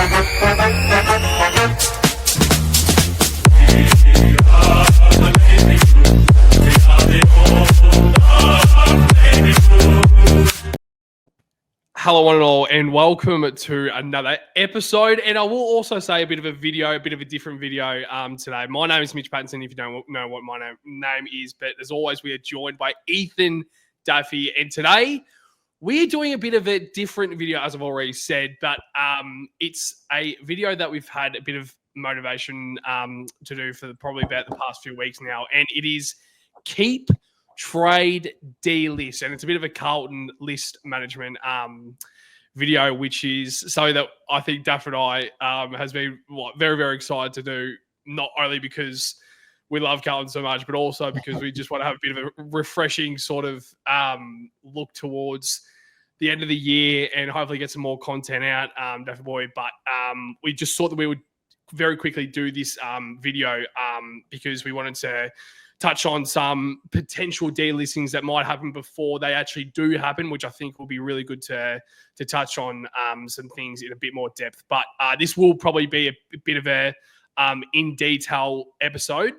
Hello, one and all, and welcome to another episode. And I will also say a bit of a different video today. My name is Mitch Pattinson, if you don't know what my name is. But as always, we are joined by Ethan Duffy. And today, we're doing a bit of a different video, as I've already said. But it's a video that we've had a bit of motivation to do for probably about the past few weeks now. And it is Keep Trade Delist, and it's a bit of a Carlton list management video, which is something that I think Daff and I has been very, very excited to do, not only because we love Carlton so much, but also because we just want to have a bit of a refreshing sort of look towards the end of the year and hopefully get some more content out, Daff boy. But we just thought that we would very quickly do this video because we wanted to touch on some potential delistings that might happen before they actually do happen, which I think will be really good to touch on some things in a bit more depth. But this will probably be a bit of a in detail episode.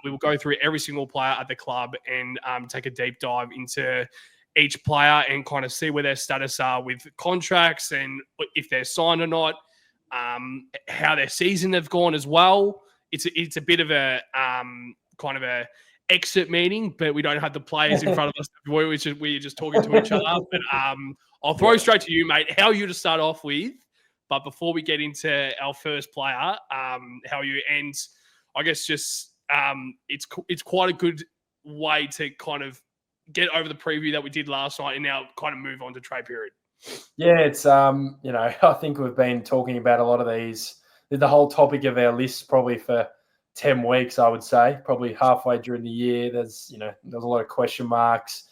We will go through every single player at the club and take a deep dive into each player and kind of see where their status are with contracts and if they're signed or not, how their season have gone as well. It's a bit of a kind of a exit meeting, but we don't have the players in front of us. We're just talking to each other. But I'll throw straight to you, mate. How are you to start off with? But before we get into our first player, how are you? And I guess just it's quite a good way to kind of get over the preview that we did last night and now kind of move on to trade period. Yeah, it's I think we've been talking about a lot of these, the whole topic of our list probably for 10 weeks, I would say, probably halfway during the year. There's a lot of question marks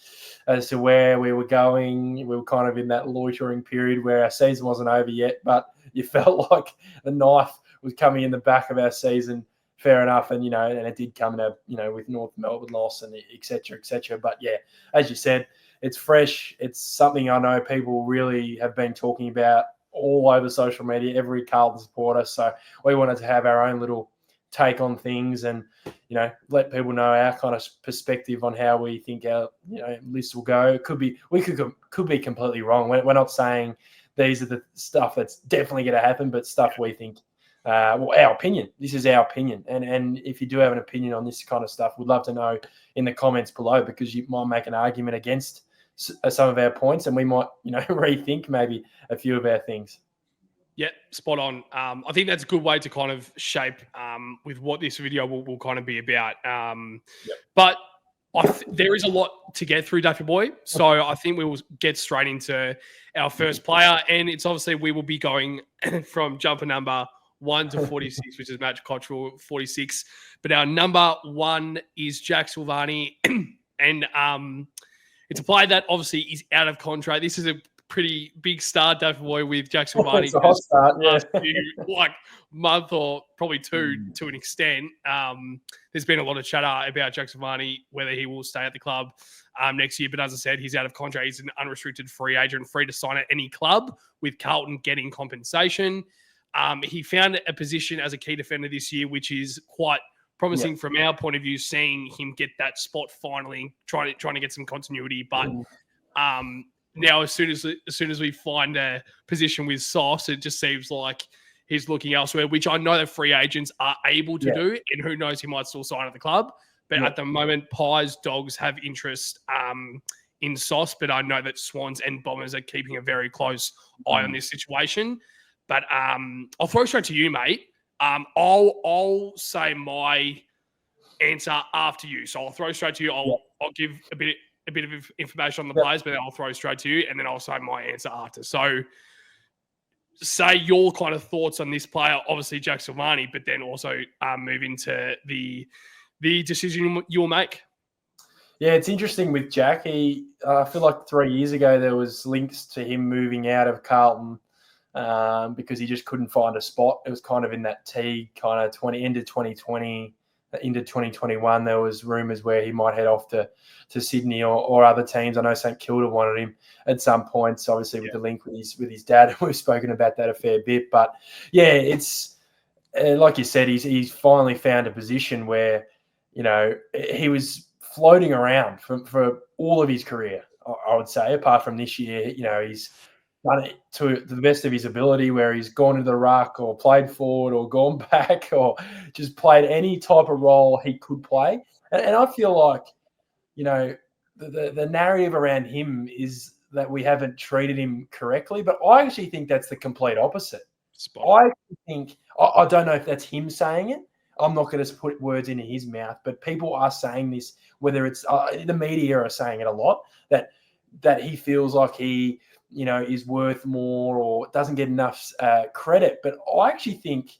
as to where we were going. We were kind of in that loitering period where our season wasn't over yet, but you felt like the knife was coming in the back of our season. Fair enough. And, and it did come in with North Melbourne loss and et cetera, et cetera. But yeah, as you said, it's fresh. It's something I know people really have been talking about all over social media, every Carlton supporter. So we wanted to have our own little take on things and let people know our kind of perspective on how we think our list will go. It could be be completely wrong. We're not saying these are the stuff that's definitely going to happen, but stuff we think our opinion. This is our opinion, and if you do have an opinion on this kind of stuff, we'd love to know in the comments below, because you might make an argument against some of our points and we might rethink maybe a few of our things. Yeah, spot on. I think that's a good way to kind of shape with what this video will kind of be about. But there is a lot to get through, Duffy Boy. So I think we will get straight into our first player. And it's obviously we will be going from jumper number 1 to 46, which is Match Cultural 46. But our number 1 is Jack Silvani. And it's a player that obviously is out of contract. This is a pretty big start, David Boy, with Jack Silvani. It's a hot start, yeah. Month or probably two to an extent. There's been a lot of chatter about Jack Silvani, whether he will stay at the club next year. But as I said, he's out of contract. He's an unrestricted free agent, free to sign at any club, with Carlton getting compensation. He found a position as a key defender this year, which is quite promising from our point of view, seeing him get that spot finally, trying to get some continuity. But now, as soon as we find a position with Sauce, it just seems like he's looking elsewhere, which I know that free agents are able to do, and who knows, he might still sign at the club. But at the moment, Pies, Dogs have interest in Sauce, but I know that Swans and Bombers are keeping a very close eye on this situation. But I'll throw straight to you, mate. I'll say my answer after you. So I'll throw straight to you. I'll give a bit of information on the players, but then I'll throw straight to you, and then I'll say my answer after. So say your kind of thoughts on this player, obviously Jack Silvani, but then also move into the decision you'll make. Yeah, it's interesting with Jack. I feel like 3 years ago there was links to him moving out of Carlton because he just couldn't find a spot. It was kind of in that T kind of end of 2020, into 2021. There was rumours where he might head off to Sydney or other teams. I know St Kilda wanted him at some points, obviously with the link with his dad. We've spoken about that a fair bit. But, yeah, it's like you said, he's finally found a position where, he was floating around for all of his career, I would say, apart from this year. He's done it to the best of his ability, where he's gone to the ruck or played forward or gone back or just played any type of role he could play. And I feel like, the narrative around him is that we haven't treated him correctly, but I actually think that's the complete opposite. I don't know if that's him saying it. I'm not going to put words into his mouth, but people are saying this, whether it's the media are saying it a lot, that he feels like he, is worth more or doesn't get enough credit. But I actually think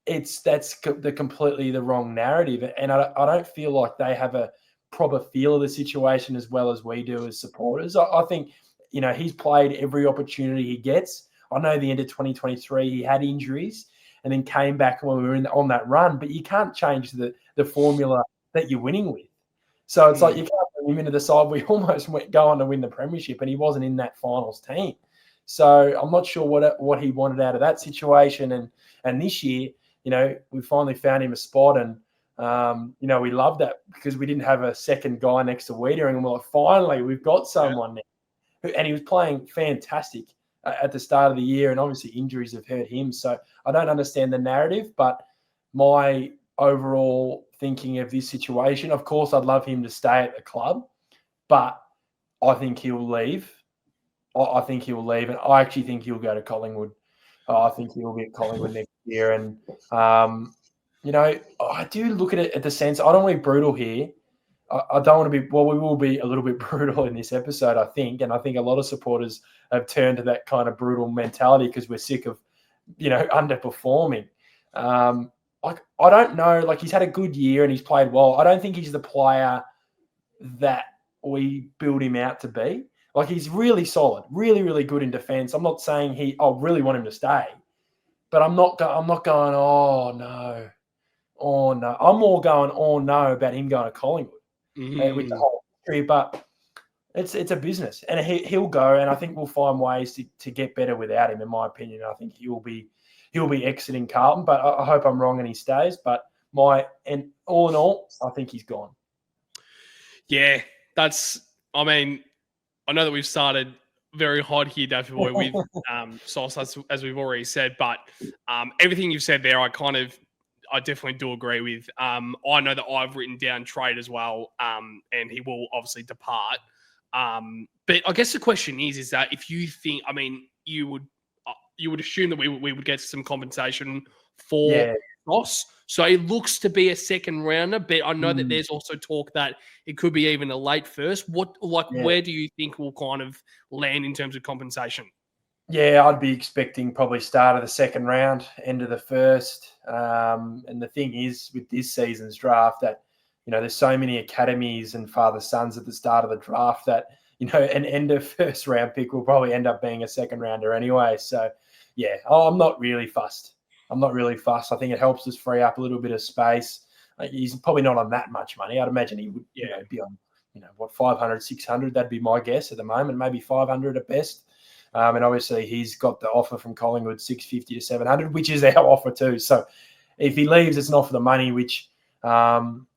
that's completely the wrong narrative. And I don't feel like they have a proper feel of the situation as well as we do as supporters. I think, he's played every opportunity he gets. I know the end of 2023, he had injuries and then came back when we were on that run, but you can't change the formula that you're winning with. So it's like you can't bring him into the side. We almost go on to win the premiership, and he wasn't in that finals team. So I'm not sure what he wanted out of that situation. And this year, we finally found him a spot, and we loved that because we didn't have a second guy next to Wiedering, and we're like, finally, we've got someone now. And he was playing fantastic at the start of the year, and obviously injuries have hurt him. So I don't understand the narrative, but my overall thinking of this situation, of course, I'd love him to stay at the club, but I think he'll leave. I think he'll leave, and I actually think he'll go to Collingwood. I think he'll be at Collingwood next year. And, I do look at it at the sense, I don't want to be brutal here. I don't want to be, we will be a little bit brutal in this episode, I think. And I think a lot of supporters have turned to that kind of brutal mentality because we're sick of, underperforming. I don't know, he's had a good year and he's played well. I don't think he's the player that we build him out to be. He's really solid, really, really good in defence. I'm not saying I really want him to stay, but I'm not going, oh no. I'm more going, oh no, about him going to Collingwood with the whole history. But it's a business, and he'll go, and I think we'll find ways to get better without him. In my opinion, I think he'll be exiting Carlton, but I hope I'm wrong and he stays. But all in all, I think he's gone. Yeah, I know that we've started very hot here, David Boy, with Sauce, as we've already said, but everything you've said there, I definitely do agree with. I know that I've written down trade as well, and he will obviously depart. But I guess the question is that if you think, you would assume that we would get some compensation for Ross. So it looks to be a second rounder, but I know that there's also talk that it could be even a late first. Where do you think we'll kind of land in terms of compensation? Yeah, I'd be expecting probably start of the second round, end of the first. And the thing is with this season's draft that, there's so many academies and father-sons at the start of the draft that, an end of first round pick will probably end up being a second rounder anyway. So, yeah, I'm not really fussed. I think it helps us free up a little bit of space. He's probably not on that much money. I'd imagine he would be on, 500, 600. That'd be my guess at the moment, maybe 500 at best. And obviously he's got the offer from Collingwood, 650 to 700, which is our offer too. So if he leaves, it's not for the money, which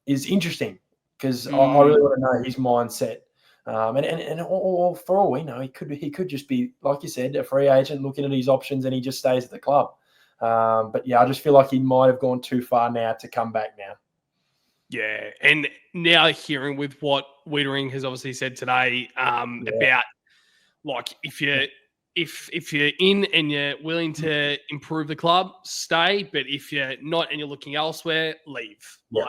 is interesting because I really want to know his mindset. And for all we know, he could just be, like you said, a free agent looking at his options and he just stays at the club. But yeah, I just feel like he might have gone too far now to come back now. Yeah, and now hearing with what Wiedering has obviously said today about if you're in and you're willing to improve the club, stay. But if you're not and you're looking elsewhere, leave. Yeah.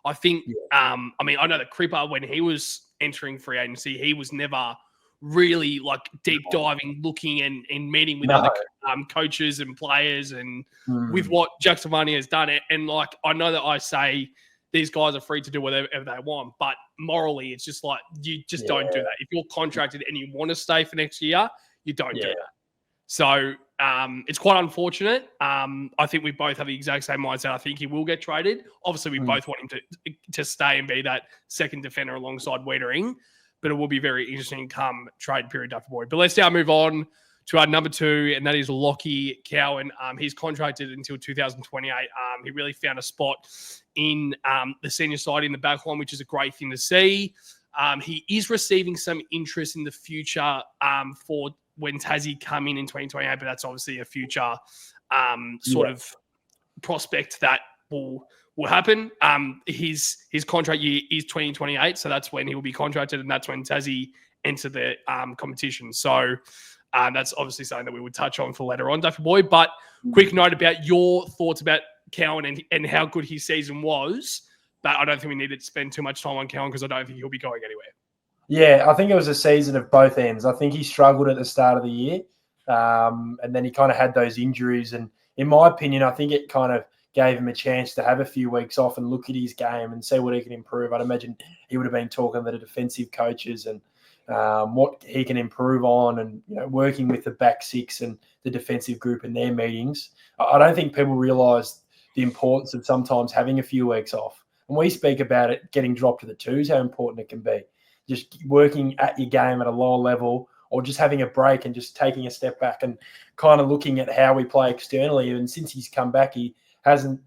I think, I know that Cripper, when he was entering free agency, he was never really deep diving, looking and meeting with other coaches and players and with what Jack Savani has done. And I know that I say these guys are free to do whatever they want, but morally, it's just you just don't do that. If you're contracted and you want to stay for next year, you don't do that. So it's quite unfortunate. I think we both have the exact same mindset. I think he will get traded. Obviously, we both want him to stay and be that second defender alongside Wiedering, but it will be very interesting come trade period, Duffy Boy. But let's now move on to our number 2, and that is Lockie Kowan. He's contracted until 2028. He really found a spot in the senior side in the back line, which is a great thing to see. He is receiving some interest in the future for when Tassie come in 2028, but that's obviously a future sort of prospect that will happen. His contract year is 2028, so that's when he will be contracted, and that's when Tassie enter the competition. So that's obviously something that we would touch on for later on, Duffy Boy. But quick note about your thoughts about Kowan and how good his season was. But I don't think we need to spend too much time on Kowan because I don't think he'll be going anywhere. Yeah, I think it was a season of both ends. I think he struggled at the start of the year, and then he kind of had those injuries. And in my opinion, I think it kind of gave him a chance to have a few weeks off and look at his game and see what he can improve. I'd imagine he would have been talking to the defensive coaches and what he can improve on, and working with the back six and the defensive group in their meetings. I don't think people realise the importance of sometimes having a few weeks off. And we speak about it, getting dropped to the twos, how important it can be. Just working at your game at a lower level, or just having a break and just taking a step back and kind of looking at how we play externally. And since he's come back, he hasn't,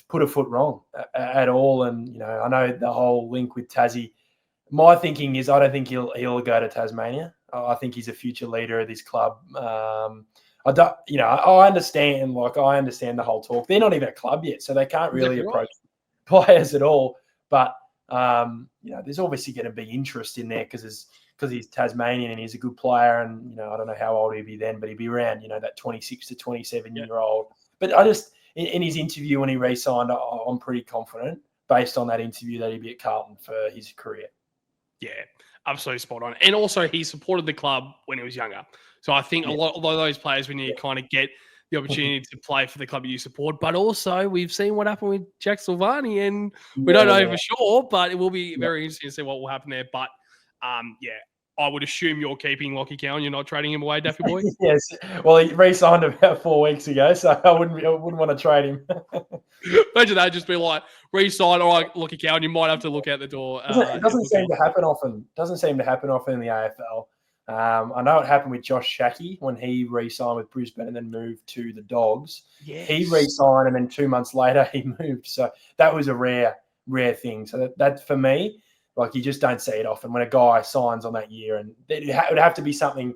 put a foot wrong at all. And, I know the whole link with Tassie. My thinking is I don't think he'll go to Tasmania. I think he's a future leader of this club. I understand the whole talk. They're not even a club yet, so they can't really approach players at all. But there's obviously going to be interest in there because he's Tasmanian and he's a good player. And, I don't know how old he'd be then, but he'd be around, that 26 to 27-year-old. But I just, in his interview when he re-signed, I'm pretty confident based on that interview that he'd be at Carlton for his career. Yeah, absolutely spot on. And also he supported the club when he was younger. So I think a lot of those players, when you kind of get the opportunity to play for the club you support. But also we've seen what happened with Jack Silvani, and we don't know for sure, but it will be very interesting to see what will happen there. But I would assume you're keeping Lockie Kowan. You're not trading him away, Daffy Boy? Yes. Well, he re-signed about 4 weeks ago, so I wouldn't want to trade him. Imagine that just be like, re-sign, all right, Lockie Kowan, you might have to look out the door. It doesn't seem to happen often. Doesn't seem to happen often in the AFL. I know it happened with Josh Shackey when he re-signed with Brisbane and then moved to the Dogs. Yes. He re-signed and then 2 months later he moved. So that was a rare thing. So that for me, like, you just don't see it often when a guy signs on that year, and it would have to be something,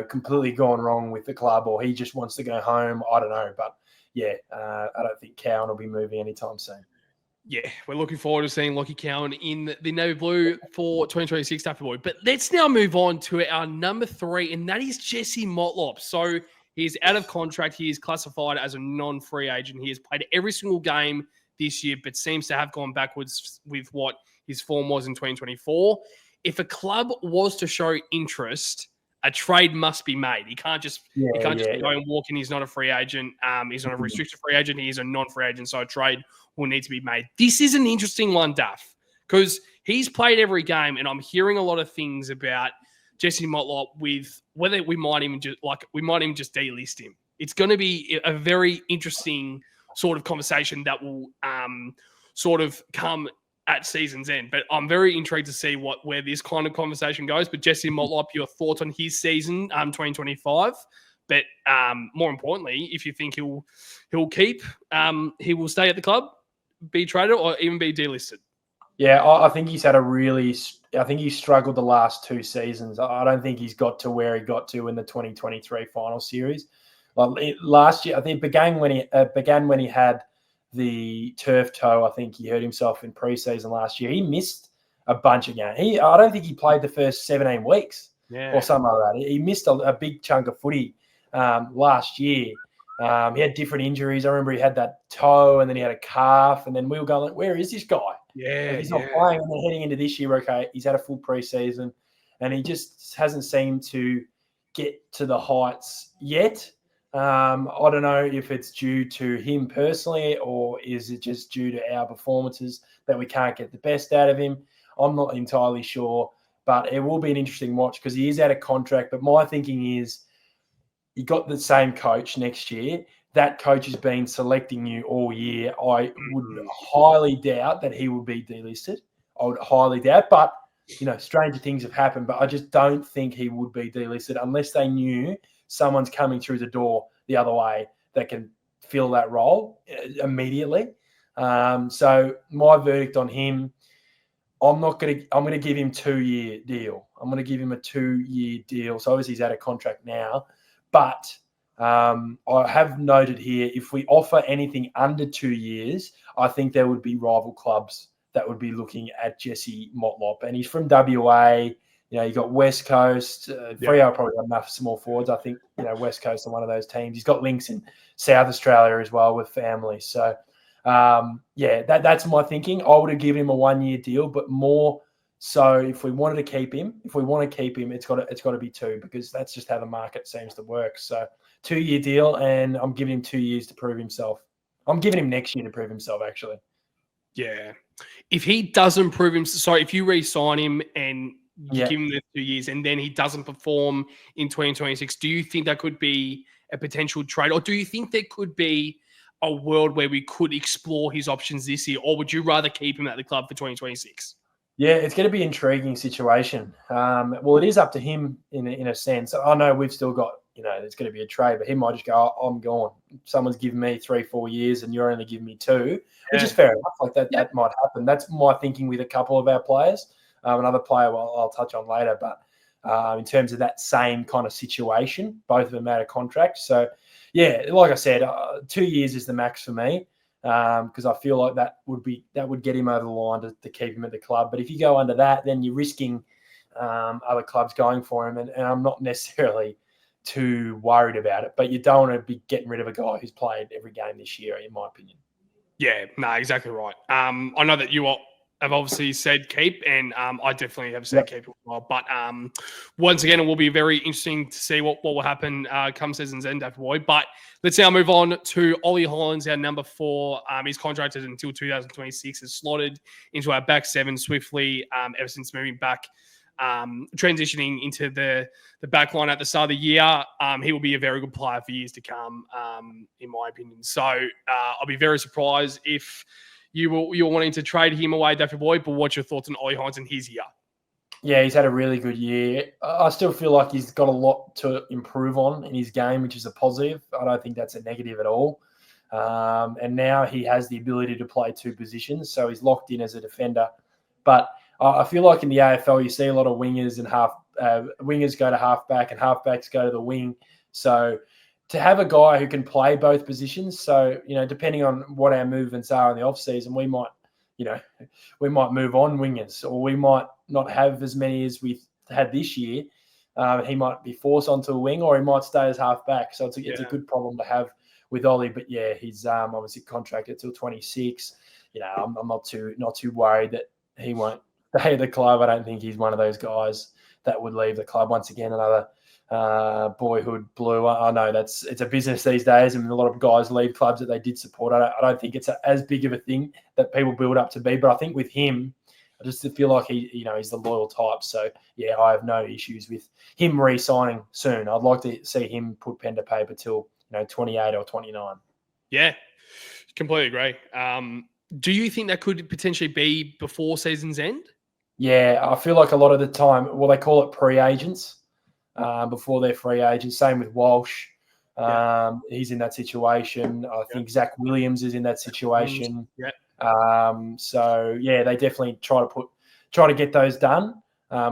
completely gone wrong with the club, or he just wants to go home. I don't know. But I don't think Kowan will be moving anytime soon. Yeah, we're looking forward to seeing Lockie Kowan in the Navy Blue for 2026, Daffy Boy. But let's now move on to our number 3, and that is Jesse Mlop. So he's out of contract. He is classified as a non-free agent. He has played every single game this year, but seems to have gone backwards with what his form was in 2024. If a club was to show interest, a trade must be made. He can't just go and walk in. He's not a free agent. He's not a restricted free agent. He is a non-free agent, so a trade will need to be made. This is an interesting one, Duff, because he's played every game, and I'm hearing a lot of things about Jesse Mlop with whether we might even just delist him. It's going to be a very interesting sort of conversation that will sort of come at season's end. But I'm very intrigued to see where this kind of conversation goes. But Jesse Mlop, your thoughts on his season 2025? But more importantly, if you think he'll keep, he will stay at the club, be traded, or even be delisted. Yeah, I think he's had I think he's struggled the last 2 seasons. I don't think he's got to where he got to in the 2023 final series. Like last year, I think it began when he had the turf toe. I think he hurt himself in preseason last year. He missed a bunch of games. I don't think he played the first 17 weeks or something like that. He missed a big chunk of footy last year. He had different injuries. I remember he had that toe, and then he had a calf, and then we were going, like, where is this guy? Yeah, he's not playing. And then heading into this year, okay, he's had a full preseason, and he just hasn't seemed to get to the heights yet. I don't know if it's due to him personally, or is it just due to our performances that we can't get the best out of him. I'm not entirely sure, but it will be an interesting watch because he is out of contract. But my thinking is, you got the same coach next year. That coach has been selecting you all year. I would highly doubt that he would be delisted. I would highly doubt, but stranger things have happened. But I just don't think he would be delisted unless they knew someone's coming through the door the other way that can fill that role immediately. So my verdict on him, I'm going to give him 2-year deal. I'm going to give him a 2-year deal. So obviously he's out of contract now, but I have noted here, if we offer anything under 2 years, I think there would be rival clubs that would be looking at Jesse Mlop. And he's from WA. You got West Coast. Freo probably got enough small forwards. I think, West Coast are one of those teams. He's got links in South Australia as well with family. So, that's my thinking. I would have given him a 1-year deal, but more so if we wanted to keep him, it's got to be 2, because that's just how the market seems to work. So 2-year deal, and I'm giving him 2 years to prove himself. I'm giving him next year to prove himself, actually. Yeah. If he doesn't prove himself, sorry, if you re-sign him and you give him the 2 years and then he doesn't perform in 2026, do you think that could be a potential trade? Or do you think there could be a world where we could explore his options this year? Or would you rather keep him at the club for 2026? Yeah, it's going to be an intriguing situation. Well, it is up to him in a sense. I know we've still got, there's going to be a trade, but he might just go, I'm gone. Someone's given me 3-4 years and you're only giving me 2, which is fair enough. Like that might happen. That's my thinking with a couple of our players. Another player I'll touch on later, but in terms of that same kind of situation, both of them out of contract. So, yeah, like I said, 2 years is the max for me, because I feel like that would get him over the line to keep him at the club. But if you go under that, then you're risking other clubs going for him, and I'm not necessarily too worried about it. But you don't want to be getting rid of a guy who's played every game this year, in my opinion. Yeah, no, exactly right. I know that you have obviously said keep, and I definitely have said keep as well. But once again, it will be very interesting to see what will happen come season's end, Dave Boy. But let's now move on to Ollie Hines, our number 4. He's contracted until 2026, has slotted into our back 7 swiftly ever since moving back, transitioning into the back line at the start of the year. He will be a very good player for years to come, in my opinion. So I'll be very surprised if you're wanting to trade him away, Daffy Boy, but what's your thoughts on Ollie Hines and his year? Yeah, he's had a really good year. I still feel like he's got a lot to improve on in his game, which is a positive. I don't think that's a negative at all. And now he has the ability to play 2 positions, so he's locked in as a defender. But I feel like in the AFL, you see a lot of wingers and wingers go to halfback and halfbacks go to the wing. So to have a guy who can play both positions, so, depending on what our movements are in the off-season, we might move on wingers, or we might not have as many as we've had this year. He might be forced onto a wing, or he might stay as halfback. So it's a good problem to have with Ollie. But yeah, he's obviously contracted till 26. I'm not too worried that he won't stay at the club. I don't think he's one of those guys that would leave the club. Once again, another boyhood blue. I know it's a business these days, and a lot of guys leave clubs that they did support. I don't think it's as big of a thing that people build up to be. But I think with him, I just feel like he's the loyal type. So yeah, I have no issues with him re-signing soon. I'd like to see him put pen to paper till 28 or 29. Yeah, completely agree. Do you think that could potentially be before season's end? Yeah, I feel like a lot of the time, they call it pre-agents. Before they're free agents. Same with Walsh. He's in that situation. I think Zach Williams is in that situation. So yeah, they definitely try to get those done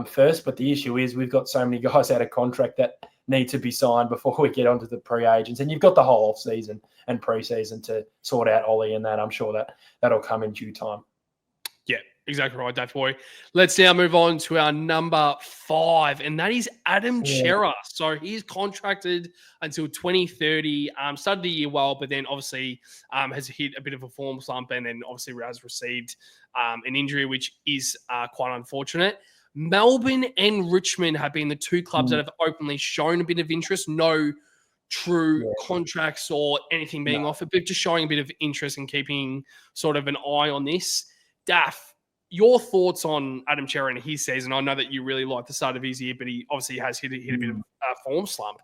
first. But the issue is we've got so many guys out of contract that need to be signed before we get onto the pre-agents. And you've got the whole off season and pre-season to sort out Ollie and that. I'm sure that'll come in due time. Yeah. Exactly right, Dave Boy. Let's now move on to our number 5, and that is Adam Chera. So he's contracted until 2030. Started the year well, but then obviously has hit a bit of a form slump, and then obviously has received an injury, which is quite unfortunate. Melbourne and Richmond have been the 2 clubs that have openly shown a bit of interest. No true contracts or anything being offered, but just showing a bit of interest and keeping sort of an eye on this. Daff, your thoughts on Adam Chera and his season? I know that you really like the start of his year, but he obviously has hit a bit of a form slump.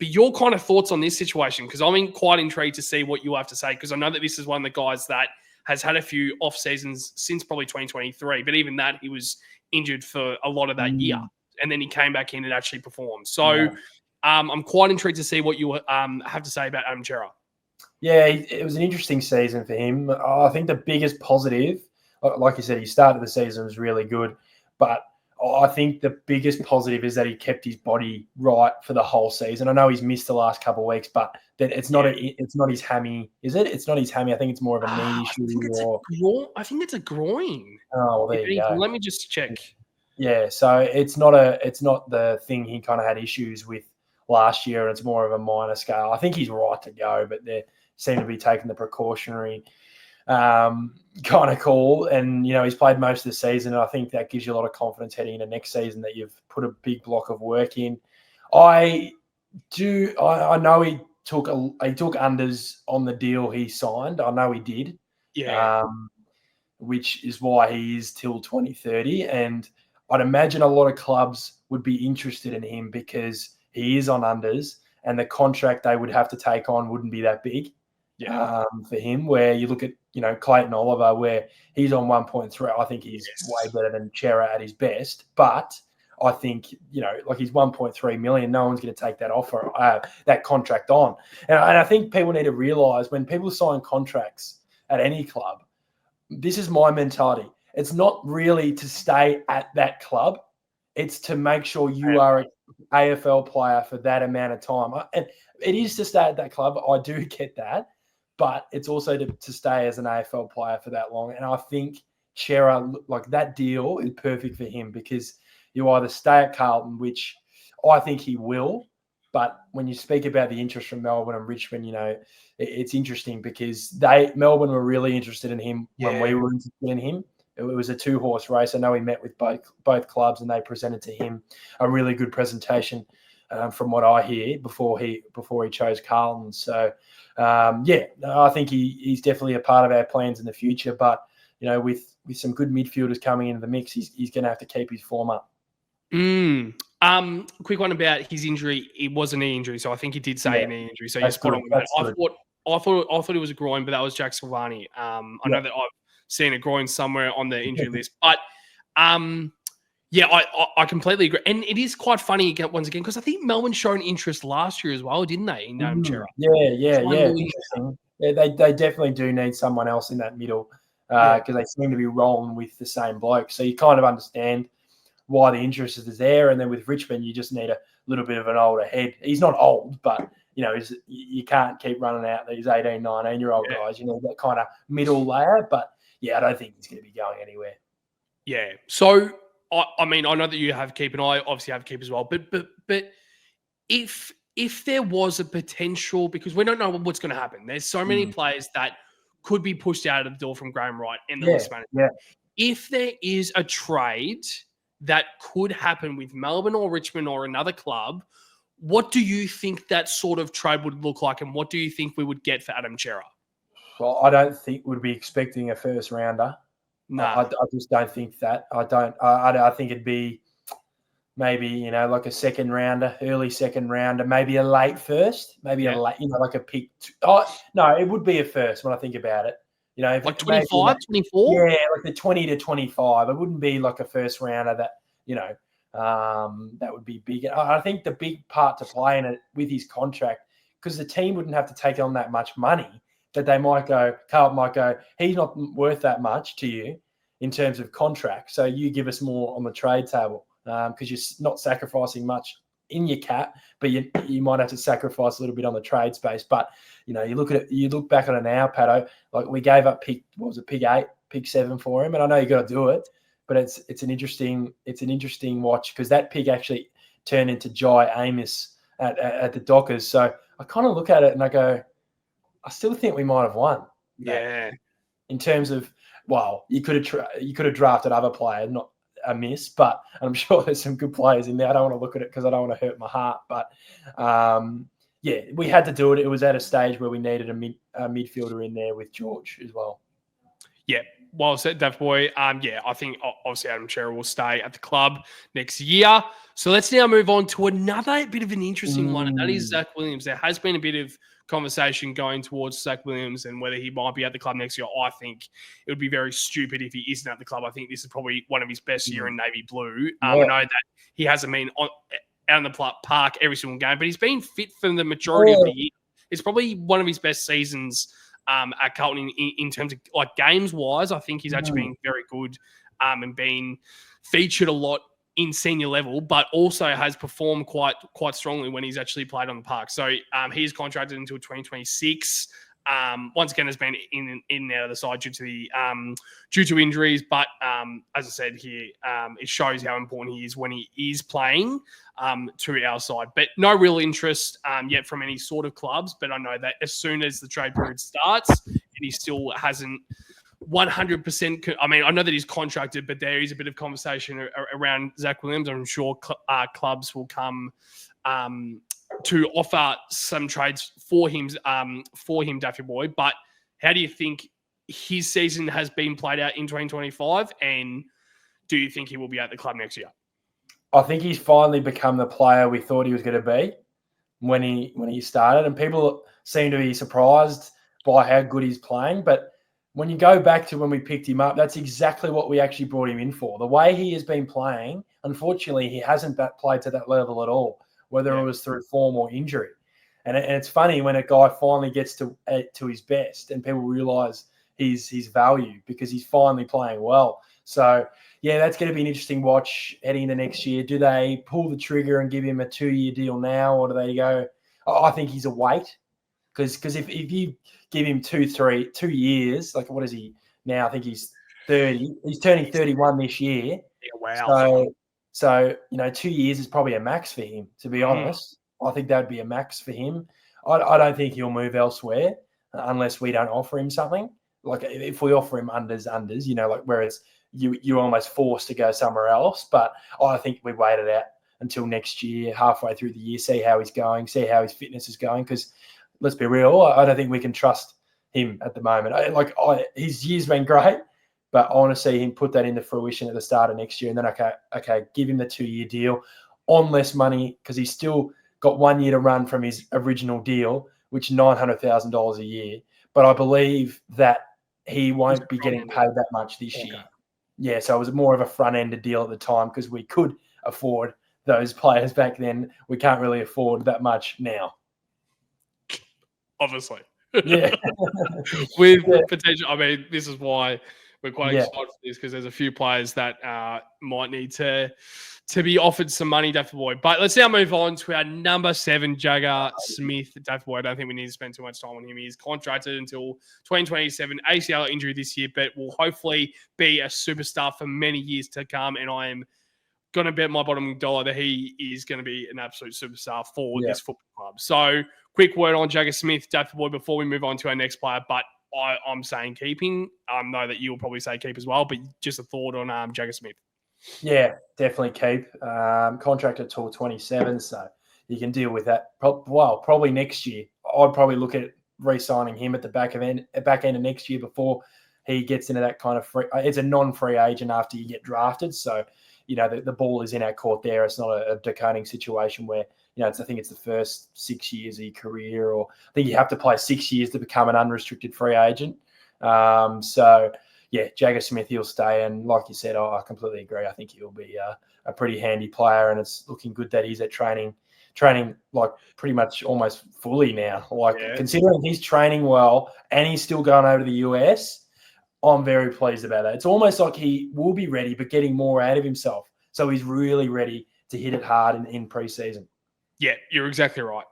But your kind of thoughts on this situation, because I'm quite intrigued to see what you have to say, because I know that this is one of the guys that has had a few off seasons since probably 2023, but even that he was injured for a lot of that year, and then he came back in and actually performed. So I'm quite intrigued to see what you have to say about Adam Chera. Yeah, it was an interesting season for him. I think the biggest positive, like you said, he started the season was really good, but I think the biggest positive is that he kept his body right for the whole season. I know he's missed the last couple of weeks, but that it's not his hammy, is it? It's not his hammy. I think it's more of a knee issue. I think it's a groin. Oh, well, there you go. Let me just check. Yeah, so it's not the thing he kind of had issues with last year. It's more of a minor scale. I think he's right to go, but they seem to be taking the precautionary kind of call. And, he's played most of the season. And I think that gives you a lot of confidence heading into next season that you've put a big block of work in. I know he took unders on the deal he signed. I know he did. Yeah. Which is why he is till 2030. And I'd imagine a lot of clubs would be interested in him because he is on unders and the contract they would have to take on wouldn't be that big for him. Where you look at, Clayton Oliver, where he's on 1.3. I think he's way better than Chera at his best. But I think, like he's 1.3 million. No one's going to take that offer, that contract on. And I think people need to realise when people sign contracts at any club, this is my mentality. It's not really to stay at that club. It's to make sure you are an AFL player for that amount of time. And it is to stay at that club. I do get that. But it's also to stay as an AFL player for that long. And I think Chera, like that deal is perfect for him because you either stay at Carlton, which I think he will. But when you speak about the interest from Melbourne and Richmond, it's interesting because Melbourne were really interested in him when we were interested in him. It was a 2-horse race. I know he met with both clubs and they presented to him a really good presentation from what I hear before he chose Carlton. So, I think he's definitely a part of our plans in the future. But, with some good midfielders coming into the mix, he's going to have to keep his form up. Quick one about his injury. It was a knee injury, so I think he did say a knee injury. So you're spot on with that. I thought it was a groin, but that was Jack Silvani. I know that I've seen a groin somewhere on the injury list, but I completely agree. And it is quite funny once again because I think Melbourne showed interest last year as well, didn't they? In Chera. Yeah. Interesting. Yeah, they definitely do need someone else in that middle because they seem to be rolling with the same bloke. So you kind of understand why the interest is there. And then with Richmond, you just need a little bit of an older head. He's not old, but, you can't keep running out these 18, 19-year-old guys. You need that kind of middle layer. But, I don't think he's going to be going anywhere. Yeah. So, I mean, I know that you have Keep, and I obviously have Keep as well. But if there was a potential, because we don't know what's going to happen. There's so many players that could be pushed out of the door from Graham Wright and the list manager. Yeah. If there is a trade that could happen with Melbourne or Richmond or another club, what do you think that sort of trade would look like, and what do you think we would get for Adam Chera? Well, I don't think we'd be expecting a first rounder. No, I just don't think that. I don't. I think it'd be maybe like a second rounder, early second rounder, maybe a late first, maybe a late, like a pick. No, it would be a first when I think about it. Like 25, 24? Yeah, like the 20 to 25. It wouldn't be like a first rounder that that would be big. I think the big part to play in it with his contract, because the team wouldn't have to take on that much money. That Carlton might go, he's not worth that much to you in terms of contract. So you give us more on the trade table because you're not sacrificing much in your cap, but you might have to sacrifice a little bit on the trade space. But, you look back on it now, Patto, like we gave up pick 8, pick 7 for him. And I know you got to do it, but it's an interesting watch because that pick actually turned into Jai Amos at the Dockers. So I kind of look at it and I go, I still think we might have won. Yeah. In terms of, you could have drafted other players, not a miss, but I'm sure there's some good players in there. I don't want to look at it because I don't want to hurt my heart. But we had to do it. It was at a stage where we needed a midfielder in there with George as well. Yeah. well said, Daft Boy. Yeah, I think obviously Adam Sherrill will stay at the club next year. So let's now move on to another bit of an interesting one, and that is Zach Williams. There has been a bit of conversation going towards Zach Williams and whether he might be at the club next year. I think it would be very stupid if he isn't at the club. I think this is probably one of his best year in navy blue. I know that he hasn't been out on the park every single game, but he's been fit for the majority of the year. It's probably one of his best seasons at Carlton in terms of like games wise. I think he's actually been very good and been featured a lot in senior level, but also has performed quite strongly when he's actually played on the park. So he's contracted until 2026. Once again, has been in and out of the side due to injuries. But as I said here, it shows how important he is when he is playing to our side. But no real interest yet from any sort of clubs. But I know that as soon as the trade period starts, and he still hasn't 100%. I mean, I know that he's contracted, but there is a bit of conversation around Zach Williams. I'm sure clubs will come to offer some trades for him, Daffy Boy. But how do you think his season has been played out in 2025? And do you think he will be at the club next year? I think he's finally become the player we thought he was going to be when he started, and people seem to be surprised by how good he's playing. But when you go back to when we picked him up, that's exactly what we actually brought him in for. The way he has been playing, unfortunately, he hasn't played to that level at all, whether it was through form or injury. And it's funny when a guy finally gets to his best and people realise his value because he's finally playing well. So, yeah, that's going to be an interesting watch heading into next year. Do they pull the trigger and give him a 2-year deal now, or do they go, I think he's a wait? Because if you give him 2 years, like what is he now? I think he's 30. He's turning 31 this year. Yeah, wow. So 2 years is probably a max for him, to be honest. I think that would be a max for him. I don't think he'll move elsewhere unless we don't offer him something. Like if we offer him unders, like whereas you're almost forced to go somewhere else. But I think we wait it out until next year, halfway through the year, see how he's going, see how his fitness is going. Because let's be real, I don't think we can trust him at the moment. His year's been great, but I want to see him put that into fruition at the start of next year. And then, okay, give him the 2-year deal on less money because he's still got 1 year to run from his original deal, which is $900,000 a year. But I believe that he won't be getting paid that much this year. Yeah, so it was more of a front-ended deal at the time because we could afford those players back then. We can't really afford that much now. Obviously. Yeah. With potential, I mean, this is why we're quite excited for this because there's a few players that might need to be offered some money, Daffy Boy. But let's now move on to our number 7, Jagger Smith. Daffy Boy, I don't think we need to spend too much time on him. He's contracted until 2027, ACL injury this year, but will hopefully be a superstar for many years to come. And I am going to bet my bottom dollar that he is going to be an absolute superstar for this football club. So quick word on Jagger Smith, Daffy Boy, before we move on to our next player. But I'm saying keeping. I know that you'll probably say keep as well, but just a thought on Jagger Smith. Yeah, definitely keep. Contracted till 27, so you can deal with that. Probably next year. I'd probably look at re-signing him at the back end of next year before he gets into that kind of free. It's a non-free agent after you get drafted, so the ball is in our court there. It's not a decoding situation where I think it's the first 6 years of your career, or I think you have to play 6 years to become an unrestricted free agent. Yeah, Jagger Smith, he'll stay. And like you said, I completely agree. I think he'll be a pretty handy player, and it's looking good that he's at training like pretty much almost fully now. Considering he's training well and he's still going over to the US, I'm very pleased about that. It's almost like he will be ready, but getting more out of himself. So he's really ready to hit it hard in pre-season. Yeah, you're exactly right.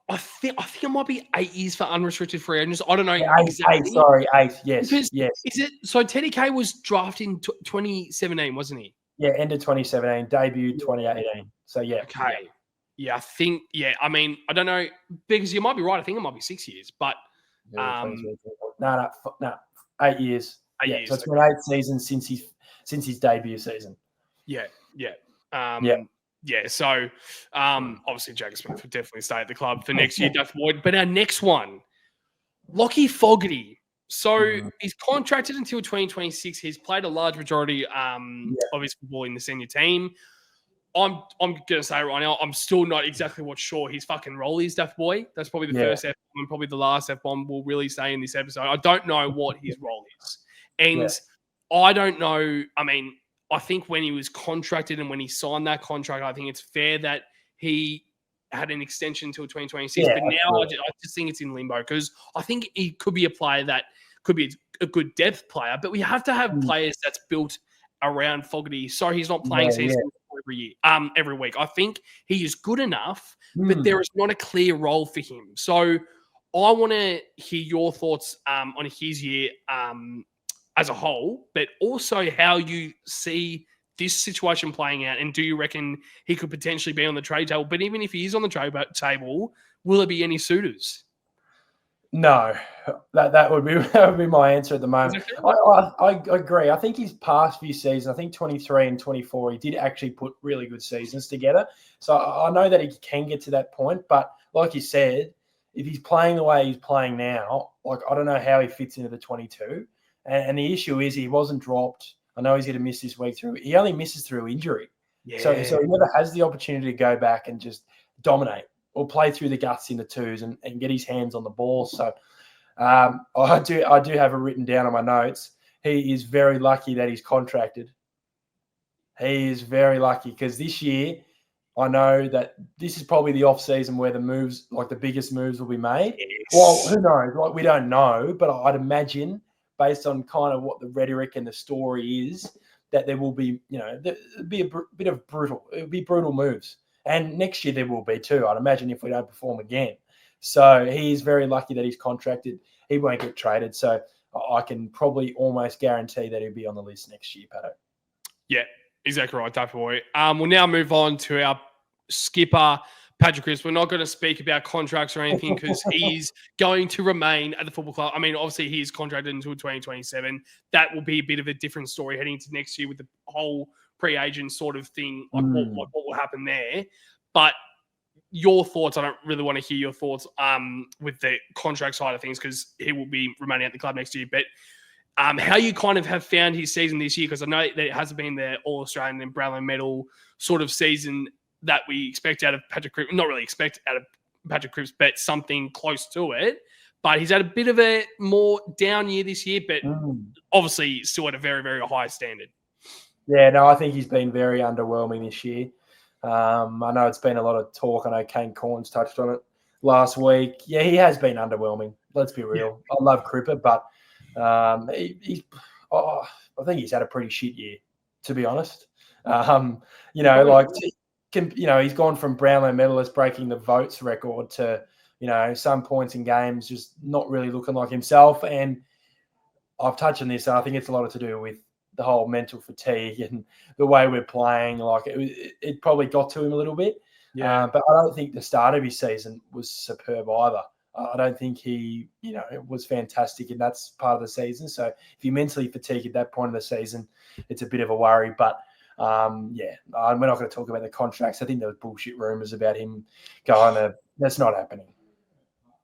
I think it might be 8 years for unrestricted free agents. I don't know exactly. 8. Yes. Is it so? Teddy K was drafted in 2017, wasn't he? Yeah, end of 2017, debut 2018. So yeah. Okay. Yeah, I think. Yeah, I mean, I don't know because you might be right. I think it might be 6 years, but no, 8 years. 8 years. So it's been 8 seasons since his debut season. Yeah. So obviously Jagger Smith would definitely stay at the club for next year, Duff Boyd. But our next one, Lockie Fogarty. So he's contracted until 2026. He's played a large majority of his football in the senior team. I'm going to say right now, I'm still not exactly sure his fucking role is, Daft Boy. That's probably the first F-bomb and probably the last F-bomb we'll really say in this episode. I don't know what his role is. And I don't know. I mean, I think when he was contracted and when he signed that contract, I think it's fair that he had an extension until 2026. But now I just think it's in limbo because I think he could be a player that could be a good depth player, but we have to have players that's built around Fogarty. So he's not playing season every week. I think he is good enough, but there is not a clear role for him. So I want to hear your thoughts on his year as a whole, but also how you see this situation playing out. And do you reckon he could potentially be on the trade table? But even if he is on the trade table, will there be any suitors? No, that would be my answer at the moment. I agree. I think his past few seasons, I think 23 and 24, he did actually put really good seasons together. So I know that he can get to that point. But like you said, if he's playing the way he's playing now, like I don't know how he fits into the 22. And the issue is he wasn't dropped. I know he's going to miss this week through. He only misses through injury. Yeah. So he never has the opportunity to go back and just dominate or play through the guts in the twos and get his hands on the ball. So I do have it written down on my notes. He is very lucky that he's contracted. He is very lucky because this year I know that this is probably the off season where the moves, like the biggest moves, will be made. Yes. Well, who knows? Like we don't know, but I'd imagine based on kind of what the rhetoric and the story is that there will be, there'll be a bit of brutal moves. And next year there will be too, I'd imagine, if we don't perform again. So he's very lucky that he's contracted. He won't get traded. So I can probably almost guarantee that he'll be on the list next year, Patto. Yeah, exactly right, Daft Boy. We'll now move on to our skipper, Patrick Cripps. We're not going to speak about contracts or anything because he's going to remain at the football club. I mean, obviously he's contracted until 2027. That will be a bit of a different story heading into next year with the whole pre-agent sort of thing, like what will happen there. But your thoughts, I don't really want to hear your thoughts with the contract side of things because he will be remaining at the club next year. But how you kind of have found his season this year, because I know that it hasn't been the All-Australian and Brownlow medal sort of season that we expect out of Patrick Cripps. Not really expect out of Patrick Cripps, but something close to it. But he's had a bit of a more down year this year, but obviously still at a very, very high standard. Yeah, no, I think he's been very underwhelming this year. I know it's been a lot of talk. I know Kane Corns touched on it last week. Yeah, he has been underwhelming. Let's be real. Yeah. I love Cripper, but I think he's had a pretty shit year, to be honest. He's gone from Brownlow medalist breaking the votes record to, some points in games just not really looking like himself. And I've touched on this. I think it's a lot to do with the whole mental fatigue and the way we're playing. Like it probably got to him a little bit. Yeah. But I don't think the start of his season was superb either. I don't think he, was fantastic in that part of the season. So if you're mentally fatigued at that point of the season, it's a bit of a worry. But we're not going to talk about the contracts. I think there was bullshit rumors about him going. That's not happening.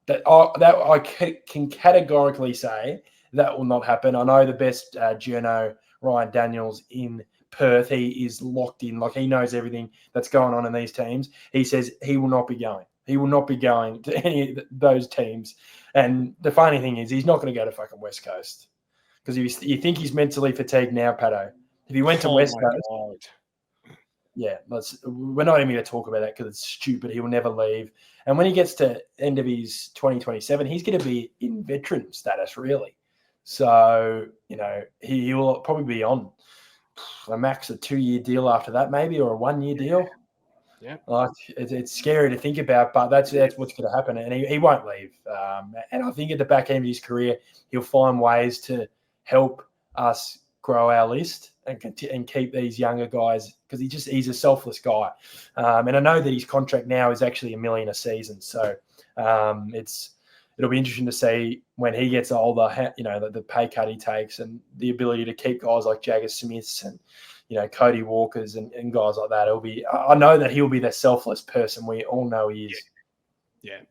That I can categorically say that will not happen. I know the best journo, Ryan Daniels in Perth, he is locked in. Like he knows everything that's going on in these teams. He says he will not be going. He will not be going to any of those teams. And the funny thing is, he's not going to go to fucking West Coast because you think he's mentally fatigued now, Patto. If he went to West Coast, we're not even going to talk about that because it's stupid. He will never leave. And when he gets to end of his 2027, he's going to be in veteran status, really. So, he will probably be on a max a 2-year deal after that, maybe, or a 1-year deal. Yeah. Like it's scary to think about, but that's what's going to happen. And he won't leave. And I think at the back end of his career, he'll find ways to help us grow our list and keep these younger guys because he's a selfless guy. And I know that his contract now is actually $1 million a season. So it'll be interesting to see when he gets older, the pay cut he takes and the ability to keep guys like Jagger Smiths and, Cody Walkers and guys like that. I know that he'll be the selfless person we all know he is. Yeah.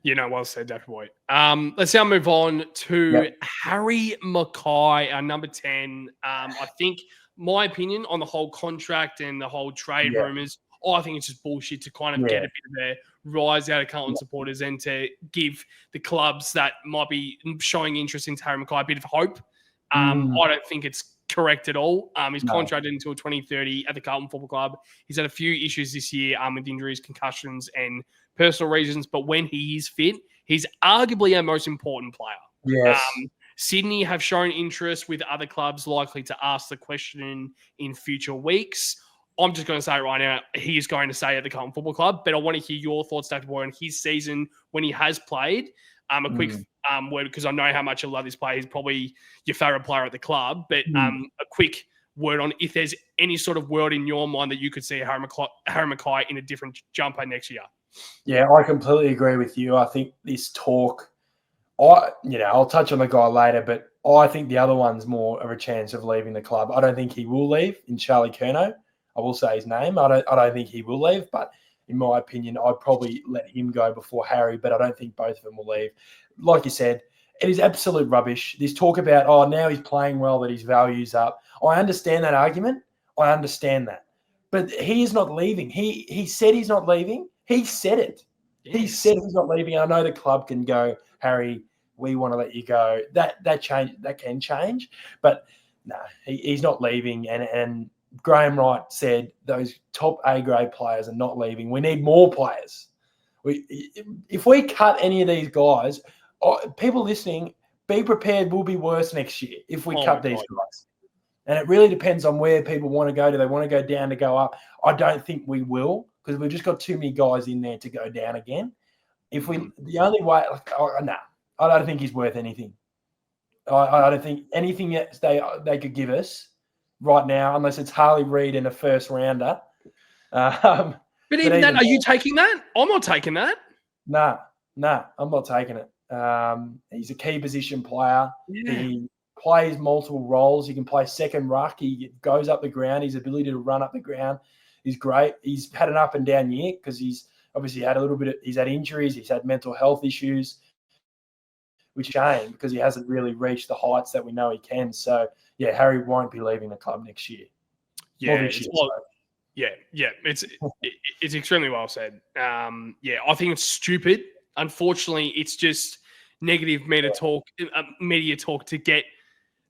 Well said, Daffy Boy. Let's now move on to Harry McKay, our number 10. I think my opinion on the whole contract and the whole trade rumors, I think it's just bullshit to kind of get a bit of a rise out of Carlton supporters and to give the clubs that might be showing interest in Harry McKay a bit of hope. I don't think it's correct at all. He's contracted until 2030 at the Carlton Football Club. He's had a few issues this year with injuries, concussions, and personal reasons. But when he is fit, he's arguably our most important player. Yes. Sydney have shown interest with other clubs likely to ask the question in future weeks. I'm just going to say right now, he is going to stay at the Carlton Football Club. But I want to hear your thoughts, Dr. Boy, on his season when he has played. A quick word, because I know how much I love this player. He's probably your favourite player at the club. But a quick word on if there's any sort of world in your mind that you could see Harry McKay in a different jumper next year. Yeah, I completely agree with you. I think this talk, I'll touch on the guy later, but I think the other one's more of a chance of leaving the club. I don't think he will leave in Charlie Curnow. I will say his name. I don't think he will leave, but in my opinion, I'd probably let him go before Harry, but I don't think both of them will leave. Like you said, it is absolute rubbish. This talk about, now he's playing well, that his value's up. I understand that argument. I understand that. But he is not leaving. He said he's not leaving. He said it. Yes. He said he's not leaving. I know the club can go, Harry, we want to let you go. That can change. But no, he's not leaving. And Graham Wright said those top A-grade players are not leaving. We need more players. If we cut any of these guys, people listening, be prepared, we'll be worse next year if we cut these guys. And it really depends on where people want to go. Do they want to go down to go up? I don't think we will, because we've just got too many guys in there to go down again. The only way, I don't think he's worth anything. I don't think anything that they could give us right now, unless it's Harley Reid in a first rounder. But even that, are you taking that? I'm not taking that. No, I'm not taking it. He's a key position player. Yeah. He plays multiple roles. He can play second ruck. He goes up the ground. His ability to run up the ground is great. He's had an up and down year because he's obviously had he's had injuries. He's had mental health issues, which is a shame because he hasn't really reached the heights that we know he can. So, yeah, Harry won't be leaving the club next year. It's extremely well said. I think it's stupid. Unfortunately, it's just negative media talk to get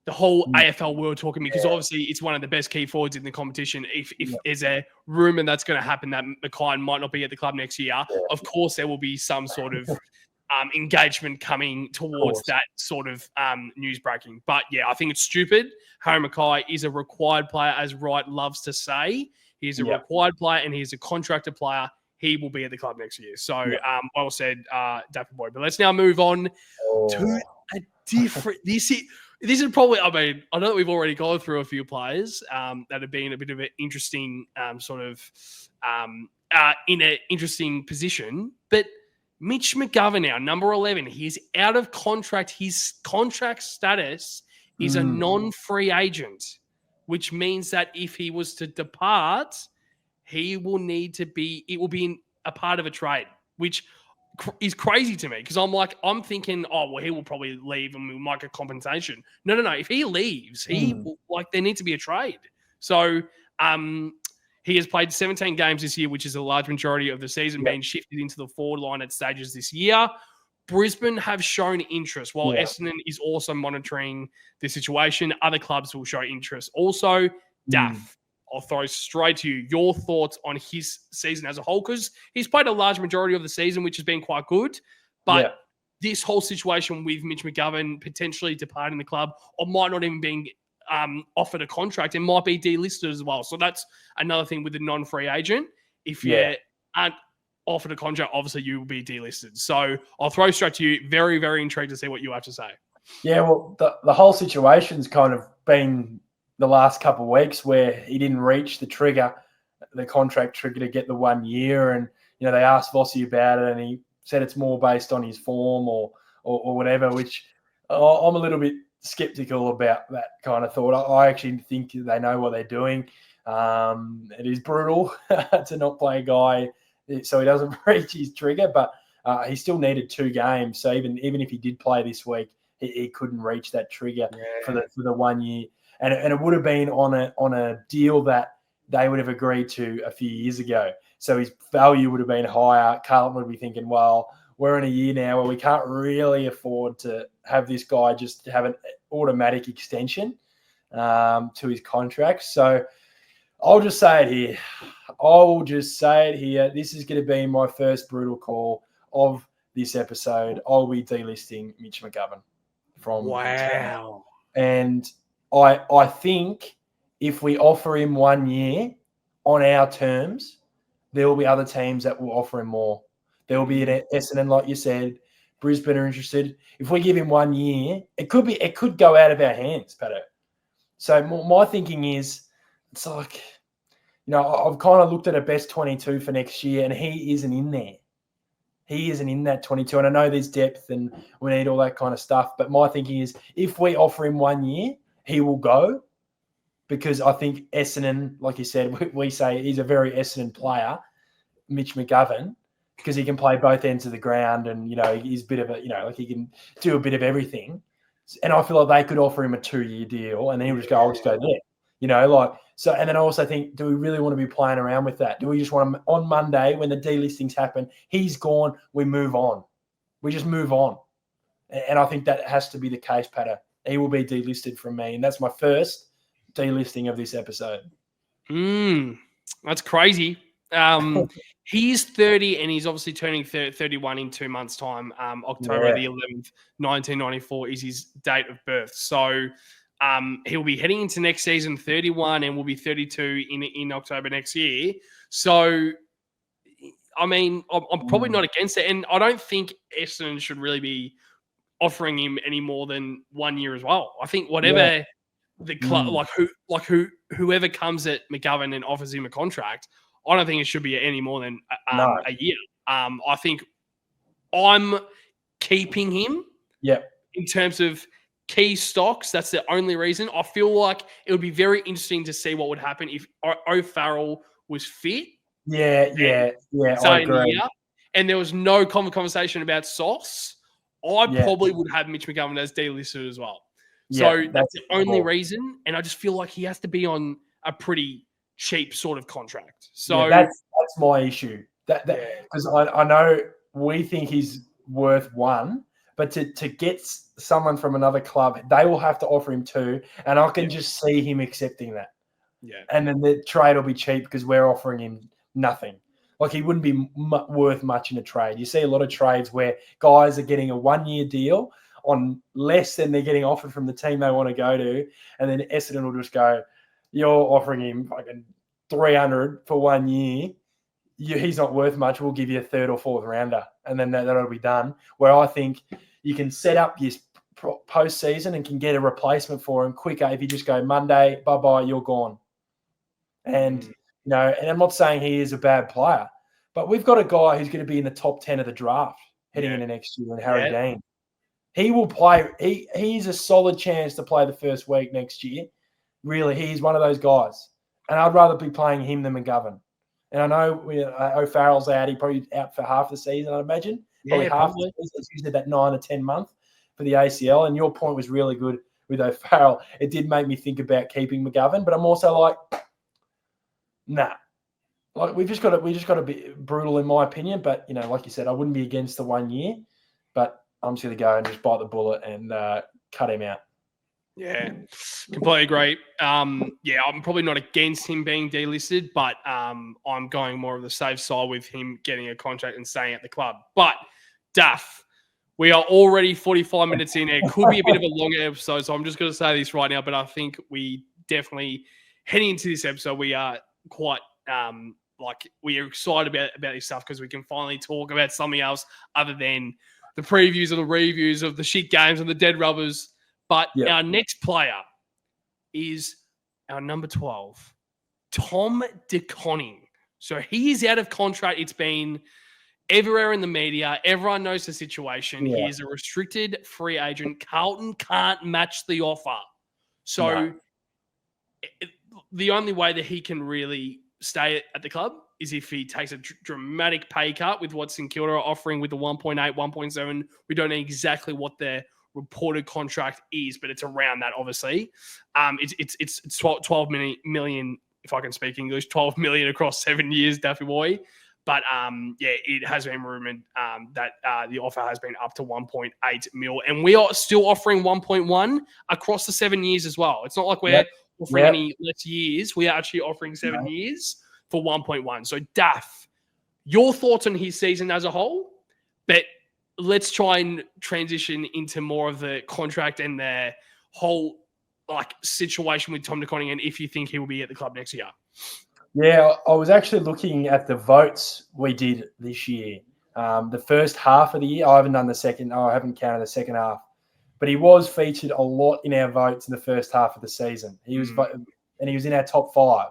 the whole AFL world talking, because obviously it's one of the best key forwards in the competition. If there's a rumour that's going to happen that McKay might not be at the club next year, of course there will be some sort of engagement coming towards that sort of news breaking. But yeah, I think it's stupid. Harry McKay is a required player, as Wright loves to say. He's a required player and he's a contracted player. He will be at the club next year. So well said, Dapper Boy. But let's now move on to a different. This is probably, I know that we've already gone through a few players that have been a bit of an interesting in an interesting position. But Mitch McGovern now, number 11, he's out of contract. His contract status is a non-free agent, which means that if he was to depart, it will be a part of a trade, which is crazy to me, because I'm thinking, he will probably leave and we might get compensation. No. If he leaves, there needs to be a trade. So he has played 17 games this year, which is a large majority of the season, being shifted into the forward line at stages this year. Brisbane have shown interest, while Essendon is also monitoring the situation. Other clubs will show interest. Also, Daff, I'll throw straight to you. Your thoughts on his season as a whole, because he's played a large majority of the season, which has been quite good. But this whole situation with Mitch McGovern potentially departing the club, or might not even being offered a contract, and might be delisted as well. So that's another thing with the non-free agent. If you aren't offered a contract, obviously you will be delisted. So I'll throw straight to you. Very, very intrigued to see what you have to say. Yeah, well, the whole situation's kind of been the last couple of weeks where he didn't reach the contract trigger to get the 1 year. And, they asked Vossi about it and he said it's more based on his form or whatever, which I'm a little bit skeptical about that kind of thought. I actually think they know what they're doing. It is brutal to not play a guy so he doesn't reach his trigger, but He still needed 2 games. So even if he did play this week, he couldn't reach that trigger for the 1 year. And it would have been on a deal that they would have agreed to a few years ago. So his value would have been higher. Carlton would be thinking, well, we're in a year now where we can't really afford to have this guy just have an automatic extension to his contract. So I'll just say it here. This is going to be my first brutal call of this episode. I'll be delisting Mitch McGovern from Wow. And I think if we offer him 1 year on our terms, there will be other teams that will offer him more. There will be an Essendon, like you said. Brisbane are interested. If we give him 1 year, it could go out of our hands, Patto. So my thinking is, it's like, I've kind of looked at a best 22 for next year, and he isn't in there. He isn't in that 22. And I know there's depth and we need all that kind of stuff. But my thinking is, if we offer him 1 year, he will go, because I think Essendon, like you said, we say he's a very Essendon player, Mitch McGovern, because he can play both ends of the ground and, he's a bit of a, like he can do a bit of everything. And I feel like they could offer him a 2-year deal and then he'll just go, I'll just go there, So, and then I also think, do we really want to be playing around with that? Do we just want him on Monday when the delistings happen? He's gone. We move on. We just move on. And I think that has to be the case, Patto. He will be delisted from me. And that's my first delisting of this episode. That's crazy. He's 30 and he's obviously turning 31 in 2 months' time. October the 11th, 1994 is his date of birth. So he'll be heading into next season 31 and will be 32 in October next year. So, I mean, I'm probably not against it. And I don't think Essendon should really be offering him any more than 1 year as well. I think whatever the club, whoever comes at McGovern and offers him a contract, I don't think it should be any more than a year. I think I'm keeping him in terms of key stocks. That's the only reason. I feel like it would be very interesting to see what would happen if O'Farrell was fit. I agree. And there was no conversation about Sauce. I probably would have Mitch McGovern as delisted as well. So that's the only reason. And I just feel like he has to be on a pretty cheap sort of contract. So that's my issue. Because I know we think he's worth 1, but to get someone from another club, they will have to offer him 2, and I can just see him accepting that. Yeah, and then the trade will be cheap because we're offering him nothing. Like, he wouldn't be worth much in a trade. You see a lot of trades where guys are getting a 1 year deal on less than they're getting offered from the team they want to go to, and then Essendon will just go, "You're offering him fucking 300 for 1 year. He's not worth much. We'll give you a 3rd or 4th rounder," and then that'll be done. Where I think you can set up your postseason and can get a replacement for him quicker if you just go Monday, bye-bye, you're gone. And, and I'm not saying he is a bad player, but we've got a guy who's going to be in the top 10 of the draft heading into next year, and Harry Dean. He will play. He's a solid chance to play the first week next year. Really, he's one of those guys. And I'd rather be playing him than McGovern. And I know O'Farrell's out. He's probably out for half the season, I'd imagine. Probably half the season. It's usually that 9 or 10 month for the ACL. And your point was really good with O'Farrell. It did make me think about keeping McGovern, but I'm also like, nah. Like, we just got to be brutal, in my opinion. But like you said, I wouldn't be against the 1 year, but I'm just going to go and just bite the bullet and cut him out. Yeah, completely agree. I'm probably not against him being delisted, but I'm going more of the safe side with him getting a contract and staying at the club. But, Daf, we are already 45 minutes in. It could be a bit of a longer episode, so I'm just going to say this right now, but I think we definitely, heading into this episode, we are quite, we are excited about this stuff because we can finally talk about something else other than the previews or the reviews of the shit games and the dead rubbers. But our next player is our number 12, Tom De Koning. So he is out of contract. It's been everywhere in the media. Everyone knows the situation. Yeah. He is a restricted free agent. Carlton can't match the offer. So the only way that he can really stay at the club is if he takes a dramatic pay cut with what St Kilda are offering with the 1.8, 1.7. We don't know exactly what their reported contract is, but it's around that, obviously. It's 12 million, if I can speak English, 12 million across 7 years, Daffy boy. But it has been rumored that the offer has been up to 1.8 mil, and we are still offering 1.1 across the 7 years as well. It's not like we're offering any less years. We are actually offering 7 years for 1.1. So, Daff, your thoughts on his season as a whole? But let's try and transition into more of the contract and the whole situation with Tom De Koning, and if you think he will be at the club next year. Yeah, I was actually looking at the votes we did this year. The first half of the year, I haven't done the second. I haven't counted the second half, but he was featured a lot in our votes in the first half of the season. He was, and he was in our top 5.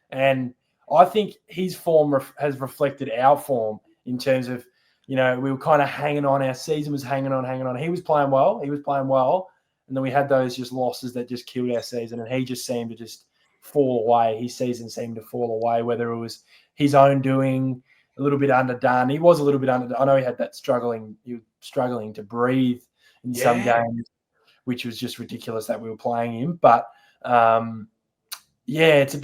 And I think his form has reflected our form in terms of, we were kind of hanging on. Our season was hanging on. He was playing well. And then we had those just losses that just killed our season. And he just seemed to just fall away. His season seemed to fall away, whether it was his own doing, a little bit underdone. He was a little bit underdone. I know he had that struggling to breathe in some games, which was just ridiculous that we were playing him. But it's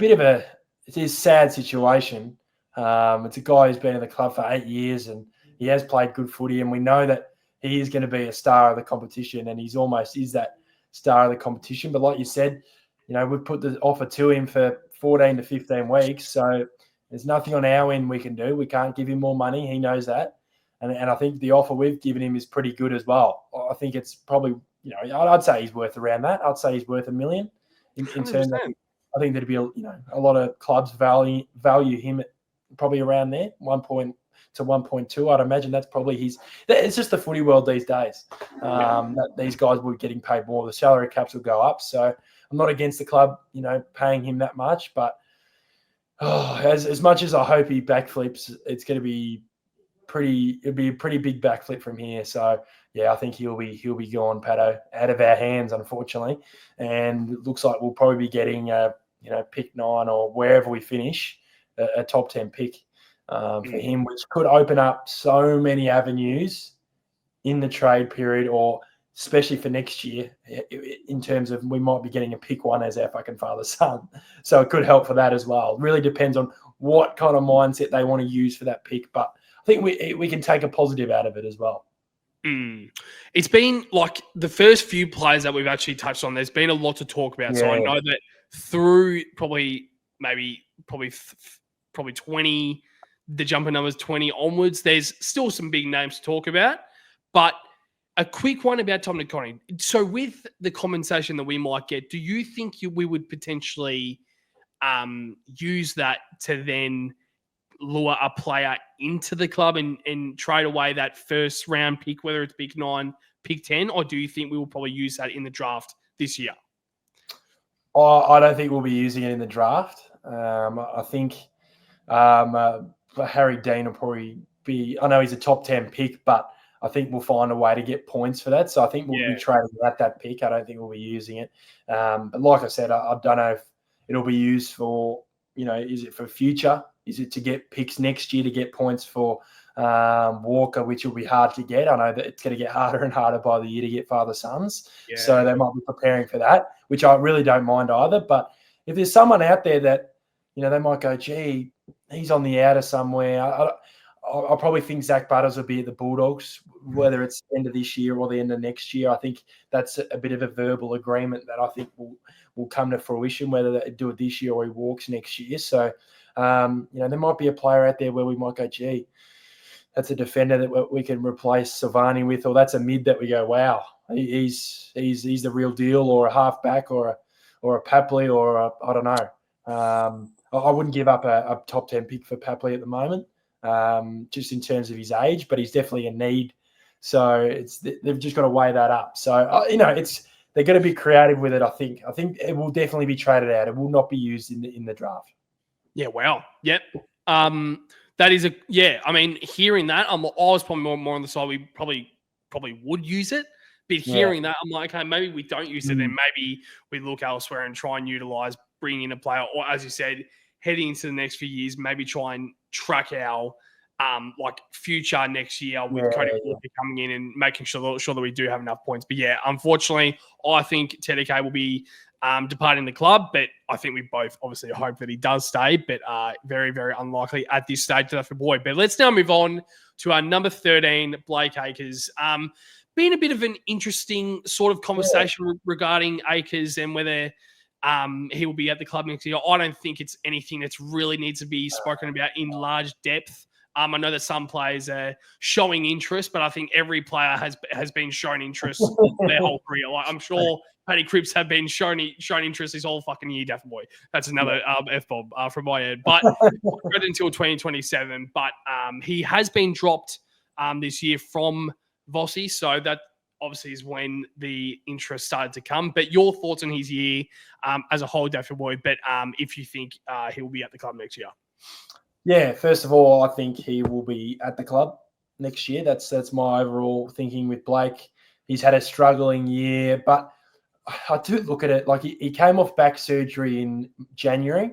a sad situation. It's a guy who's been in the club for 8 years and he has played good footy, and we know that he is going to be a star of the competition, and he's almost is that star of the competition. But like you said, we've put the offer to him for 14 to 15 weeks. So there's nothing on our end we can do. We can't give him more money. He knows that. And I think the offer we've given him is pretty good as well. I think it's probably, I'd say he's worth around that. I'd say he's worth $1 million in terms of, I think there'd be, a lot of clubs value him at probably around there, 1 to 1.2. I'd imagine that's probably it's just the footy world these days. That these guys will be getting paid more. The salary caps will go up. So I'm not against the club, paying him that much, but as much as I hope he backflips, it's going to be it'll be a pretty big backflip from here. So I think he'll be gone, Patto, out of our hands, unfortunately. And it looks like we'll probably be getting pick 9 or wherever we finish, a top 10 pick for him, which could open up so many avenues in the trade period, or especially for next year, in terms of we might be getting a pick 1 as our fucking father's son. So it could help for that as well. It really depends on what kind of mindset they want to use for that pick. But I think we can take a positive out of it as well. It's been like the first few players that we've actually touched on, there's been a lot to talk about. Yeah. So I know that through probably 20, the jumper numbers 20 onwards, there's still some big names to talk about. But a quick one about Tom De Koning. So with the compensation that we might get, do you think we would potentially use that to then lure a player into the club and trade away that first round pick, whether it's pick 9, pick 10, or do you think we will probably use that in the draft this year? I don't think we'll be using it in the draft. I think Harry Dean will probably be, I know he's a top 10 pick, but I think we'll find a way to get points for that. So I think we'll be trading at that pick. I don't think we'll be using it. But like I said, I don't know if it'll be used for, is it for future? Is it to get picks next year to get points for Walker, which will be hard to get? I know that it's going to get harder and harder by the year to get father-sons. Yeah. So they might be preparing for that, which I really don't mind either. But if there's someone out there that, they might go, gee, he's on the outer somewhere. I probably think Zach Butters will be at the Bulldogs, whether it's the end of this year or the end of next year. I think that's a bit of a verbal agreement that I think will come to fruition, whether they do it this year or he walks next year. So, there might be a player out there where we might go, gee, that's a defender that we can replace Silvani with, or that's a mid that we go, wow, he's the real deal, or a halfback, or a Papley, or I don't know. I wouldn't give up a top 10 pick for Papley at the moment, just in terms of his age, but he's definitely a need. So they've just got to weigh that up. So they're going to be creative with it. I think it will definitely be traded out. It will not be used in the draft. Yeah. Wow. Yep. That is I mean, hearing that, I was probably more on the side we probably would use it. But hearing that, I'm like, okay, maybe we don't use it, then maybe we look elsewhere and try and utilize bringing in a player, or as you said, heading into the next few years, maybe try and track our future next year with Cody Walker coming in and making sure that we do have enough points. But yeah, unfortunately, I think TDK will be departing the club, but I think we both obviously hope that he does stay, but very, very unlikely at this stage for the boy. But let's now move on to our number 13, Blake Acres. Been a bit of an interesting sort of conversation regarding Acres and whether he will be at the club next year. I don't think it's anything that's really needs to be spoken about in large depth. I know that some players are showing interest, but I think every player has been shown interest their whole career. Like, I'm sure Paddy Cripps have been shown interest his whole fucking year, Daffy boy. That's another F-bomb from my end. But until 2027. But he has been dropped this year from Vossi, so that obviously is when the interest started to come. But your thoughts on his year as a whole, Daffy boy, but if you think he will be at the club next year. Yeah, first of all, I think he will be at the club next year. That's my overall thinking with Blake. He's had a struggling year, but I do look at it like he came off back surgery in January,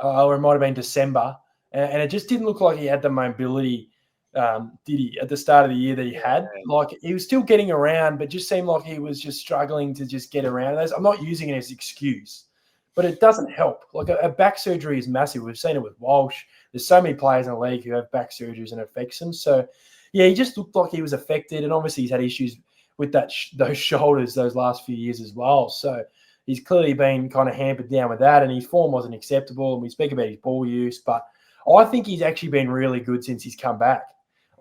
or it might have been December, and it just didn't look like he had the mobility, did he, at the start of the year that he had? Like, he was still getting around, but just seemed like he was just struggling to just get around. I'm not using it as an excuse, but it doesn't help. Like, a back surgery is massive. We've seen it with Walsh. There's so many players in the league who have back surgeries and it affects them. So, yeah, he just looked like he was affected. And obviously he's had issues with those shoulders those last few years as well. So he's clearly been kind of hampered down with that. And his form wasn't acceptable. And we speak about his ball use. But I think he's actually been really good since he's come back.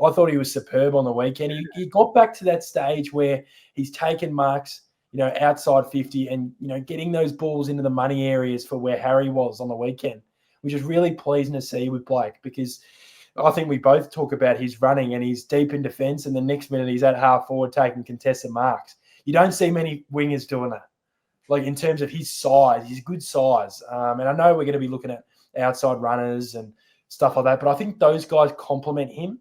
I thought he was superb on the weekend. He got back to that stage where he's taken marks, outside 50 and, getting those balls into the money areas for where Harry was on the weekend, which is really pleasing to see with Blake, because I think we both talk about his running and he's deep in defence, and the next minute he's at half forward taking contested marks. You don't see many wingers doing that. Like, in terms of his size, he's good size. And I know we're going to be looking at outside runners and stuff like that, but I think those guys complement him.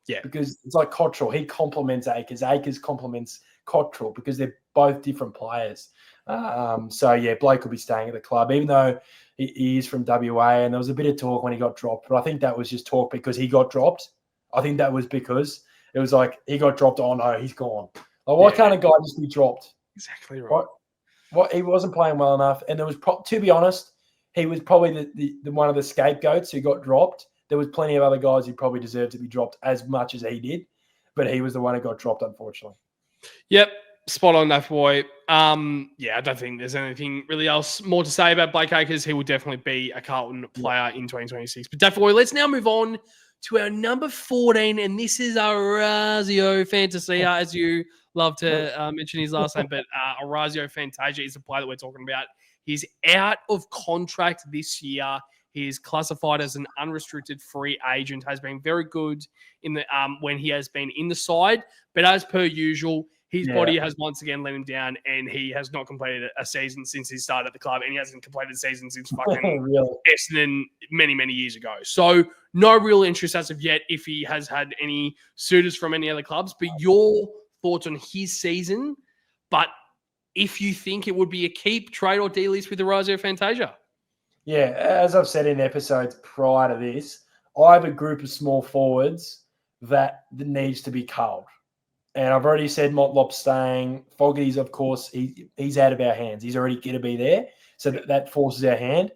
Yeah. Because it's like Cottrell. He complements Acres. Acres complements Cottrell because they're both different players. So, yeah, Blake will be staying at the club, even though he is from WA, and there was a bit of talk when he got dropped, but I think that was just talk because he got dropped. I think that was because it was like he got dropped. Oh, no, he's gone. Like, why can't a guy just be dropped? Exactly right. What he wasn't playing well enough, and there was, to be honest, he was probably the one of the scapegoats who got dropped. There was plenty of other guys who probably deserved to be dropped as much as he did, but he was the one who got dropped, unfortunately. Yep. Spot on that, boy. I don't think there's anything really else more to say about Blake Acres. He will definitely be a Carlton player in 2026. But definitely, let's now move on to our number 14, and this is Arazio Fantasia, as you love to mention his last name. But Arazio Fantasia is the player that we're talking about. He's out of contract this year. He is classified as an unrestricted free agent, has been very good in the when he has been in the side. But as per usual, his body has once again let him down, and he has not completed a season since he started at the club, and he hasn't completed a season since fucking Essendon many, many years ago. So no real interest as of yet if he has had any suitors from any other clubs. But your thoughts on his season, but if you think it would be a keep, trade, or delist with Arazio Fantasia. Yeah, as I've said in episodes prior to this, I have a group of small forwards that needs to be culled. And I've already said Mlop staying. Fogarty's, of course, he's out of our hands. He's already going to be there. So that forces our hand.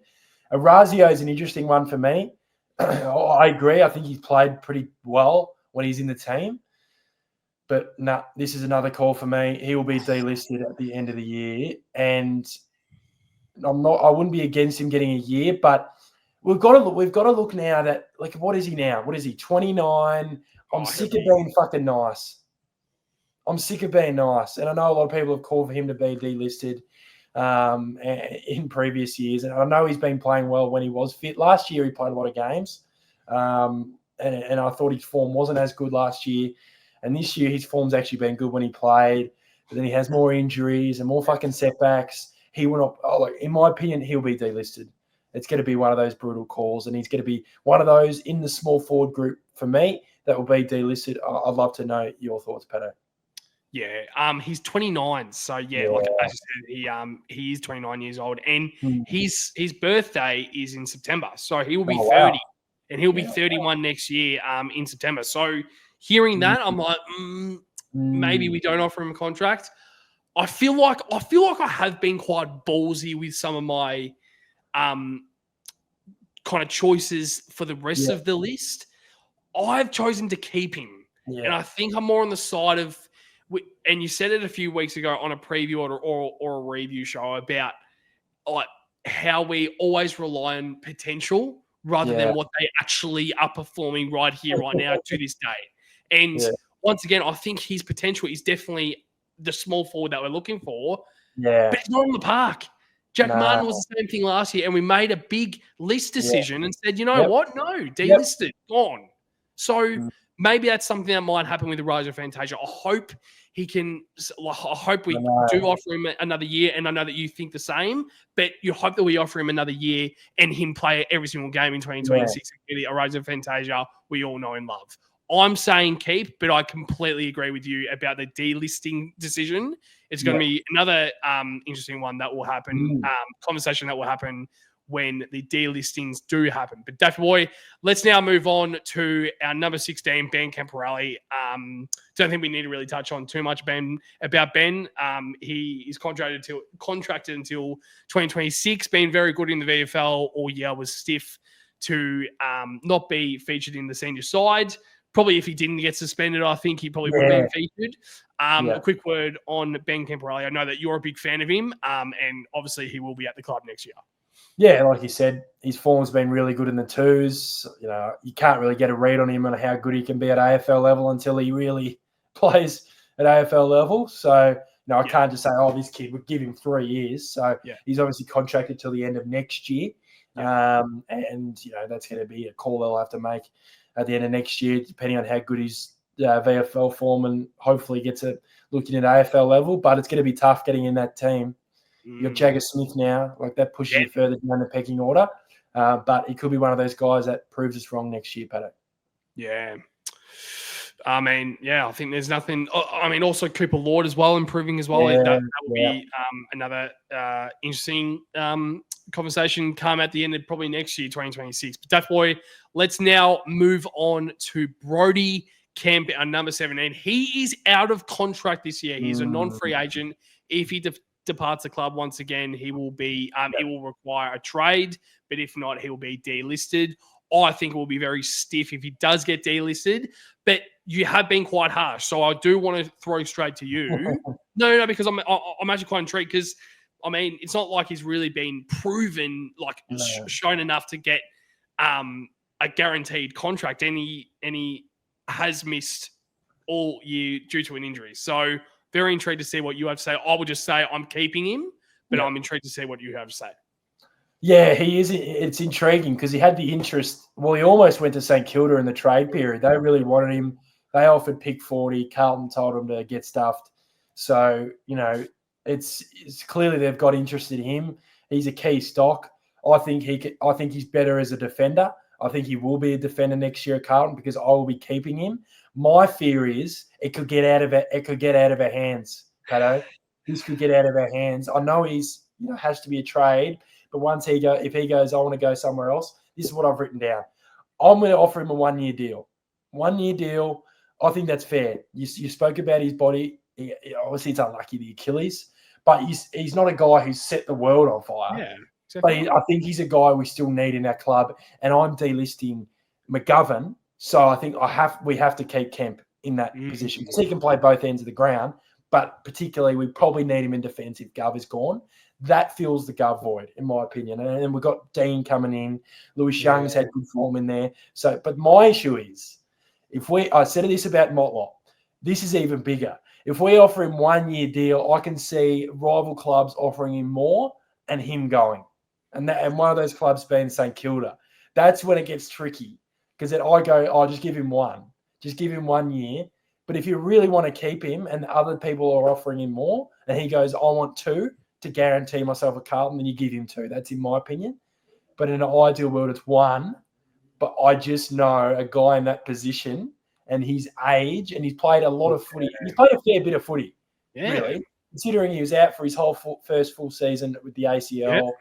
Arazio is an interesting one for me. I agree. I think he's played pretty well when he's in the team. But no, this is another call for me. He will be delisted at the end of the year. And I wouldn't be against him getting a year, but we've got to look now that, like, what is he now? What is he? 29. I'm sick of being fucking nice. I'm sick of being nice. And I know a lot of people have called for him to be delisted in previous years. And I know he's been playing well when he was fit. Last year, he played a lot of games. And I thought his form wasn't as good last year. And this year, his form's actually been good when he played. But then he has more injuries and more fucking setbacks. He will not, in my opinion, he'll be delisted. It's going to be one of those brutal calls. And he's going to be one of those in the small forward group for me that will be delisted. I'd love to know your thoughts, Patto. Yeah, he's 29, so like as you said, he is 29 years old, and his birthday is in September, so he will be 30, and he'll be 31 next year, in September. So hearing that, I'm like, maybe we don't offer him a contract. I feel like I have been quite ballsy with some of my kind of choices for the rest of the list. I've chosen to keep him, and I think I'm more on the side of. And you said it a few weeks ago on a preview or a review show about like how we always rely on potential rather than what they actually are performing right here, right now, to this day. And once again, I think his potential is definitely the small forward that we're looking for. Yeah. But it's not on the park. Jack Martin was the same thing last year, and we made a big list decision and said, you know what? No, delisted, gone. So maybe that's something that might happen with Arazio Fantasia. I hope he can. I hope we do offer him another year, and I know that you think the same. But you hope that we offer him another year and him play every single game in 2026. The Arazio Fantasia we all know and love. I'm saying keep, but I completely agree with you about the delisting decision. It's going to be another interesting one that will happen. Conversation that will happen when the delistings do happen. But Daffy Boy, let's now move on to our number 16, Ben Kemperi. Don't think we need to really touch on too much about Ben. He is contracted until 2026. Been very good in the VFL all year. Was stiff to not be featured in the senior side. Probably if he didn't get suspended, I think he probably would have been featured. A quick word on Ben Kemperi. I know that you're a big fan of him, and obviously he will be at the club next year. Yeah, like you said, his form's been really good in the twos. You know, you can't really get a read on him and how good he can be at AFL level until he really plays at AFL level. So, I can't just say, this kid would give him 3 years. So he's obviously contracted till the end of next year. And, that's going to be a call they'll have to make at the end of next year, depending on how good his VFL form and hopefully gets it looking at AFL level. But it's going to be tough getting in that team. You got Jagger Smith now, like that pushes you further down the pecking order. But he could be one of those guys that proves us wrong next year, Patto. Yeah. I mean, I think there's nothing. I mean, also Cooper Lord as well, improving as well. That will be another interesting conversation come at the end of probably next year, 2026. But Daft Boy, let's now move on to Brody Camp, our number 17. He is out of contract this year. He's a non-free agent. If he departs the club once again, he will be he will require a trade, but if not, he will be delisted. I think it will be very stiff if he does get delisted, but you have been quite harsh, so I do want to throw straight to you. No, because I'm actually quite intrigued because I mean it's not like he's really been proven shown enough to get a guaranteed contract, and he has missed all year due to an injury. So very intrigued to see what you have to say. I would just say I'm keeping him, but I'm intrigued to see what you have to say. Yeah, he is. It's intriguing because he had the interest. Well, he almost went to St Kilda in the trade period. They really wanted him. They offered pick 40. Carlton told him to get stuffed. So, it's clearly they've got interest in him. He's a key stock. I think he's better as a defender. I think he will be a defender next year at Carlton because I will be keeping him. My fear is it could get out of our hands, Patto. This could get out of our hands. I know he's has to be a trade, but if he goes, I want to go somewhere else. This is what I've written down. I'm going to offer him a 1 year deal. 1 year deal. I think that's fair. You spoke about his body. Obviously, it's unlucky the Achilles, but he's not a guy who's set the world on fire. Yeah. Exactly. But I think he's a guy we still need in our club, and I'm delisting McGovern. So I think we have to keep Kemp in that position because he can play both ends of the ground. But particularly, we probably need him in defence if Gov is gone. That fills the Gov void, in my opinion. And then we've got Dean coming in. Lewis Young's had good form in there. So, but my issue is, I said this about Mlop. This is even bigger. If we offer him 1 year deal, I can see rival clubs offering him more and him going. And one of those clubs being St Kilda. That's when it gets tricky. Because then I go, just give him one. Just give him 1 year. But if you really want to keep him and other people are offering him more, and he goes, I want 2 to guarantee myself a Carlton, then you give him 2. That's in my opinion. But in an ideal world, it's 1. But I just know a guy in that position, and his age, and he's played a lot of footy. He's played a fair bit of footy, really, considering he was out for his whole first full season with the ACL.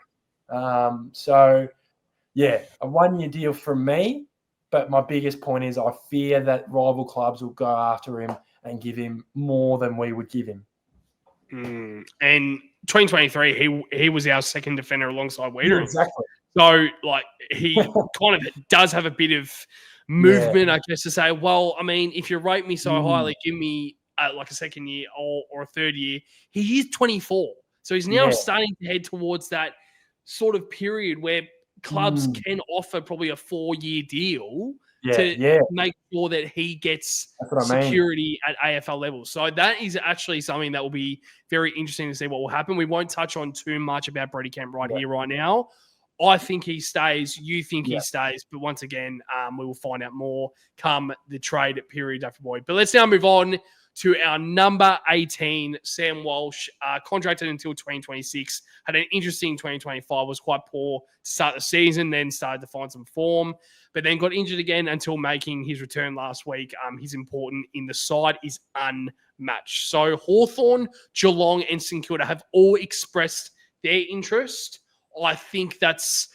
So, yeah, a 1-year deal from me. But my biggest point is I fear that rival clubs will go after him and give him more than we would give him. And 2023, he was our second defender alongside Wiedering. Yeah, exactly. So, like, he kind of does have a bit of movement, I guess, to say, well, I mean, if you rate me so highly, give me like a second year or a third year. He is 24. So he's now starting to head towards that sort of period where clubs can offer probably a 4-year deal to make sure that he gets security at AFL level. So that is actually something that will be very interesting to see what will happen. We won't touch on too much about Brody Camp here, right now. I think he stays. You think he stays. But once again, we will find out more come the trade period, Dr. Boyd. But let's now move on to our number 18, Sam Walsh, contracted until 2026. Had an interesting 2025, was quite poor to start the season, then started to find some form, but then got injured again until making his return last week. He's important in the side, is unmatched. So Hawthorn, Geelong, and St Kilda have all expressed their interest. I think that's...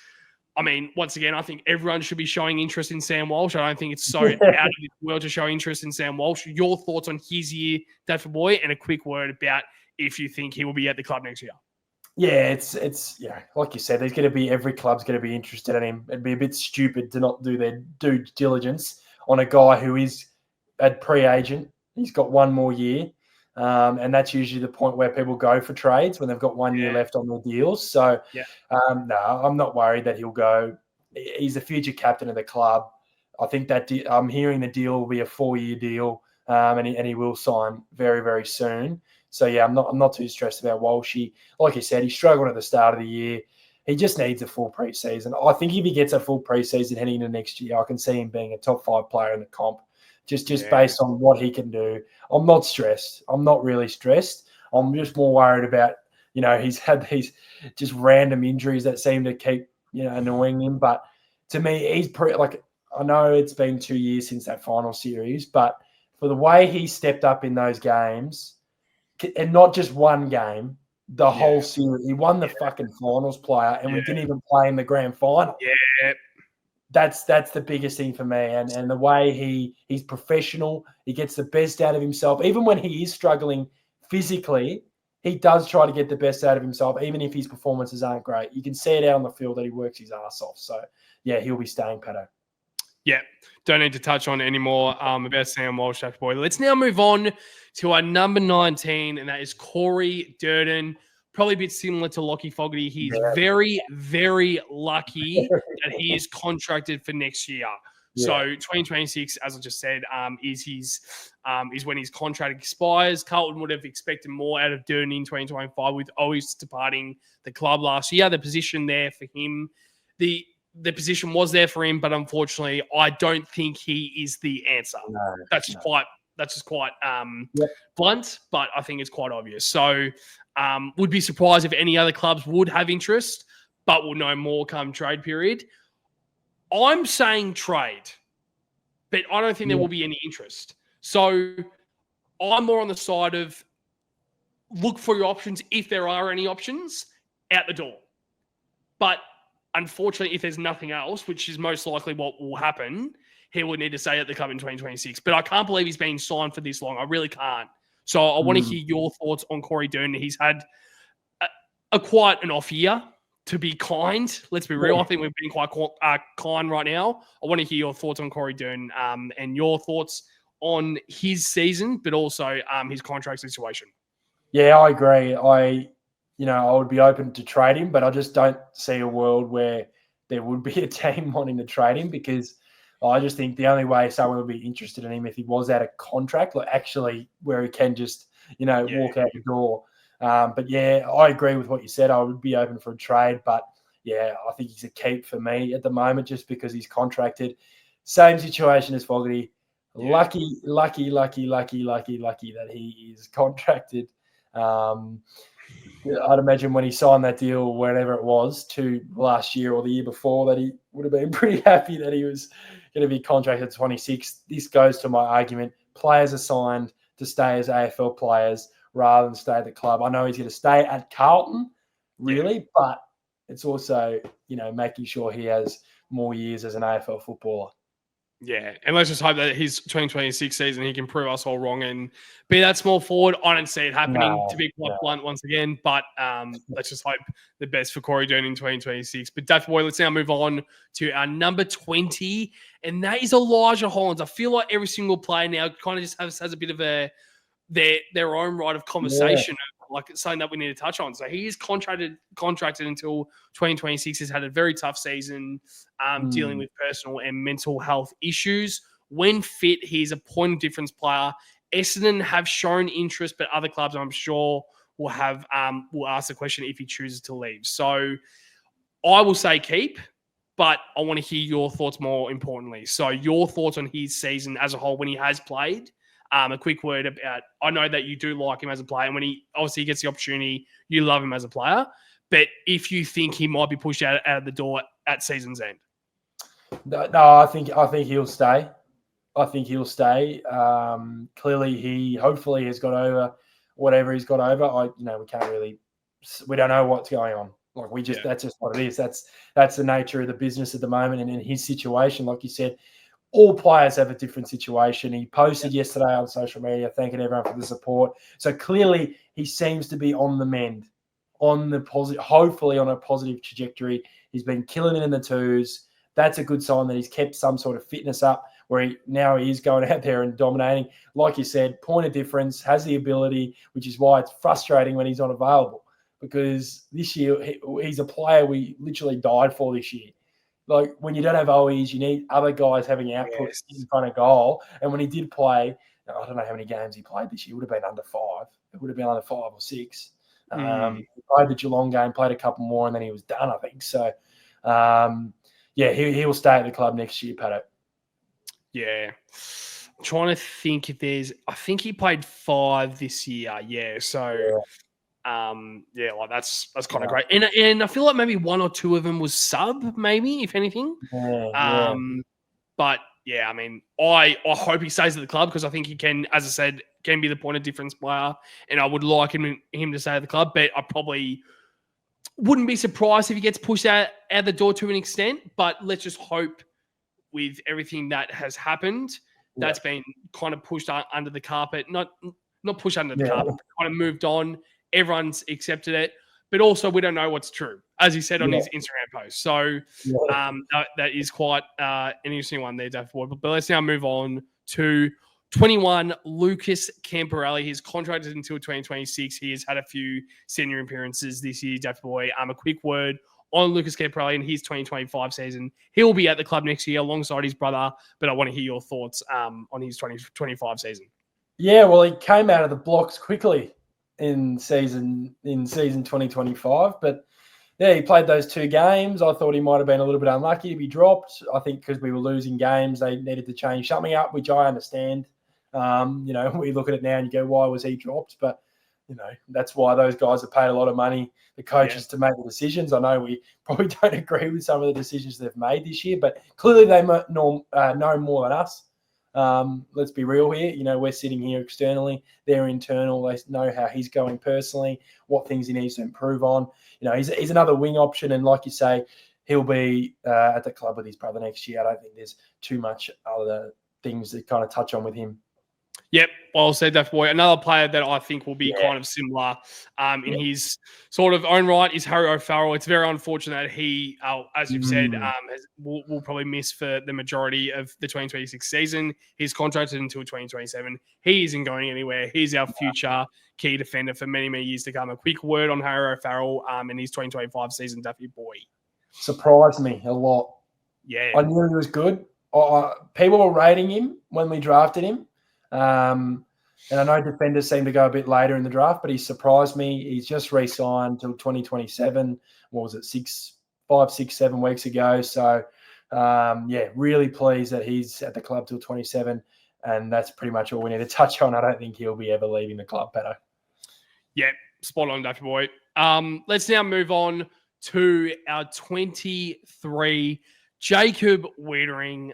I mean, once again, I think everyone should be showing interest in Sam Walsh. I don't think it's so out of this world to show interest in Sam Walsh. Your thoughts on his year, David Boy, and a quick word about if you think he will be at the club next year. Yeah, it's like you said, there's going to be every club's going to be interested in him. It'd be a bit stupid to not do their due diligence on a guy who is a pre-agent. He's got one more year. And that's usually the point where people go for trades when they've got 1 year left on their deals. So, no, I'm not worried that he'll go. He's the future captain of the club. I think that I'm hearing the deal will be a 4-year deal, and he will sign very, very soon. So, yeah, I'm not too stressed about Walsh. Like you said, he struggled at the start of the year. He just needs a full preseason. I think if he gets a full preseason heading into next year, I can see him being a top 5 player in the comp. Just based on what he can do. I'm not stressed. I'm not really stressed. I'm just more worried about, he's had these just random injuries that seem to keep, annoying him. But to me, he's I know it's been 2 years since that final series, but for the way he stepped up in those games, and not just one game, the whole series, he won the fucking finals player, and we didn't even play in the grand final. Yeah. That's the biggest thing for me. And the way he's professional, he gets the best out of himself. Even when he is struggling physically, he does try to get the best out of himself, even if his performances aren't great. You can see it out on the field that he works his ass off. So, yeah, he'll be staying, Patto. Yeah, don't need to touch on any more about Sam Walsh, boy. Let's now move on to our number 19, and that is Corey Durden. Probably a bit similar to Lockie Fogarty. He's very, very lucky that he is contracted for next year. Yeah. So 2026, as I just said, is when his contract expires. Carlton would have expected more out of Durden in 2025 with Ois departing the club last year. The position there for him, the position was there for him, but unfortunately, I don't think he is the answer. That's just quite blunt, but I think it's quite obvious. So would be surprised if any other clubs would have interest, but we'll know more come trade period. I'm saying trade, but I don't think there will be any interest. So I'm more on the side of look for your options if there are any options out the door. But unfortunately, if there's nothing else, which is most likely what will happen, he will need to stay at the club in 2026. But I can't believe he's been signed for this long. I really can't. So I want to hear your thoughts on Corey Durden. He's had a quite an off year, to be kind. Let's be real. I think we've been quite kind right now. I want to hear your thoughts on Corey Durden and your thoughts on his season, but also his contract situation. Yeah, I agree. I would be open to trade him, but I just don't see a world where there would be a team wanting to trade him because I just think the only way someone would be interested in him if he was out of contract, like actually where he can just, walk out the door. But yeah, I agree with what you said. I would be open for a trade, but yeah, I think he's a keep for me at the moment just because he's contracted. Same situation as Fogarty. Lucky that he is contracted. I'd imagine when he signed that deal, whenever it was, to last year or the year before, that he would have been pretty happy that he was going to be contracted at 26. This goes to my argument. Players are signed to stay as AFL players rather than stay at the club. I know he's going to stay at Carlton, really, but it's also, making sure he has more years as an AFL footballer. Yeah, and let's just hope that his 2026 season he can prove us all wrong and be that small forward. I don't see it happening, to be quite blunt once again, but let's just hope the best for Corey Dern in 2026. But Daft Boy, let's now move on to our number 20, and that is Elijah Hollands. I feel like every single player now kind of just has a bit of their own right of conversation, like it's something that we need to touch on. So he is contracted until 2026. He's had a very tough season, dealing with personal and mental health issues. When fit, he's a point of difference player. Essendon have shown interest, but other clubs, I'm sure, will ask the question if he chooses to leave. So I will say keep, but I want to hear your thoughts more importantly. So your thoughts on his season as a whole when he has played. A quick word about, I know that you do like him as a player, and when he obviously gets the opportunity, you love him as a player. But if you think he might be pushed out of the door at season's end. No, I think he'll stay. I think he'll stay. Clearly, he hopefully has got over whatever he's got over. We don't know what's going on. That's just what it is. That's the nature of the business at the moment. And in his situation, like you said, all players have a different situation. He posted yesterday on social media thanking everyone for the support. So clearly he seems to be on the mend, on the positive, hopefully on a positive trajectory. He's been killing it in the twos. That's a good sign that he's kept some sort of fitness up where he is going out there and dominating. Like you said, point of difference, has the ability, which is why it's frustrating when he's not available, because this year he's a player we literally died for this year. Like, when you don't have OEs, you need other guys having output in front of goal. And when he did play, I don't know how many games he played this year. It would have been under 5. It would have been under 5 or 6. He played the Geelong game, played a couple more, and then he was done, I think. So, he will stay at the club next year, Patto. Yeah. I'm trying to think if I think he played 5 this year. Yeah. So... that's kind of great, and I feel like maybe 1 or 2 of them was sub, maybe, if anything. But yeah, I mean, I hope he stays at the club because I think he can, as I said, can be the point of difference player, and I would like him to stay at the club. But I probably wouldn't be surprised if he gets pushed out the door to an extent. But let's just hope, with everything that has happened, that's been kind of pushed under the carpet, not pushed under the carpet, but kind of moved on. Everyone's accepted it, but also we don't know what's true, as he said on his Instagram post. So that is quite an interesting one there, Daft Boy. But let's now move on to 21, Lucas Kemperi. He's contracted until 2026. He has had a few senior appearances this year, Daft Boy. A quick word on Lucas Kemperi in his 2025 season. He'll be at the club next year alongside his brother, but I want to hear your thoughts on his 2025 season. Yeah, well, he came out of the blocks quickly in season 2025, but he played those 2 games. I thought he might have been a little bit unlucky to be dropped. I think because we were losing games, they needed to change something up, which I understand. We look at it now and you go, why was he dropped? But that's why those guys are paid a lot of money, the coaches, to make the decisions. I know we probably don't agree with some of the decisions they've made this year, but clearly they know more than us. Let's be real here. We're sitting here externally. They're internal. They know how he's going personally, what things he needs to improve on. He's another wing option. And like you say, he'll be at the club with his brother next year. I don't think there's too much other things to kind of touch on with him. Yep, well said, Daft Boy. Another player that I think will be kind of similar in his sort of own right is Harry O'Farrell. It's very unfortunate that he, as you've said, will probably miss for the majority of the 2026 season. He's contracted until 2027. He isn't going anywhere. He's our future key defender for many, many years to come. A quick word on Harry O'Farrell in his 2025 season, Daffy Boy. Surprised me a lot. Yeah. I knew he was good. People were rating him when we drafted him. And I know defenders seem to go a bit later in the draft, but he surprised me. He's just re-signed till 2027. What was it, 5, 6, 7 weeks ago? So, really pleased that he's at the club till 27, and that's pretty much all we need to touch on. I don't think he'll be ever leaving the club, Patto. Yeah, spot on, Daffy boy. Let's now move on to our 23, Jacob Wiedering.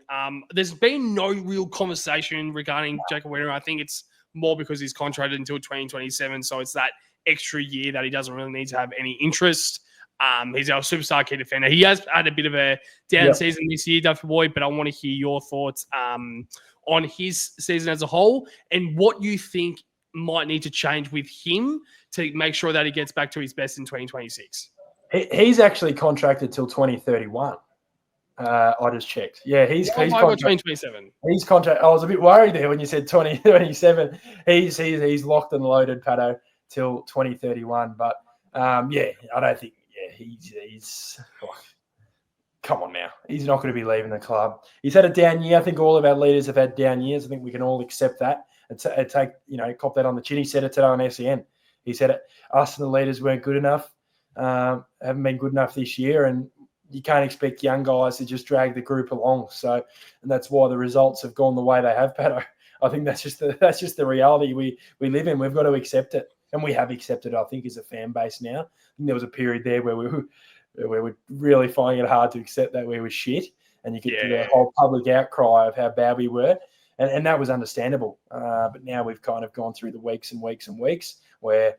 There's been no real conversation regarding Jacob Wiedering. I think it's more because he's contracted until 2027, so it's that extra year that he doesn't really need to have any interest. He's our superstar key defender. He has had a bit of a down season this year, Duffy Boy, but I want to hear your thoughts on his season as a whole and what you think might need to change with him to make sure that he gets back to his best in 2026. He's actually contracted till 2031. I just checked. Yeah, he's 2027. He's contract. I was a bit worried there when you said 2027. He's locked and loaded, Patto, till 2031. But I don't think. Yeah, he's come on now. He's not going to be leaving the club. He's had a down year. I think all of our leaders have had down years. I think we can all accept that and take cop that on the chin. He said it today on SEN. He said it. Us and the leaders weren't good enough. Haven't been good enough this year, and you can't expect young guys to just drag the group along. So, and that's why the results have gone the way they have, Patto. I think that's just the reality we live in. We've got to accept it, and we have accepted it, I think, as a fan base now. I think there was a period there where we were really finding it hard to accept that we were shit, and you could do a whole public outcry of how bad we were, and that was understandable. But now we've kind of gone through the weeks and weeks and weeks where,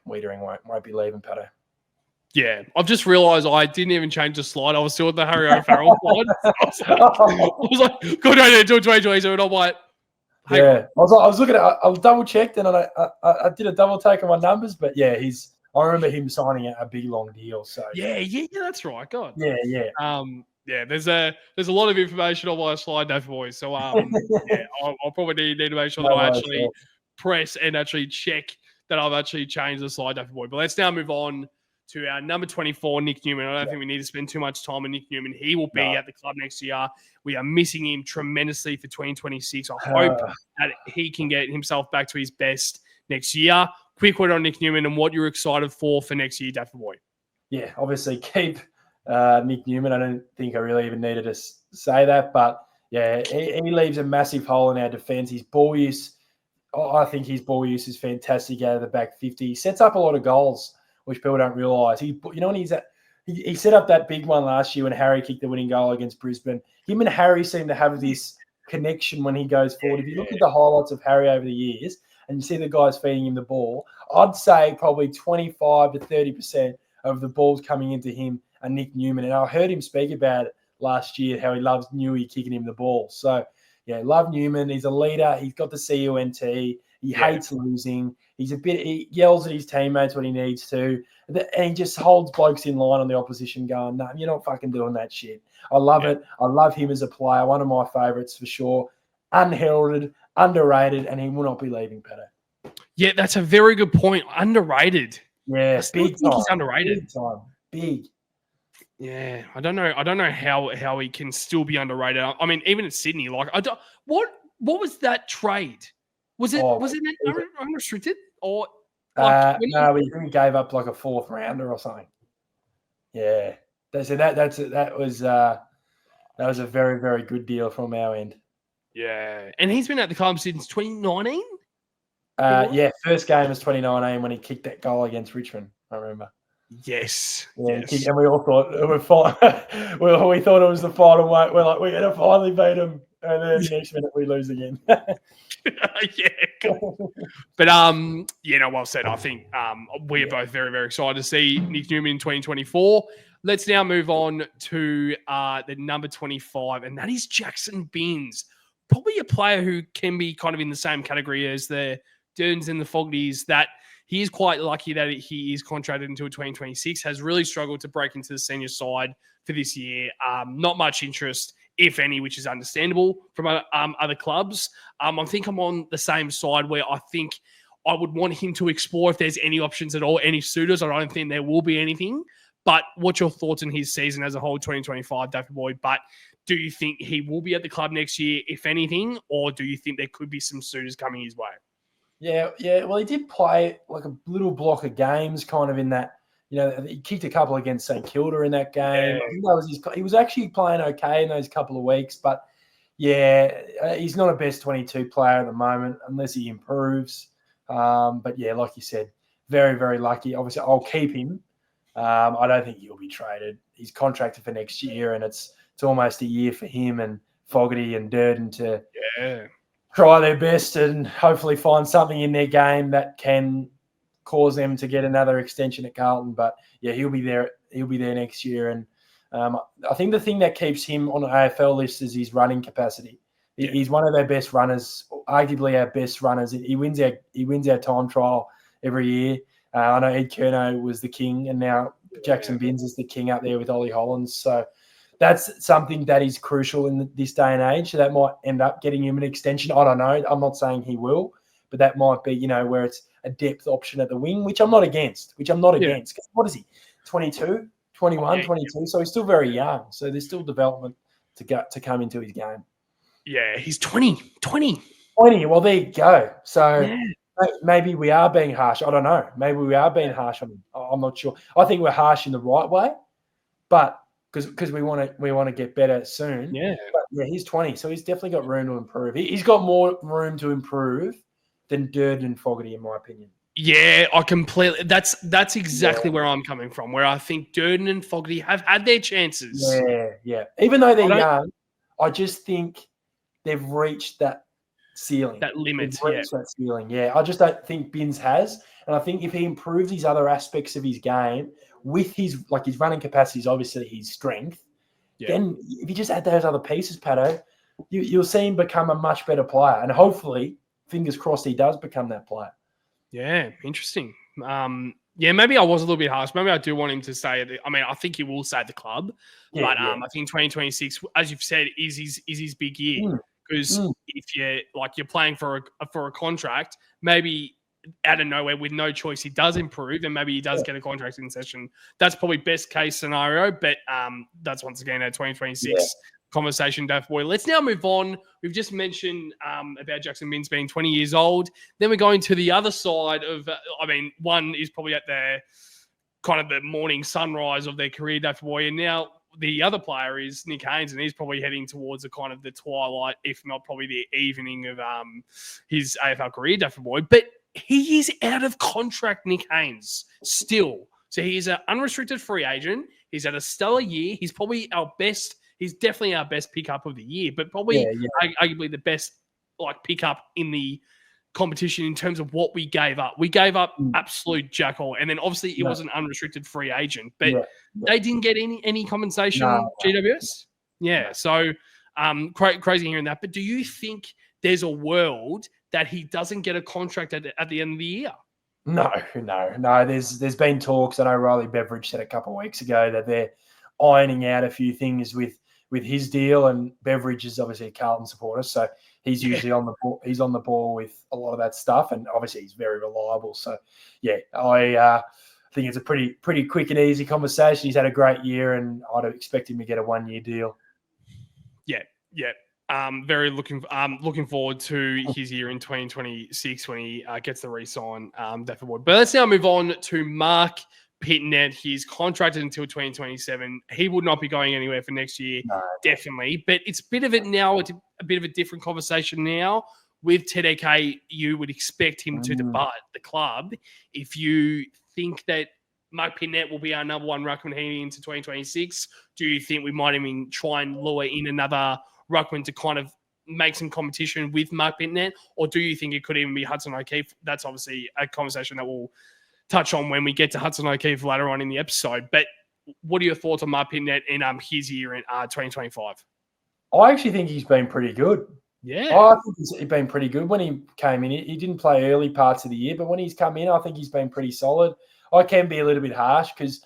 Wiedering won't be leaving, Patto. Yeah, I've just realised I didn't even change the slide. I was still at the Harry O'Farrell slide. I was like, good idea until 2027. I'm like, I was looking at. I double checked and I did a double take on my numbers, but I remember him signing a big long deal. So yeah, that's right. God. Yeah. There's a lot of information on my slide, Dave boys. So I'll probably need to make sure that I actually press and actually check that I've actually changed the slide, Dave boy. But let's now move on to our number 24, Nick Newman. I don't think we need to spend too much time on Nick Newman. He will be at the club next year. We are missing him tremendously for 2026. I hope that he can get himself back to his best next year. Quick word on Nick Newman and what you're excited for next year, Daffy Boy. Yeah, obviously keep Nick Newman. I don't think I really even needed to say that, but he leaves a massive hole in our defence. His ball use, I think his ball use is fantastic out of the back 50. He sets up a lot of goals, which people don't realise. He set up that big one last year when Harry kicked the winning goal against Brisbane. Him and Harry seem to have this connection when he goes forward. If you look at the highlights of Harry over the years and you see the guys feeding him the ball, I'd say probably 25 to 30% of the balls coming into him are Nick Newman. And I heard him speak about it last year, how he loves Newey kicking him the ball. So, love Newman. He's a leader. He's got the CUNT. He hates losing. He yells at his teammates when he needs to. And he just holds blokes in line on the opposition going, no, you're not fucking doing that shit. I love it. I love him as a player. One of my favourites for sure. Unheralded, underrated, and he will not be leaving, Patto. Yeah, that's a very good point. Underrated. Yeah, big time. He's underrated. Big time. Big. Yeah, I don't know how he can still be underrated. I mean, even at Sydney, what was that trade? Was it unrestricted or? No, we gave up like a fourth rounder or something. Yeah, that was a very, very good deal from our end. Yeah, and he's been at the club since 2019. First game was 2019 when he kicked that goal against Richmond. I remember. Yes. Yes. And we all thought we thought it was the final one. We're like, we're going to finally beat him, and then next minute we lose again. Cool. But well said. I think we are both very, very excited to see Nick Newman in 2024. Let's now move on to the number 25, and that is Jackson Binns. Probably a player who can be kind of in the same category as the Derns and the Fogartys, that he is quite lucky that he is contracted until 2026, has really struggled to break into the senior side for this year. Not much interest, if any, which is understandable from other clubs. I think I'm on the same side where I think I would want him to explore if there's any options at all, any suitors. I don't think there will be anything. But what's your thoughts on his season as a whole, 2025, Daffy Boy? But do you think he will be at the club next year, if anything, or do you think there could be some suitors coming his way? Yeah. Well, he did play like a little block of games kind of in that, he kicked a couple against St Kilda in that game. Yeah. I think that was he was actually playing okay in those couple of weeks, but he's not a best 22 player at the moment unless he improves. But like you said, very, very lucky. Obviously, I'll keep him. I don't think he'll be traded. He's contracted for next year, and it's almost a year for him and Fogarty and Durden to try their best and hopefully find something in their game that can cause them to get another extension at Carlton. But yeah, he'll be there. He'll be there next year. And I think the thing that keeps him on the AFL list is his running capacity. He's one of our best runners, arguably our best runners. He wins our time trial every year. I know Ed Curnow was the king, and now Jackson Binns is the king up there with Ollie Hines. So that's something that is crucial in this day and age. So that might end up getting him an extension. I don't know. I'm not saying he will, but that might be, where it's a depth option at the wing, which I'm not against. What is he? 22, 21, 22. So he's still very young. So there's still development to come into his game. Yeah, he's 20. Well, there you go. So maybe we are being harsh. I don't know. Maybe we are being harsh on him. I'm not sure. I think we're harsh in the right way, but because we want to get better soon. Yeah. But yeah, he's 20, so he's definitely got room to improve. He's got more room to improve than Durden and Fogarty, in my opinion. Yeah, I completely. That's exactly where I'm coming from. Where I think Durden and Fogarty have had their chances. Yeah. Even though they're young, I just think they've reached that ceiling. That limit. That ceiling. Yeah, I just don't think Binns has, and I think if he improves these other aspects of his game with his running capacity is obviously his strength. Then if you just add those other pieces, Patto, you'll see him become a much better player, and hopefully, fingers crossed, he does become that player. Yeah, interesting. Maybe I was a little bit harsh. Maybe I do want him to stay. I think he will stay at the club, but I think 2026, as you've said, is his big year. Because if you're playing for a contract, maybe out of nowhere with no choice, he does improve, and maybe he does get a contract in session. That's probably best case scenario, but that's once again a 2026 conversation, Daf Boy. Let's now move on. We've just mentioned about Jackson Binns being 20 years old. Then we're going to the other side of, one is probably at the kind of the morning sunrise of their career, Daf Boy, and now the other player is Nick Haynes, and he's probably heading towards a kind of the twilight, if not probably the evening of his AFL career, Daf Boy. But he is out of contract, Nick Haynes, still. So he is an unrestricted free agent. He's had a stellar year. He's probably our best. He's definitely our best pickup of the year, but probably arguably the best pickup in the competition in terms of what we gave up. We gave up absolute jack all, and then obviously it was an unrestricted free agent, but they didn't get any compensation. GWS, So crazy hearing that. But do you think there's a world that he doesn't get a contract at the end of the year? No. There's been talks. I know Riley Beveridge said a couple of weeks ago that they're ironing out a few things with his deal, and Beveridge is obviously a Carlton supporter, so he's usually on the ball. He's on the ball with a lot of that stuff, and obviously he's very reliable. So I think it's a pretty quick and easy conversation. He's had a great year, and I'd expect him to get a 1-year deal. Yeah. Very looking forward to his year in 2026 when he gets the re-sign. Definitely. But let's now move on to Mark Pitnet. He's contracted until 2027. He would not be going anywhere for next year, definitely. But it's a bit of a different conversation now. With Tedeke, you would expect him to depart the club. If you think that Mark Pitnet will be our number one ruckman heading into 2026, do you think we might even try and lure in another ruckman to kind of make some competition with Mark Pitnet? Or do you think it could even be Hudson O'Keefe? That's obviously a conversation that we'll touch on when we get to Hudson O'Keefe later on in the episode. But what are your thoughts on Mark Pitnet in his year in 2025? I actually think he's been pretty good. Yeah. I think he's been pretty good. When he came in, he didn't play early parts of the year, but when he's come in, I think he's been pretty solid. I can be a little bit harsh because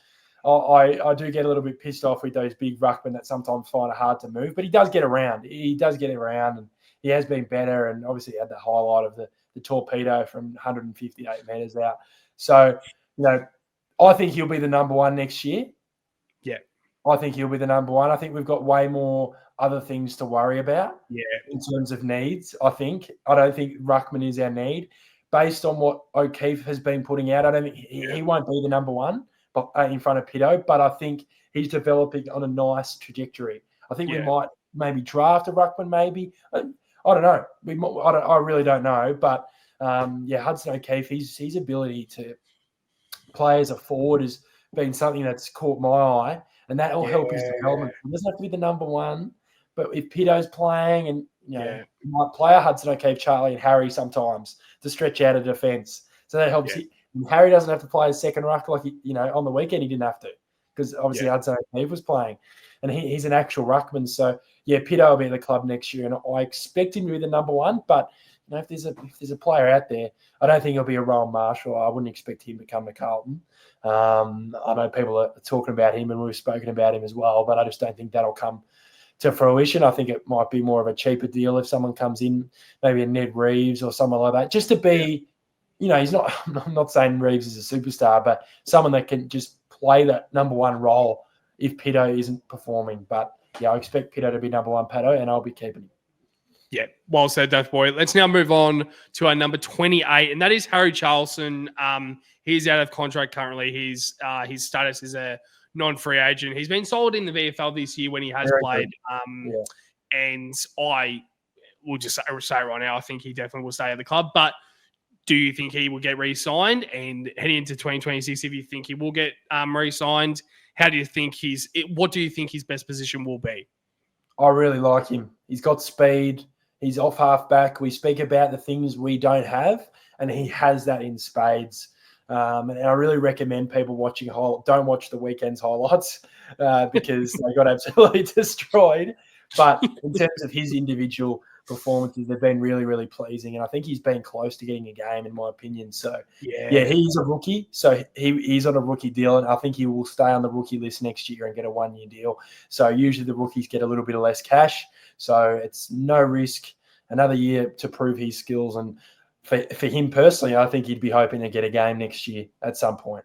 I do get a little bit pissed off with those big ruckmen that sometimes find it hard to move, but he does get around. And he has been better, and obviously had the highlight of the torpedo from 158 metres out. So, I think he'll be the number one next year. Yeah. I think he'll be the number one. I think we've got way more other things to worry about in terms of needs, I think. I don't think ruckman is our need. Based on what O'Keefe has been putting out, I don't think he won't be the number one in front of Pitto, but I think he's developing on a nice trajectory. I think we might maybe draft a ruckman, maybe. I don't know. I really don't know, but Hudson O'Keefe, his ability to play as a forward has been something that's caught my eye, and that will help his development. He doesn't have to be the number one, but if Pitto's playing and, you might play a Hudson O'Keefe, Charlie and Harry sometimes to stretch out a defence. So that helps. Harry doesn't have to play a second ruck like, on the weekend he didn't have to, because obviously Hudson O'Keefe was playing. And he's an actual ruckman. So, Pitto will be at the club next year, and I expect him to be the number one. But, if there's a player out there, I don't think he'll be a Rowan Marshall. I wouldn't expect him to come to Carlton. I know people are talking about him, and we've spoken about him as well, but I just don't think that'll come to fruition. I think it might be more of a cheaper deal if someone comes in, maybe a Ned Reeves or someone like that, just to be, he's not. I'm not saying Reeves is a superstar, but someone that can just play that number one role if Pitto isn't performing. But I expect Pitto to be number one, Patto, and I'll be keeping him. Yeah, well said, Death Boy. Let's now move on to our number 28, and that is Harry Charlson. He's out of contract currently. His status is a non-free agent. He's been sold in the VFL this year when he has played. And I will just say right now, I think he definitely will stay at the club. But do you think he will get re-signed? And heading into 2026, if you think he will get re-signed, what do you think his best position will be? I really like him. He's got speed. He's off half-back. We speak about the things we don't have, and he has that in spades. And I really recommend people watching don't watch the weekend's highlights because they got absolutely destroyed. But in terms of his individual performances, they've been really, really pleasing. And I think he's been close to getting a game, in my opinion. So, he's a rookie. So he's on a rookie deal, and I think he will stay on the rookie list next year and get a one-year deal. So usually the rookies get a little bit of less cash. So it's no risk. Another year to prove his skills. And for him personally, I think he'd be hoping to get a game next year at some point.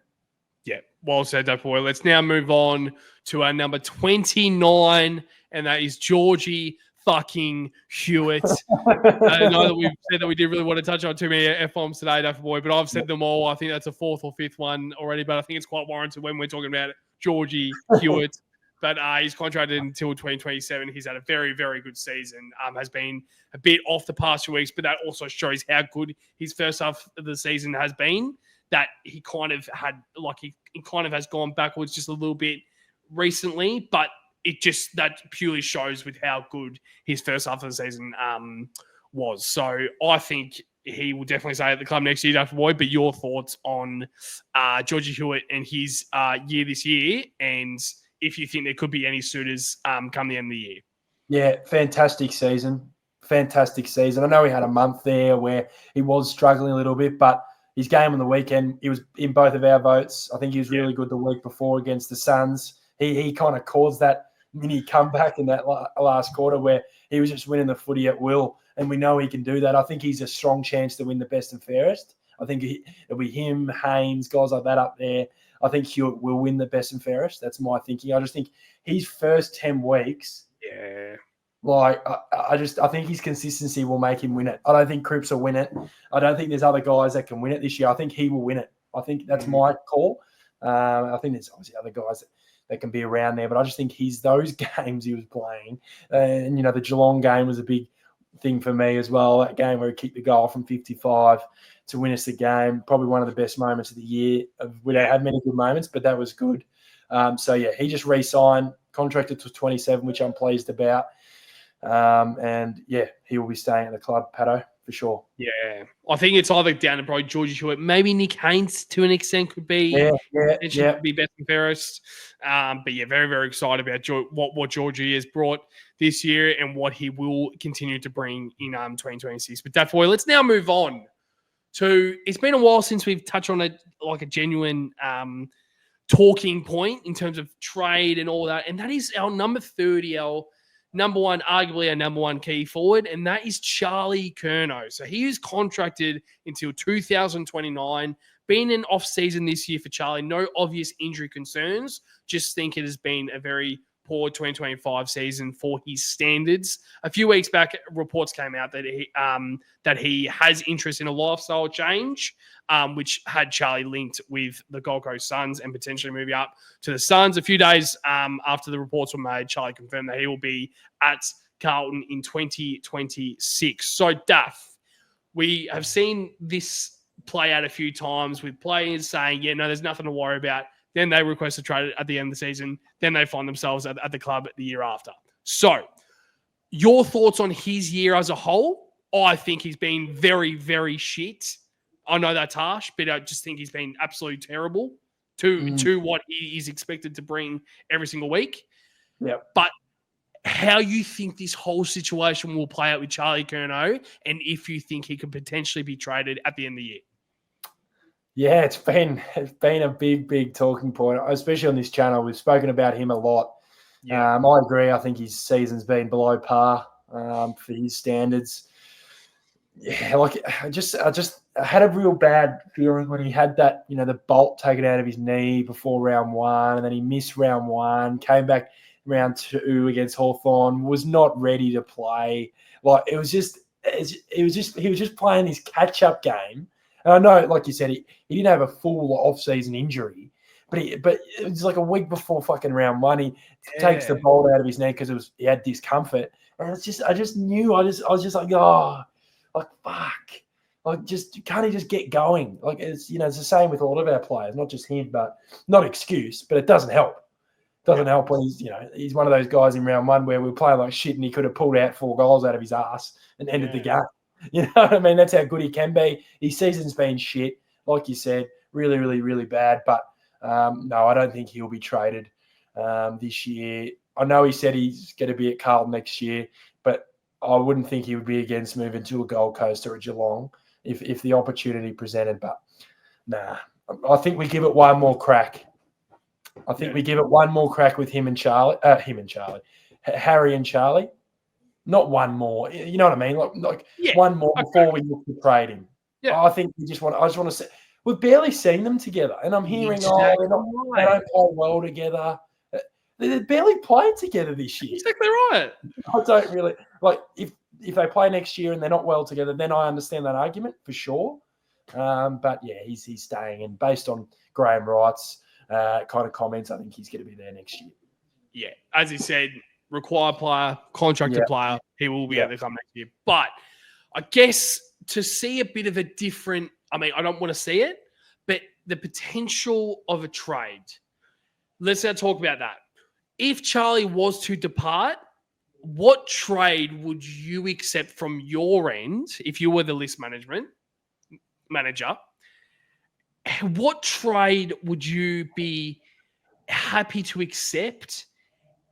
Yeah, well said, that boy. Let's now move on to our number 29, and that is Georgie fucking Hewitt. I know that we've said that we didn't really want to touch on too many F-bombs today, Duff Boy, but I've said them all. I think that's a fourth or fifth one already, but I think it's quite warranted when we're talking about Georgie Hewitt. But he's contracted until 2027. He's had a very, very good season. Has been a bit off the past few weeks, but that also shows how good his first half of the season has been. That he kind of has gone backwards just a little bit recently, but that purely shows with how good his first half of the season was. So I think he will definitely stay at the club next year, Dr. Boyd. But your thoughts on Georgie Hewitt and his year this year, and if you think there could be any suitors come the end of the year? Yeah, fantastic season. Fantastic season. I know he had a month there where he was struggling a little bit, but his game on the weekend, he was in both of our votes. I think he was really good the week before against the Suns. He kind of caused that mini comeback in that last quarter where he was just winning the footy at will, and we know he can do that. I think he's a strong chance to win the best and fairest. I think it'll be him, Haynes, guys like that up there. I think Hewitt will win the best and fairest. That's my thinking. I just think his first 10 weeks, I think his consistency will make him win it. I don't think Cripps will win it. I don't think there's other guys that can win it this year. I think he will win it. I think that's my call. I think there's obviously other guys that can be around there, but I just think those games he was playing, and the Geelong game was a big thing for me as well. That game where he kicked the goal from 55 to win us the game, probably one of the best moments of the year. We don't have many good moments, but that was good. He just re-signed, contracted to 27, which I'm pleased about. He will be staying at the club, Patto, for sure. Yeah, I think it's either down to probably Georgie Hewitt, maybe Nick Haynes to an extent could be be best and fairest. Very, very excited about what Georgie has brought this year and what he will continue to bring in 2026. But that boy, let's now move on to. It's been a while since we've touched on a genuine talking point in terms of trade and all that, and that is our number 30, our number one, arguably our number one key forward, and that is Charlie Curnow. So he is contracted until 2029. Been an off-season this year for Charlie. No obvious injury concerns. Just think it has been a very poor 2025 season for his standards. A few weeks back, reports came out that he has interest in a lifestyle change, which had Charlie linked with the Gold Coast Suns and potentially moving up to the Suns. A few days after the reports were made, Charlie confirmed that he will be at Carlton in 2026. So, Duff, we have seen this play out a few times with players saying, yeah, no, there's nothing to worry about. Then they request a trade at the end of the season. Then they find themselves at the club the year after. So your thoughts on his year as a whole? I think he's been very, very shit. I know that's harsh, but I just think he's been absolutely terrible to what he is expected to bring every single week. Yeah. But how you think this whole situation will play out with Charlie Curnow, and if you think he could potentially be traded at the end of the year? Yeah, it's been a big talking point, especially on this channel. We've spoken about him a lot. Yeah. I agree. I think his season's been below par for his standards. Yeah, like I had a real bad feeling when he had that, the bolt taken out of his knee before round one, and then he missed round one, came back round two against Hawthorn, was not ready to play. Like he was just playing his catch-up game. And I know, like you said, he didn't have a full off-season injury, but it was like a week before fucking round one. He takes the bolt out of his knee because he had discomfort, and I was just like, oh, like fuck, like can't he just get going? Like it's the same with a lot of our players, not just him, but not excuse, but it doesn't help. Doesn't help when he's one of those guys in round one where we were playing like shit and he could have pulled out 4 goals out of his ass and ended the game. You know what I mean? That's how good he can be. His season's been shit, like you said, really, really, really bad. But no, I don't think he'll be traded this year. I know he said he's going to be at Carlton next year, but I wouldn't think he would be against moving to a Gold Coast or a Geelong if the opportunity presented. But nah, I think we give it one more crack. We give it one more crack with Harry and Charlie. Not one more. You know what I mean? Like one more before we look to trade him. Yeah. I think I just want to say we've barely seen them together, and I'm hearing they don't play well together. They're barely playing together this year. Exactly right. I don't really like if they play next year and they're not well together, then I understand that argument for sure. But yeah, he's staying, and based on Graham Wright's kind of comments, I think he's going to be there next year. Yeah, as he said, required player, contracted player, he will be able to come next year. But I guess to see a bit of a different, I don't want to see it, but the potential of a trade. Let's now talk about that. If Charlie was to depart, what trade would you accept from your end if you were the list manager? What trade would you be happy to accept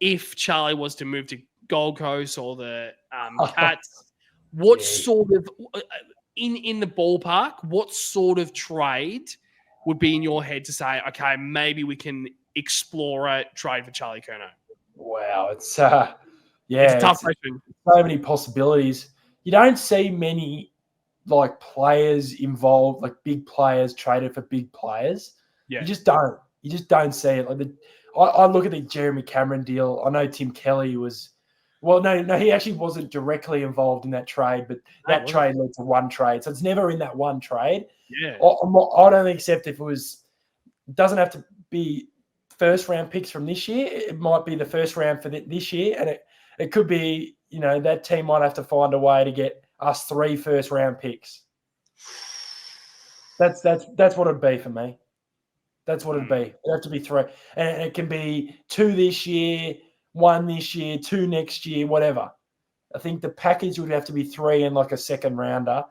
if Charlie was to move to Gold Coast or the Cats? What sort of, in the ballpark, what sort of trade would be in your head to say, okay, maybe we can explore a trade for Charlie Curnow? Wow, it's a tough question. So many possibilities. You don't see many players involved, like big players traded for big players. Yeah. You just don't see it. I look at the Jeremy Cameron deal. I know Tim Kelly was, he actually wasn't directly involved in that trade, but that trade led to one trade. So it's never in that one trade. Yeah. I'd only accept if it doesn't have to be first round picks from this year. It might be the first round for this year. And it could be, that team might have to find a way to get us 3 first round picks. That's what it'd be for me. That's what it'd be. It'd have to be 3. And it can be 2 this year, 1 this year, 2 next year, whatever. I think the package would have to be 3 and a second rounder.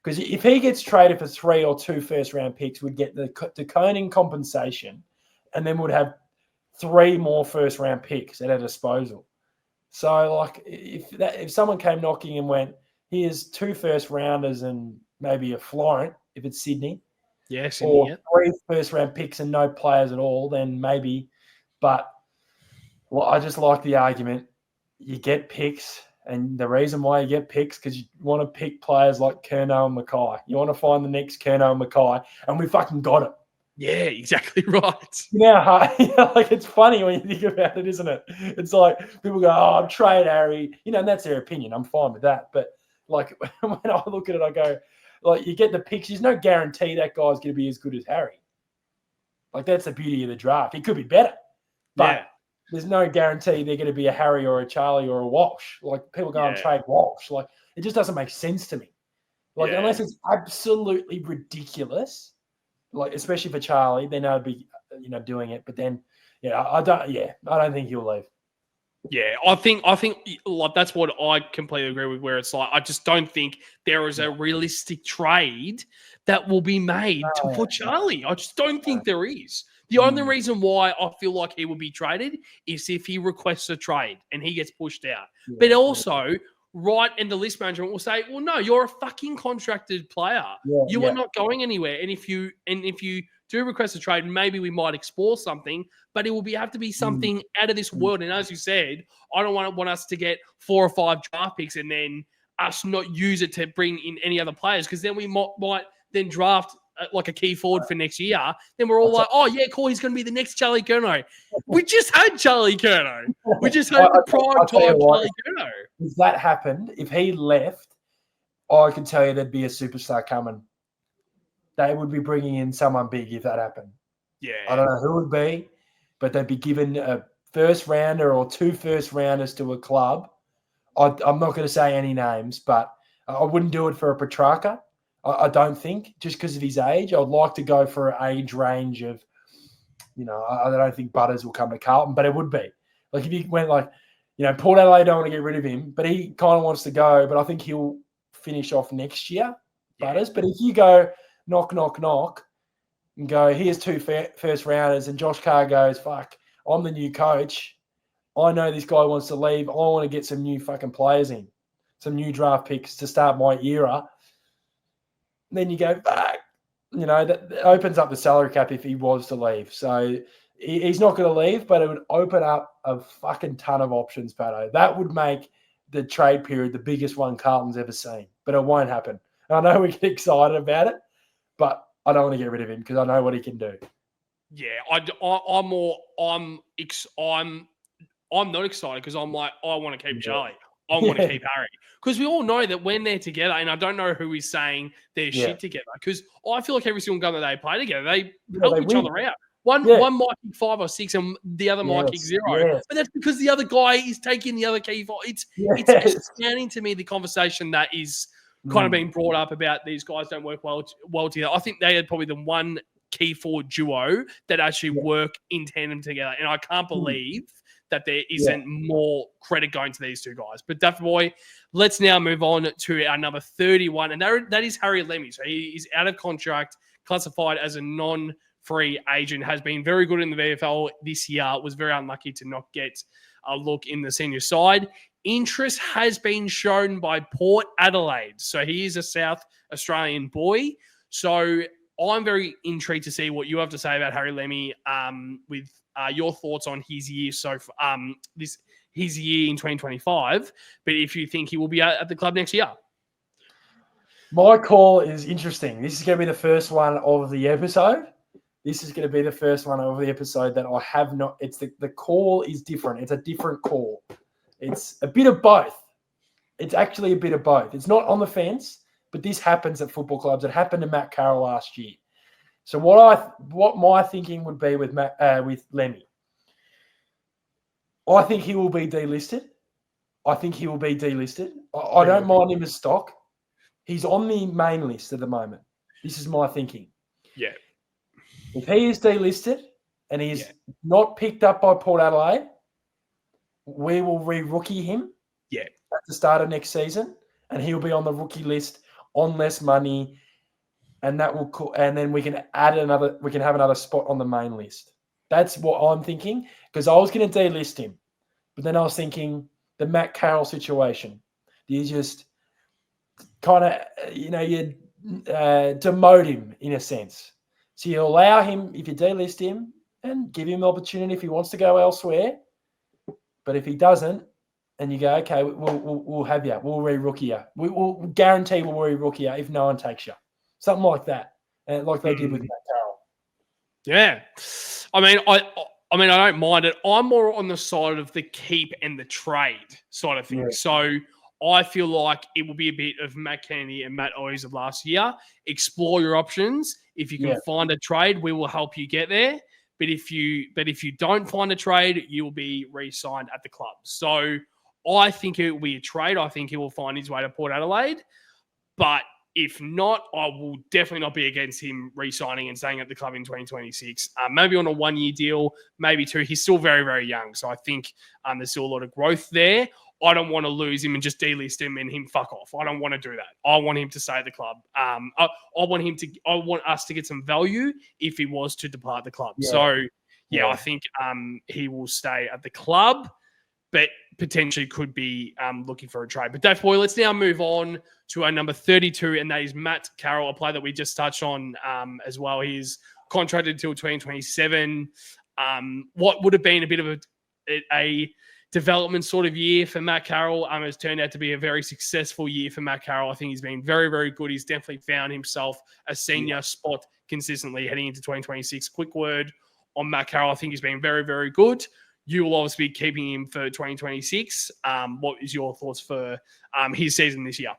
Because if he gets traded for 3 or 2 first round picks, we'd get the Kowan compensation, and then we'd have 3 more first round picks at our disposal. So if someone came knocking and went, here's 2 first rounders and maybe a Florent, if it's Sydney. Yeah, Sydney, or 3 first round picks and no players at all, then maybe. But I just like the argument. You get picks, and the reason why you get picks because you want to pick players like Curnow and McKay. You want to find the next Curnow and McKay, and we fucking got it. Yeah, exactly right. It's funny when you think about it, isn't it? It's like people go, "Oh, trade Harry," and that's their opinion. I'm fine with that, but when I look at it, I go, you get the picks. There's no guarantee that guy's going to be as good as Harry. That's the beauty of the draft. He could be better, but there's no guarantee they're going to be a Harry or a Charlie or a Walsh. People go and trade Walsh. It just doesn't make sense to me. Like, unless it's absolutely ridiculous, like especially for Charlie, then I'd be, doing it. But then, I don't think he'll leave. Yeah, I think like that's what I completely agree with. Where it's like I just don't think there is a realistic trade that will be made for Charlie. I just don't think there is. The only reason why I feel like he will be traded is if he requests a trade and he gets pushed out. But also, right, and the list management will say, "Well, no, you're a fucking contracted player. You are not going anywhere. And if you do request a trade, maybe we might explore something, but it will have to be something out of this world." And as you said, I don't want us to get 4 or 5 draft picks and then us not use it to bring in any other players, because then we might then draft like a key forward for next year. Then we're all like, "Oh yeah, cool, he's going to be the next Charlie Curnow." We just had Charlie Curnow. We just had the prime time Charlie Curnow. If that happened, if he left, I can tell you there'd be a superstar coming. They would be bringing in someone big if that happened. Yeah. I don't know who it would be, but they'd be given a first rounder or 2 first rounders to a club. I'm not going to say any names, but I wouldn't do it for a Petrarca. I don't think, just because of his age. I'd like to go for an age range of, I don't think Butters will come to Carlton, but it would be. Like if he went like, Port Adelaide don't want to get rid of him, but he kind of wants to go, but I think he'll finish off next year, Butters. But if you go knock, knock, knock, and go, here's 2 first rounders, and Josh Carr goes, fuck, I'm the new coach. I know this guy wants to leave. I want to get some new fucking players in, some new draft picks to start my era. Then you go, fuck. That opens up the salary cap if he was to leave. So he's not going to leave, but it would open up a fucking ton of options, Patto. That would make the trade period the biggest one Carlton's ever seen, but it won't happen. And I know we get excited about it, but I don't want to get rid of him because I know what he can do. Yeah, I'm not excited because I'm like, I want to keep Charlie. I want to keep Harry. Because we all know that when they're together, and I don't know who is saying their shit together, because I feel like every single game that they play together, they help each other out. One might kick 5 or 6 and the other might kick 0. But that's because the other guy is taking the other key. It's astounding to me, the conversation that is kind of being brought up about these guys don't work well together. I think they are probably the one key forward duo that actually work in tandem together. And I can't believe that there isn't more credit going to these 2 guys. But Daft Boy, let's now move on to our number 31. And that is Harry Lemmy. So he is out of contract, classified as a non-free agent, has been very good in the VFL this year, was very unlucky to not get a look in the senior side. Interest has been shown by Port Adelaide. So he is a South Australian boy. So I'm very intrigued to see what you have to say about Harry Lemmy with your thoughts on his year his year in 2025. But if you think he will be at the club next year. My call is interesting. This is going to be the first one of the episode. This is going to be the first one of the episode that I have not. It's the call is different. It's a different call. It's a bit of both. It's actually a bit of both. It's not on the fence, but this happens at football clubs. It happened to Matt Carroll last year. So what my thinking would be with Lemmy, I think he will be delisted. I don't mind him as stock. He's on the main list at the moment. This is my thinking. Yeah. If he is delisted and he's not picked up by Port Adelaide, we will re-rookie him at the start of next season, and he'll be on the rookie list on less money. And then we can have another spot on the main list. That's what I'm thinking, because I was going to delist him, but then I was thinking the Matt Carroll situation. You just kind of, you demote him in a sense. So you allow him, if you delist him, and give him the opportunity if he wants to go elsewhere. But if he doesn't, and you go, okay, we'll have you, we'll re-rookie you. We'll guarantee we'll re-rookie you if no one takes you. Something like that, like they did with Matt Carroll. Yeah, I mean, I don't mind it. I'm more on the side of the keep and the trade side of things. Yeah. So I feel like it will be a bit of Matt Kennedy and Matt Oys of last year. Explore your options. If you can find a trade, we will help you get there. But if you don't find a trade, you will be re-signed at the club. So I think it will be a trade. I think he will find his way to Port Adelaide. But If not, I will definitely not be against him re-signing and staying at the club in 2026. Maybe on a one-year deal, maybe two. He's still very, very young. So I think there's still a lot of growth there. I don't want to lose him and just delist him and him fuck off. I don't want to do that. I want him to stay at the club. I want us to get some value if he was to depart the club. Yeah. So I think he will stay at the club, but potentially could be looking for a trade. But Dave Boy, let's now move on to our number 32, and that is Matt Carroll, a player that we just touched on as well. He's contracted until 2027. What would have been a bit of a development sort of year for Matt Carroll has turned out to be a very successful year for Matt Carroll. I think he's been very, very good. He's definitely found himself a senior spot consistently heading into 2026. Quick word on Matt Carroll. I think he's been very, very good. You will obviously be keeping him for 2026. What is your thoughts for his season this year?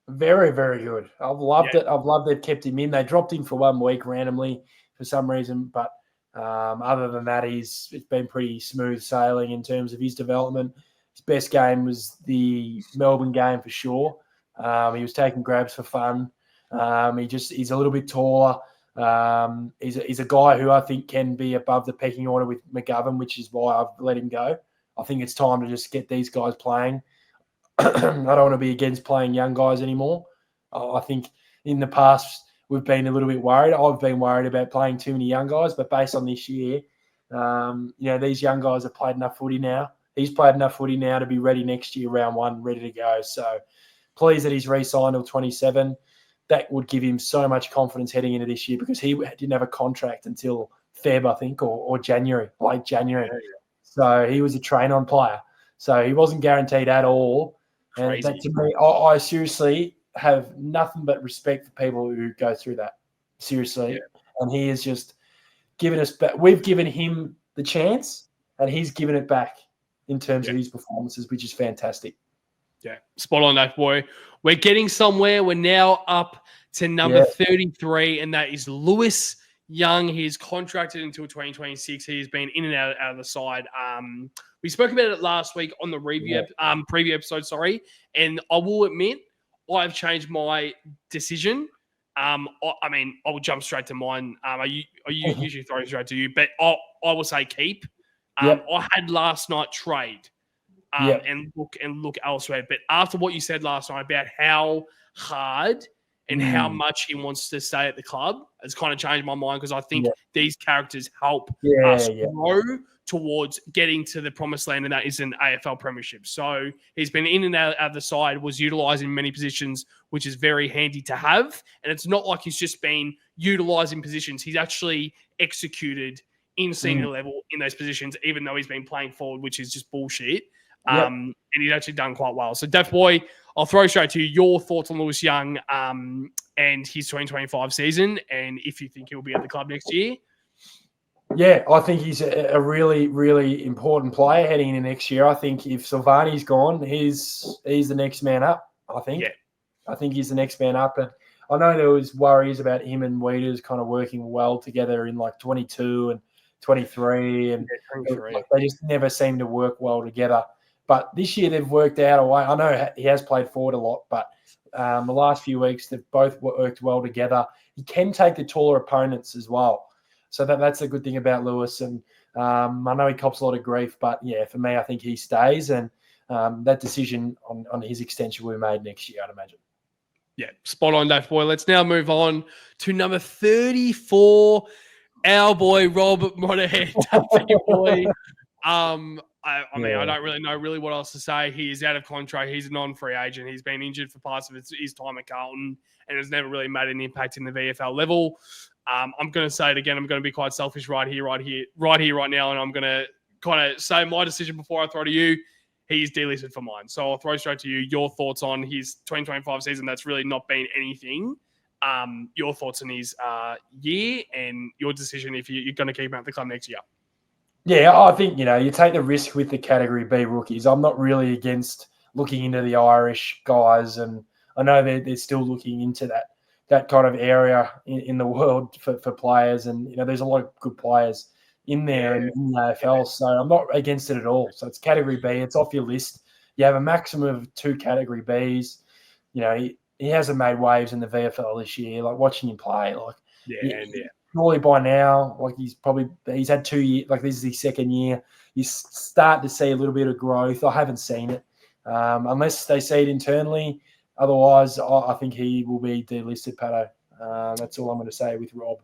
Very, very good. I've loved it. I've loved they've kept him in. They dropped him for 1 week randomly for some reason, but other than that, it's been pretty smooth sailing in terms of his development. His best game was the Melbourne game for sure. He was taking grabs for fun. He's a little bit taller. He's a guy who I think can be above the pecking order with McGovern, which is why I've let him go. I think it's time to just get these guys playing. I don't want to be against playing young guys anymore. I think in the past we've been a little bit worried. I've been worried about playing too many young guys, but based on this year, these young guys have played enough footy now. He's played enough footy now to be ready next year, round one, ready to go. So pleased that he's re-signed till 27. That would give him so much confidence heading into this year because he didn't have a contract until Feb, I think, or January, late January. So he was a train-on player. So he wasn't guaranteed at all. Crazy. And that, to me, I seriously have nothing but respect for people who go through that. Seriously. Yeah. And he has just given us back. We've given him the chance, and he's given it back in terms of his performances, which is fantastic. Yeah, spot on that, boy. We're getting somewhere. We're now up to number 33, and that is Lewis Young. He's contracted until 2026. He's been in and out of the side. We spoke about it last week on the preview episode, and I will admit I've changed my decision. I will jump straight to mine. I usually throw straight to you, but I will say keep. I had last night trade. And look elsewhere. But after what you said last night about how hard and how much he wants to stay at the club, it's kind of changed my mind because I think these characters help us grow towards getting to the promised land, and that is an AFL premiership. So he's been in and out of the side, was utilising many positions, which is very handy to have. And it's not like he's just been utilising positions. He's actually executed in senior level in those positions, even though he's been playing forward, which is just bullshit. And he's actually done quite well. So, Def Boy, I'll throw straight to you your thoughts on Lewis Young and his 2025 season, and if you think he'll be at the club next year. Yeah, I think he's a really, really important player heading into next year. I think if Silvani's gone, he's the next man up, I think. Yeah. I think he's the next man up. And I know there was worries about him and Weeders kind of working well together in like 22 and 23, and they just never seem to work well together. But this year they've worked out a way. I know he has played forward a lot, but the last few weeks they've both worked well together. He can take the taller opponents as well. So that's a good thing about Lewis. And I know he cops a lot of grief, but yeah, for me, I think he stays. And that decision on his extension will be made next year, I'd imagine. Yeah, spot on, Dave Boy. Let's now move on to number 34, our boy, Rob Monahan. Boy. I don't really know what else to say. He is out of contract. He's a non-free agent. He's been injured for parts of his time at Carlton and has never really made an impact in the VFL level. I'm going to say it again. I'm going to be quite selfish right now, and I'm going to kind of say my decision before I throw to you. He's delisted for mine. So I'll throw straight to you your thoughts on his 2025 season. That's really not been anything. Your thoughts on his year and your decision if you're going to keep him at the club next year. Yeah, I think, you take the risk with the Category B rookies. I'm not really against looking into the Irish guys, and I know they're still looking into that kind of area in the world for players, and there's a lot of good players in there in the AFL, so I'm not against it at all. So it's Category B, it's off your list. You have a maximum of 2 Category Bs. he hasn't made waves in the VFL this year. Like watching him play, like Yeah. surely by now, like he's had 2 years. Like this is his second year. You start to see a little bit of growth. I haven't seen it unless they see it internally. Otherwise, I think he will be delisted, Patto. That's all I'm going to say with Rob.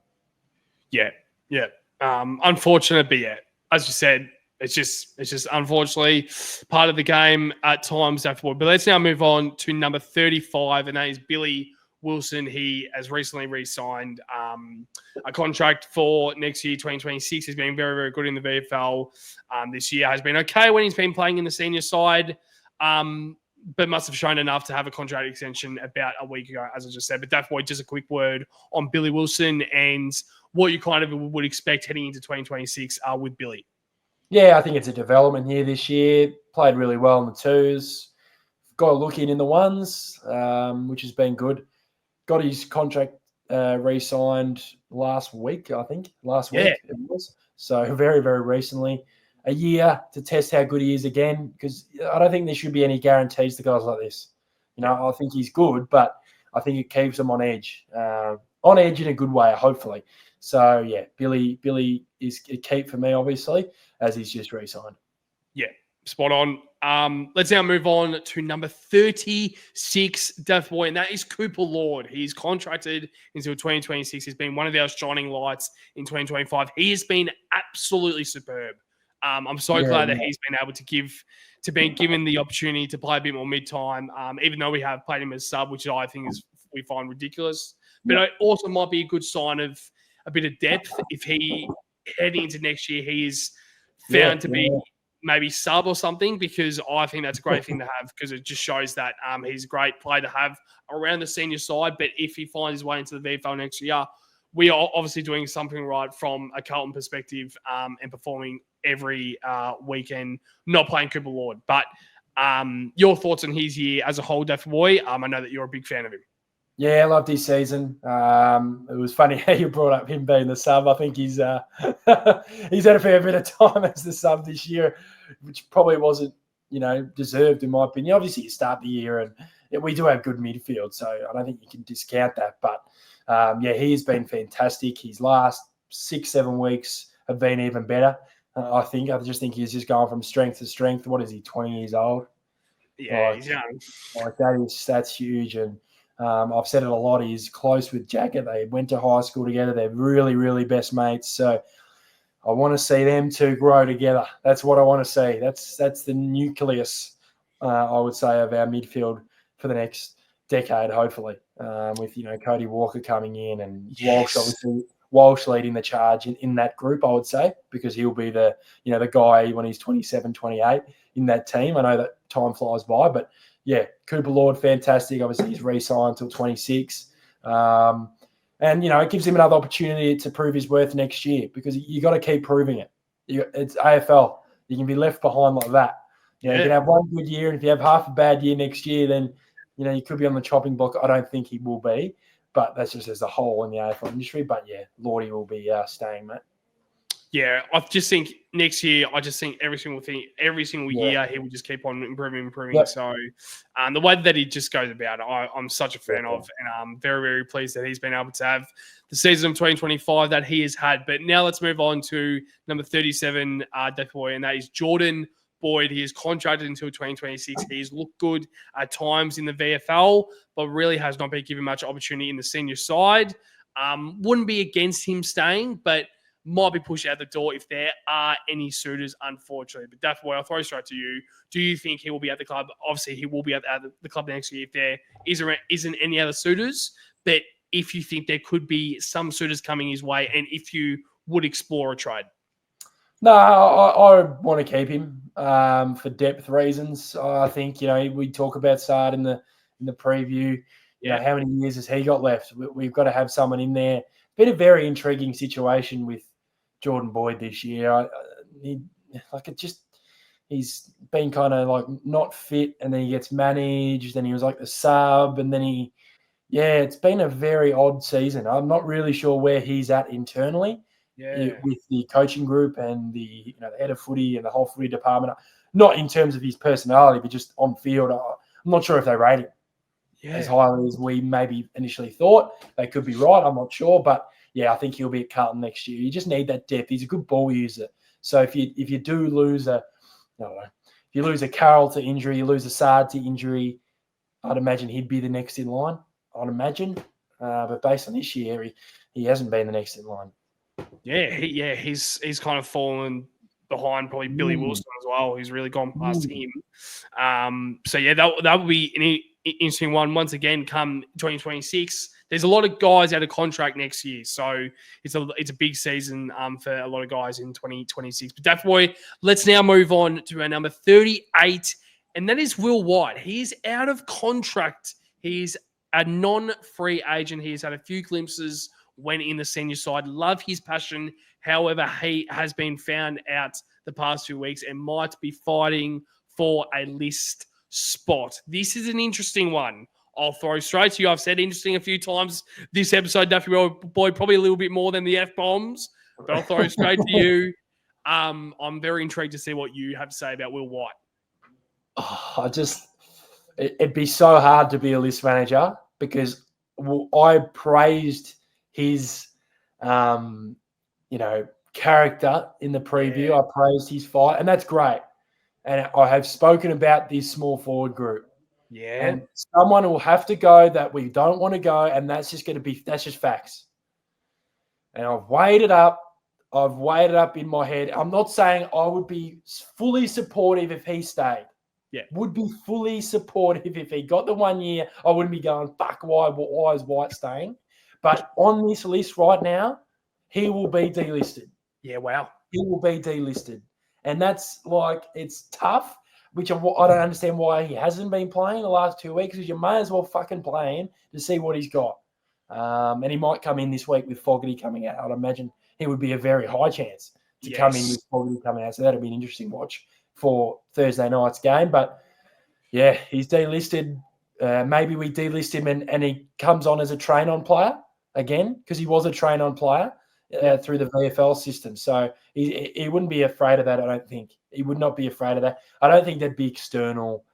Yeah. Unfortunate, but yeah, as you said, it's just unfortunately part of the game at times. But let's now move on to number 35, and that is Billy Wilson. He has recently re-signed a contract for next year, 2026. He's been very, very good in the VFL. This year has been okay when he's been playing in the senior side, but must have shown enough to have a contract extension about a week ago, as I just said. But Daf Boy, just a quick word on Billy Wilson and what you kind of would expect heading into 2026 with Billy. Yeah, I think it's a development year this year. Played really well in the twos. Got a look in the ones, which has been good. Got his contract re-signed last week, I think. Last week it was. So very, very recently. A year to test how good he is again, because I don't think there should be any guarantees to guys like this. I think he's good, but I think it keeps him on edge. On edge in a good way, hopefully. So, yeah, Billy is a keep for me, obviously, as he's just re-signed. Yeah, spot on. Let's now move on to number 36, Death Boy, and that is Cooper Lord. He's contracted until 2026. He's been one of our shining lights in 2025. He has been absolutely superb. I'm so glad that he's been able to be given the opportunity to play a bit more mid-time, even though we have played him as sub, which I think we find ridiculous. But it also might be a good sign of a bit of depth if he, heading into next year, he is found to be maybe sub or something, because I think that's a great thing to have, because it just shows that he's a great player to have around the senior side. But if he finds his way into the VFL next year, we are obviously doing something right from a Carlton perspective and performing every weekend, not playing Cooper Lord. But your thoughts on his year as a whole, Deaf Boy? I know that you're a big fan of him. Yeah, I loved his season. It was funny how you brought up him being the sub. I think he's had a fair bit of time as the sub this year, which probably wasn't, deserved in my opinion. Obviously, you start the year and we do have good midfield, so I don't think you can discount that. But he has been fantastic. His last 6-7 weeks have been even better. I just think he's just going from strength to strength. What is he, 20 years old? Yeah, he's young. That's huge. And I've said it a lot. He's close with Jacket. They went to high school together. They're really, really best mates. So I want to see them two grow together. That's what I want to see. That's the nucleus, I would say, of our midfield for the next decade, hopefully, with, Cody Walker coming in and Walsh leading the charge in that group, I would say, because he'll be the guy when he's 27, 28 in that team. I know that time flies by, but yeah, Cooper Lord, fantastic. Obviously, he's re-signed until 26. And, it gives him another opportunity to prove his worth next year, because you got to keep proving it. It's AFL. You can be left behind like that. You can have one good year, and if you have half a bad year next year, then, you could be on the chopping block. I don't think he will be, but that's just as a whole in the AFL industry. But, yeah, Lordy will be staying, mate. Yeah, I just think next year, every single year, he will just keep on improving. Yep. So the way that he just goes about it, I'm such a fan of, and I'm very, very pleased that he's been able to have the season of 2025 that he has had. But now let's move on to number 37, Death Boy, and that is Jordan Boyd. He is contracted until 2026. He's looked good at times in the VFL, but really has not been given much opportunity in the senior side. Wouldn't be against him staying, but might be pushed out the door if there are any suitors, unfortunately. But Daft Boy, I'll throw straight to you. Do you think he will be at the club? Obviously, he will be at the club next year if there isn't any other suitors. But if you think there could be some suitors coming his way, and if you would explore a trade. No, I want to keep him for depth reasons. I think, we talk about Sard in the preview. How many years has he got left? We've got to have someone in there. Been a very intriguing situation with Jordan Boyd this year. He's been kind of like not fit, and then he gets managed, and he was like the sub, and then it's been a very odd season. I'm not really sure where he's at internally with the coaching group and the head of footy and the whole footy department. Not in terms of his personality, but just on field. I'm not sure if they rate him. as highly as we maybe initially thought. They could be right. I'm not sure. But, yeah, I think he'll be at Carlton next year. You just need that depth. He's a good ball user. So if you do lose if you lose a Carroll to injury, you lose a Sard to injury, I'd imagine he'd be the next in line. I'd imagine. But based on this year, he hasn't been the next in line. He's kind of fallen behind probably Billy Wilson as well. He's really gone past him. That would be an interesting one. Once again, come 2026, there's a lot of guys out of contract next year, so it's a big season for a lot of guys in 2026. But Daft Boy, let's now move on to our number 38, and that is Will White. He is out of contract. He's a non-free agent. He's had a few glimpses when in the senior side. Love his passion. However, he has been found out the past 2 weeks and might be fighting for a list spot. This is an interesting one. I'll throw straight to you. I've said interesting a few times this episode, Duffy Boy, probably a little bit more than the F-bombs, but I'll throw straight to you. I'm very intrigued to see what you have to say about Will White. It'd be so hard to be a list manager because I praised his, character in the preview. I praised his fight, and that's great. And I have spoken about this small forward group. Yeah. And someone will have to go that we don't want to go, and that's just facts. And I've weighed it up in my head. I'm not saying I would be fully supportive if he stayed. Yeah. Would be fully supportive if he got the 1 year. I wouldn't be going, fuck, why is White staying? But on this list right now, he will be delisted. Yeah, wow. He will be delisted. And that's it's tough, which I don't understand why he hasn't been playing the last 2 weeks, because you may as well fucking play him to see what he's got. And he might come in this week with Fogarty coming out. I'd imagine he would be a very high chance to come in with Fogarty coming out. So that'll be an interesting watch for Thursday night's game. But, yeah, he's delisted. Maybe we delist him and he comes on as a train-on player again, because he was a train-on player through the VFL system. So he wouldn't be afraid of that, I don't think. He would not be afraid of that. I don't think there'd be external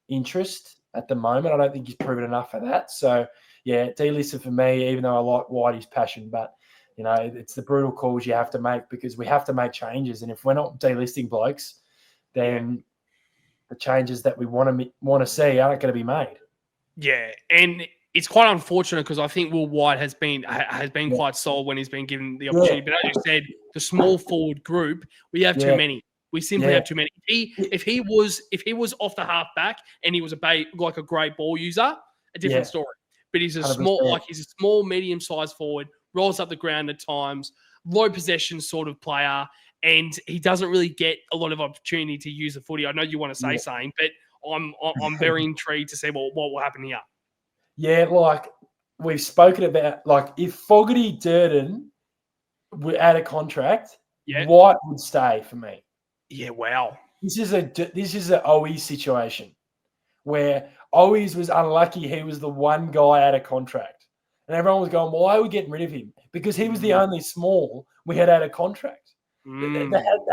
interest at the moment. I don't think he's proven enough for that. So, yeah, delisted for me, even though I like Whitey's passion. But, it's the brutal calls you have to make, because we have to make changes. And if we're not delisting blokes, then the changes that we want to see aren't going to be made. Yeah, and it's quite unfortunate because I think Will White has been quite solid when he's been given the opportunity. But as you said, the small forward group, we have too many. We simply have too many. If he was off the half back and he was a great ball user, a different story. But he's a 100%. He's a small, medium-sized forward, rolls up the ground at times, low possession sort of player, and he doesn't really get a lot of opportunity to use the footy. I know you want to say something, but I'm very intrigued to see what will happen here. Yeah, we've spoken about, if Fogarty Durden were out of contract, White would stay for me. Yeah, wow. This is a Owie situation where Owies was unlucky. He was the one guy out of contract, and everyone was going, "Why are we getting rid of him?" Because he was the only small we had out of contract. They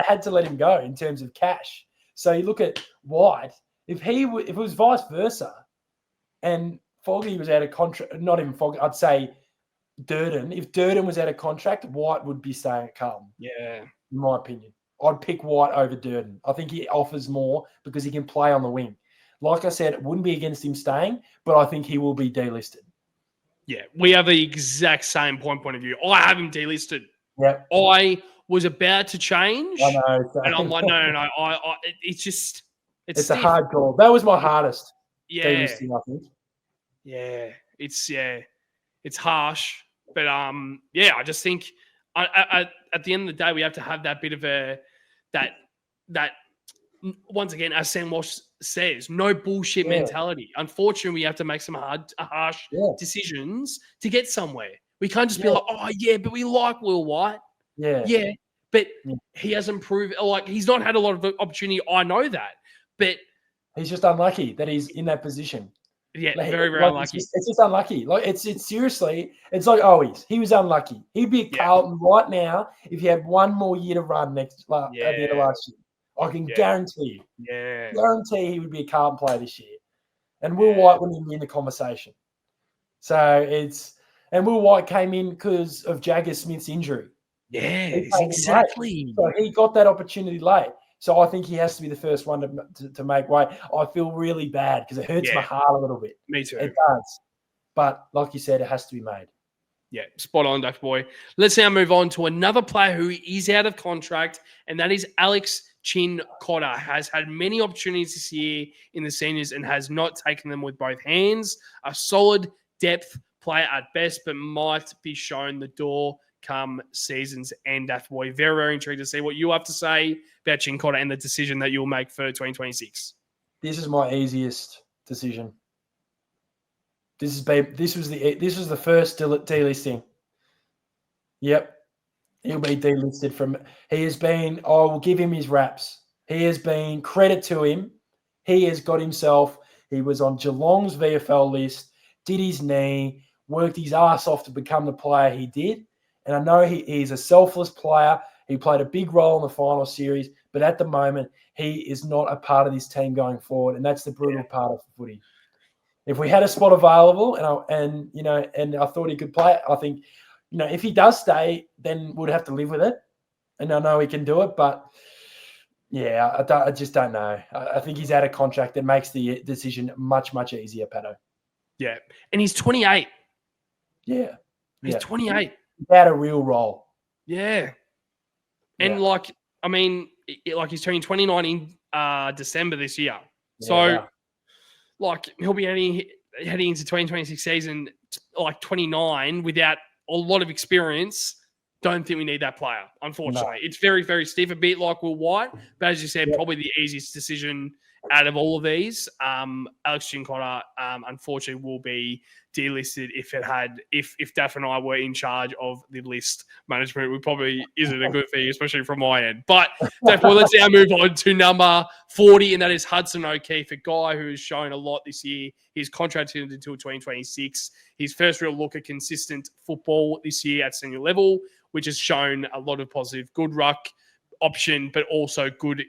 had to let him go in terms of cash. So you look at White. If it was vice versa, and Fogarty was out of contract, not even Fogarty, I'd say Durden. If Durden was out of contract, White would be staying at Carlton. Yeah. In my opinion. I'd pick White over Durden. I think he offers more because he can play on the wing. Like I said, it wouldn't be against him staying, but I think he will be delisted. Yeah, we have the exact same point of view. I have him delisted. Yeah. I was about to change. I know. And I'm like, no. It's a hard call. That was my hardest. Yeah. Delisting, I think. Yeah, it's harsh, but I just think at the end of the day we have to have that bit of that once again, as Sam Walsh says, no bullshit mentality. Unfortunately, we have to make some harsh decisions to get somewhere. We can't just be like, but we like Will White. Yeah, but he hasn't proved he's not had a lot of opportunity. I know that, but he's just unlucky that he's in that position. Yeah, very, very unlucky. It's just unlucky. It's seriously, it's like Owies. He was unlucky. He'd be at Carlton right now if he had one more year to run at the end of last year. I can guarantee you. Yeah. Guarantee he would be a Carlton player this year. and Will White wouldn't even be in the conversation. So and Will White came in because of Jagger Smith's injury. Yes, exactly. So he got that opportunity late. So I think he has to be the first one to make way. I feel really bad because it hurts my heart a little bit. Me too. It does. But like you said, it has to be made. Yeah, spot on, Duck Boy. Let's now move on to another player who is out of contract, and that is Alex Chin Cotter. Has had many opportunities this year in the seniors and has not taken them with both hands. A solid depth player at best, but might be shown the door come season's end. Duck Boy, very, very intrigued to see what you have to say about Chin Cotter and the decision that you'll make for 2026. This is my easiest decision. This was the first delisting. Yep. He'll be delisted from. He has been. I will give him his raps. He has been, credit to him. He has got himself. He was on Geelong's VFL list. Did his knee. Worked his ass off to become the player he did. And I know he's a selfless player. He played a big role in the final series. But at the moment, he is not a part of this team going forward, and that's the brutal part of footy. If we had a spot available, and I thought he could play it, I think, if he does stay, then we'd have to live with it. And I know he can do it, but yeah, I just don't know. I think he's out of contract. That makes the decision much, much easier, Patto. Yeah, and he's 28. Yeah, he's 28. He's had a real role. Yeah, and he's turning 29 in December this year. So. He'll be heading into 2026 season 29 without a lot of experience. Don't think we need that player, unfortunately. No. It's very, very stiff, a bit like Will White. But as you said, probably the easiest decision out of all of these. Alex Chin Cotter, unfortunately, will be delisted if Daff and I were in charge of the list management. It probably isn't a good thing, especially from my end. But therefore, let's now move on to number 40, and that is Hudson O'Keefe, a guy who has shown a lot this year. He's contracted until 2026. His first real look at consistent football this year at senior level, which has shown a lot of positive, good ruck option, but also good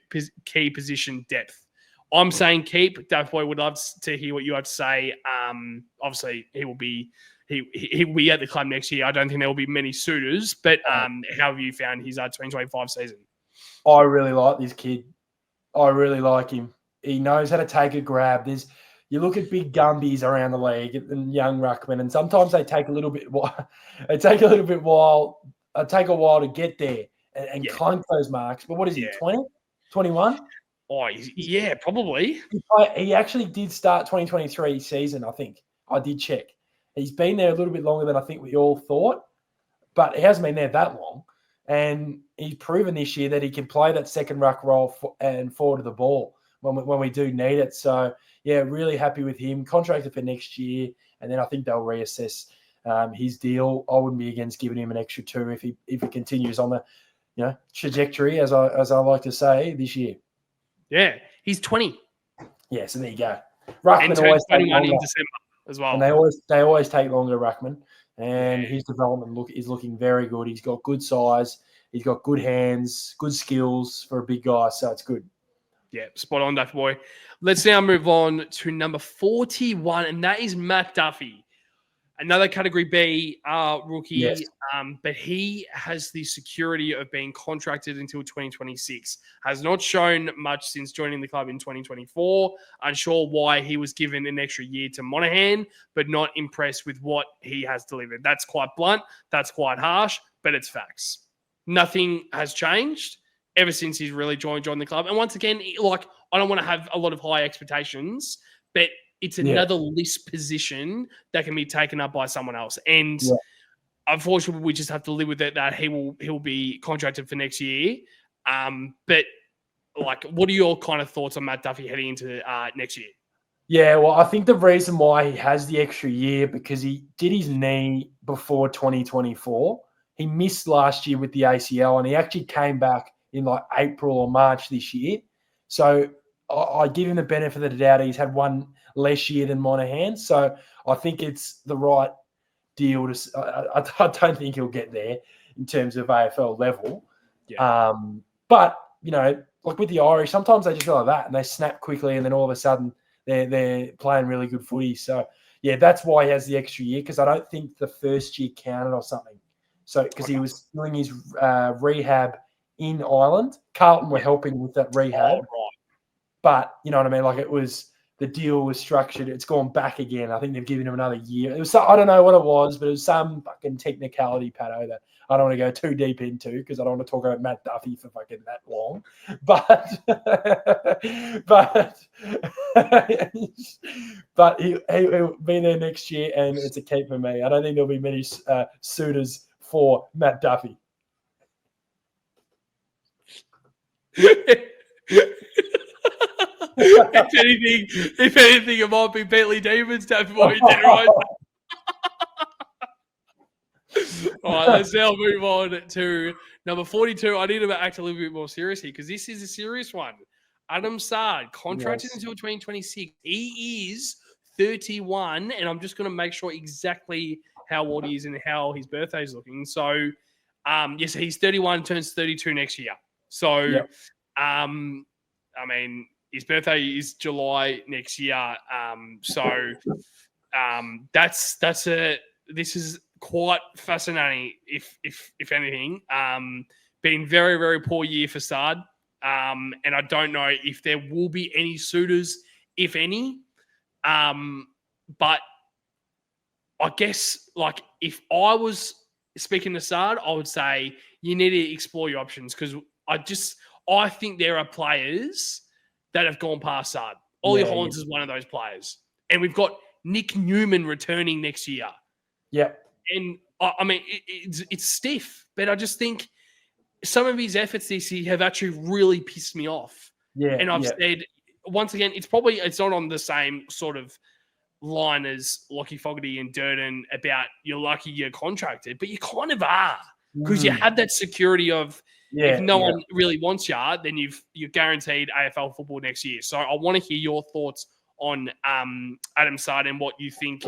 key position depth. I'm saying keep. Daft Boy, would love to hear what you have to say. Obviously, he will be at the club next year. I don't think there will be many suitors, but how have you found his 2025 season? I really like this kid. I really like him. He knows how to take a grab. You look at big Gumbies around the league and young ruckmen, and sometimes they take a little bit while to get there and climb those marks. But what is he, 20, 21? Oh, yeah, probably. He actually did start 2023 season, I think. I did check. He's been there a little bit longer than I think we all thought, but he hasn't been there that long. And he's proven this year that he can play that second ruck role and forward of the ball when we do need it. So, yeah, really happy with him. Contracted for next year, and then I think they'll reassess his deal. I wouldn't be against giving him an extra 2 if he continues on the trajectory, as I like to say, this year. Yeah, he's 20. Yeah, so there you go. Ruckman always 21 in December as well. And they always take longer, Ruckman. And his development is looking very good. He's got good size. He's got good hands, good skills for a big guy. So it's good. Yeah, spot on, Duffy boy. Let's now move on to number 41, and that is Matt Duffy. Another Category B rookie, yes. But he has the security of being contracted until 2026. Has not shown much since joining the club in 2024. Unsure why he was given an extra year to Monaghan, but not impressed with what he has delivered. That's quite blunt. That's quite harsh, but it's facts. Nothing has changed ever since he's really joined the club. And once again, I don't want to have a lot of high expectations, but it's another list position that can be taken up by someone else. And unfortunately, we just have to live with it that he'll be contracted for next year. But what are your kind of thoughts on Matt Duffy heading into next year? Yeah, well, I think the reason why he has the extra year because he did his knee before 2024. He missed last year with the ACL, and he actually came back in April or March this year. So I give him the benefit of the doubt. He's had one less year than Monaghan. So I think it's the right deal. I don't think he'll get there in terms of AFL level. Yeah. But, with the Irish, sometimes they just go like that and they snap quickly and then all of a sudden they're playing really good footy. So yeah, that's why he has the extra year, because I don't think the first year counted or something. So because he was doing his rehab in Ireland, Carlton were helping with that rehab. Oh, right. But you know what I mean? Like the deal was structured. It's gone back again. I think they've given him another year. It was I don't know what it was, but it was some fucking technicality, Patto, that I don't want to go too deep into because I don't want to talk about Matt Duffy for fucking that long. But he'll be there next year, and it's a keep for me. I don't think there'll be many suitors for Matt Duffy. If anything, it might be Bentley Demons. All right, let's now move on to number 42. I need to act a little bit more seriously because this is a serious one. Adam Saad, contracted until 2026. He is 31, and I'm just going to make sure exactly how old he is and how his birthday is looking. So, yes, he's 31, turns 32 next year. So, I mean, his birthday is July next year. This is quite fascinating, if anything. Been very, very poor year for Saad. And I don't know if there will be any suitors, if any. But I guess, like, if I was speaking to Saad, I would say you need to explore your options, because I think there are players that have gone past Saad. Ollie Hines is one of those players. And we've got Nick Newman returning next year. Yeah. And, I mean, it's stiff. But I just think some of his efforts this year have actually really pissed me off. Yeah. And I've said, once again, it's not on the same sort of line as Lockie Fogarty and Durden about you're lucky you're contracted, but you kind of are, because you had that security of, if no one really wants you, then you're guaranteed AFL football next year. So I want to hear your thoughts on Adam Saad and what you think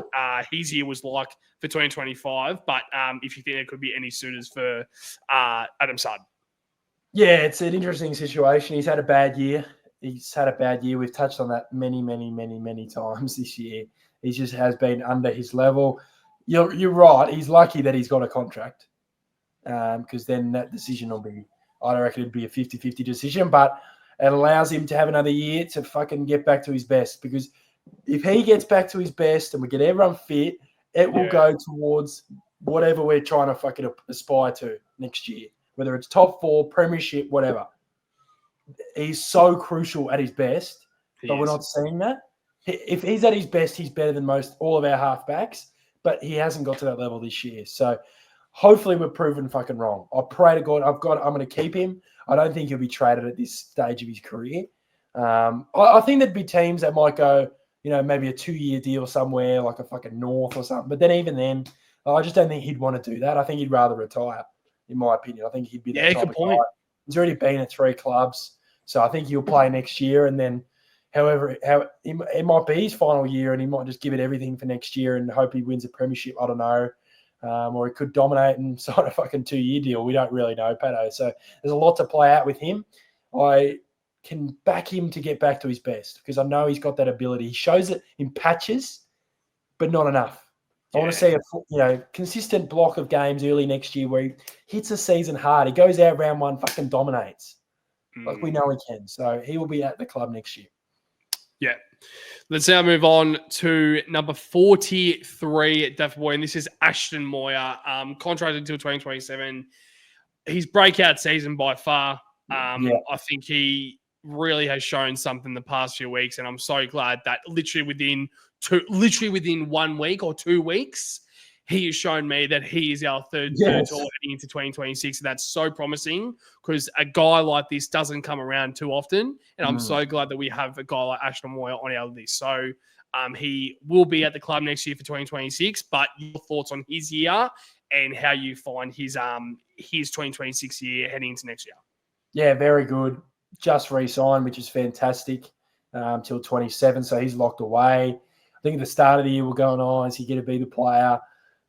his year was like for 2025. But if you think there could be any suitors for Adam Saad. Yeah, it's an interesting situation. He's had a bad year. We've touched on that many, many, many, many times this year. He just has been under his level. You're right. He's lucky that he's got a contract, because then that decision will be, I reckon it'd be a 50-50 decision, but it allows him to have another year to fucking get back to his best, because if he gets back to his best and we get everyone fit, it will go towards whatever we're trying to fucking aspire to next year, whether it's top 4, premiership, whatever. He's so crucial at his best, but we're not seeing that. If he's at his best, he's better than all of our halfbacks, but he hasn't got to that level this year. So hopefully we're proven fucking wrong. I pray to God I'm going to keep him. I don't think he'll be traded at this stage of his career. I think there'd be teams that might go, maybe a 2-year deal somewhere, like a fucking North or something. But then even then, I just don't think he'd want to do that. I think he'd rather retire, in my opinion. I think he'd be that type of guy. He's already been at 3 clubs, so I think he'll play next year. And then, it might be his final year, and he might just give it everything for next year and hope he wins a premiership. I don't know. Or he could dominate and sign a fucking 2-year deal. We don't really know, Patto. So there's a lot to play out with him. I can back him to get back to his best, because I know he's got that ability. He shows it in patches, but not enough. I want to see a consistent block of games early next year where he hits a season hard. He goes out round 1, fucking dominates, like we know he can. So he will be at the club next year. Yeah. Let's now move on to number 43, Daft Boy, and this is Ashton Moir, contracted until 2027. His breakout season by far. I think he really has shown something the past few weeks, and I'm so glad that literally within 1 week or 2 weeks, he has shown me that he is our third tour heading into 2026. And that's so promising, because a guy like this doesn't come around too often. And I'm so glad that we have a guy like Ashton Moir on our list. So he will be at the club next year for 2026. But your thoughts on his year and how you find his 2026 year heading into next year? Yeah, very good. Just re-signed, which is fantastic, till 27. So he's locked away. I think at the start of the year we're going, is he going to be the player?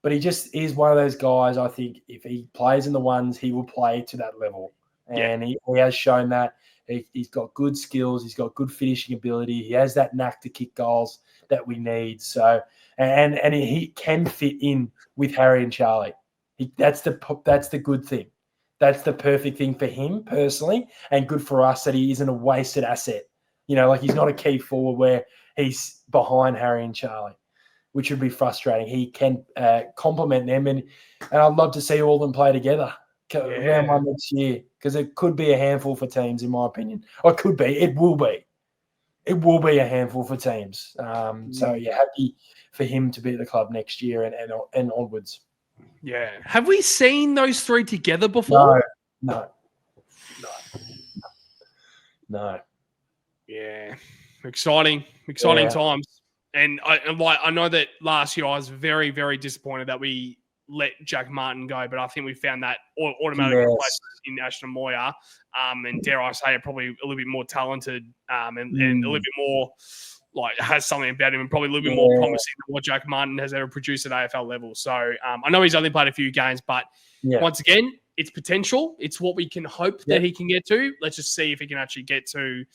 But he just is one of those guys, I think, if he plays in the ones, he will play to that level. And he has shown that. He's got good skills. He's got good finishing ability. He has that knack to kick goals that we need. So, and he can fit in with Harry and Charlie. That's the good thing. That's the perfect thing for him personally, and good for us that he isn't a wasted asset. Like he's not a key forward where he's behind Harry and Charlie, which would be frustrating. He can complement them, and I'd love to see all of them play together round one next year, because it could be a handful for teams, in my opinion. Or it could be. It will be. It will be a handful for teams. So, happy for him to be at the club next year and onwards. Yeah. Have we seen those three together before? No. Yeah. Exciting times. And I know that last year I was very, very disappointed that we let Jack Martin go, but I think we found that automatic replacement in Ashton Moyer. And dare I say, probably a little bit more talented and a little bit more has something about him, and probably a little bit more promising than what Jack Martin has ever produced at AFL level. So I know he's only played a few games, but once again, it's potential. It's what we can hope that he can get to. Let's just see if he can actually get to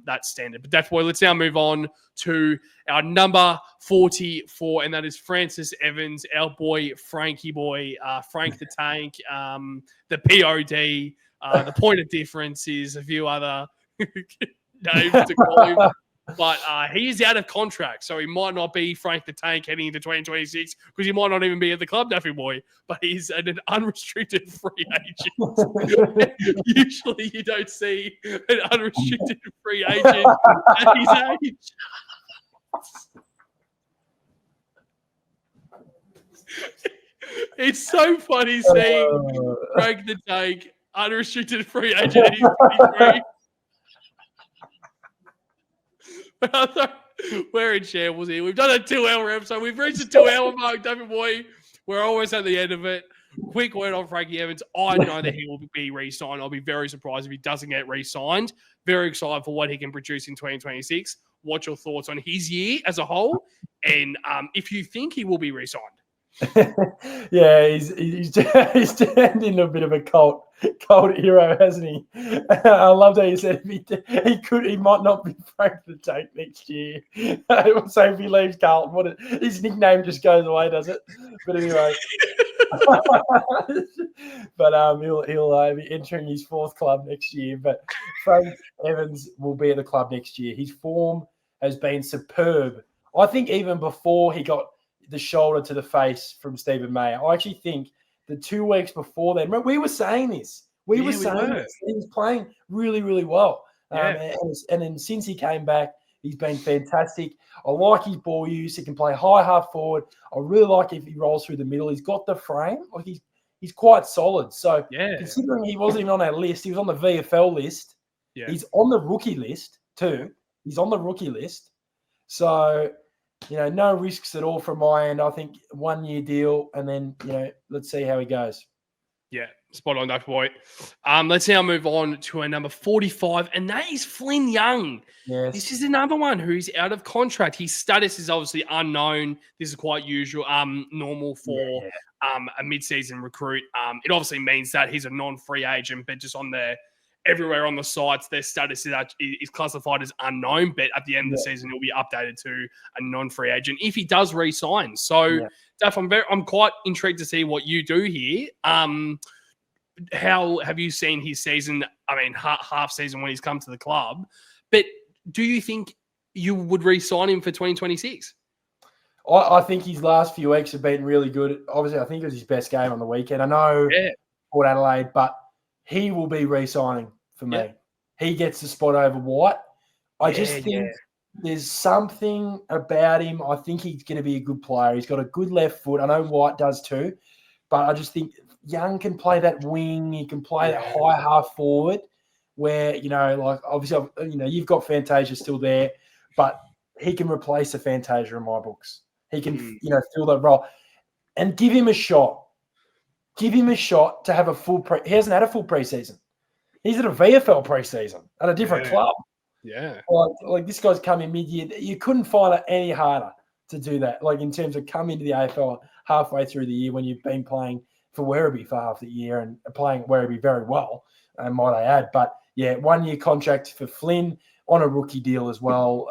that standard. But that's why let's now move on to our number 44, and that is Francis Evans, our boy, Frankie boy, Frank the Tank, the POD. The point of difference is a few other names to call him. But he is out of contract, so he might not be Frank the Tank heading into 2026, because he might not even be at the club, Daffy Boy, but he's an unrestricted free agent. Usually you don't see an unrestricted free agent at his age. It's so funny seeing Frank the Tank, unrestricted free agent at his 23. We're in shambles here. We've done a 2-hour episode. We've reached the 2-hour mark, David Boy. We're always at the end of it. Quick word on Frankie Evans. I know that he will be re-signed. I'll be very surprised if he doesn't get re-signed. Very excited for what he can produce in 2026. What's your thoughts on his year as a whole? And if you think he will be re-signed. Yeah, he's turned into a bit of a cult hero, hasn't he? I loved how you said he might not be Frank the Tank next year. So if he leaves Carlton, his nickname just goes away, does it? But anyway, he'll be entering his fourth club next year. But Frank Evans will be at the club next year. His form has been superb. I think even before he got the shoulder to the face from Stephen May, I actually think the 2 weeks before then, we were saying this. We were saying this. He was playing really, really well. And then since he came back, he's been fantastic. I like his ball use. He can play high half forward. I really like if he rolls through the middle. He's got the frame. Like he's quite solid. So considering he wasn't even on our list, he was on the VFL list. Yeah. He's on the rookie list too. So, no risks at all from my end. I think 1 year deal, and then, let's see how he goes. Yeah, spot on, Dr. Boy. Let's now move on to our number 45, and that is Flynn Young. Yes. This is another one who's out of contract. His status is obviously unknown. This is quite usual, normal for a mid-season recruit. It obviously means that he's a non-free agent, but just everywhere on the sites, their status is classified as unknown, but at the end of the season, he'll be updated to a non-free agent if he does re-sign. So, Duff, I'm quite intrigued to see what you do here. How have you seen his season? I mean, half season when he's come to the club, but do you think you would re-sign him for 2026? I think his last few weeks have been really good. Obviously, I think it was his best game on the weekend. I know Port Adelaide, but he will be re-signing for me. Yeah. He gets the spot over White. I just think there's something about him. I think he's going to be a good player. He's got a good left foot. I know White does too, but I just think Young can play that wing. He can play that high half forward where, obviously, you've got Fantasia still there, but he can replace a Fantasia in my books. He can, fill that role and give him a shot. Give him a shot to have a full he hasn't had a full preseason. He's at a VFL preseason at a different club. Yeah. Like this guy's coming mid-year. You couldn't find it any harder to do that. Like in terms of coming to the AFL halfway through the year when you've been playing for Werribee for half the year and playing Werribee very well, might I add. But yeah, 1 year contract for Flynn on a rookie deal as well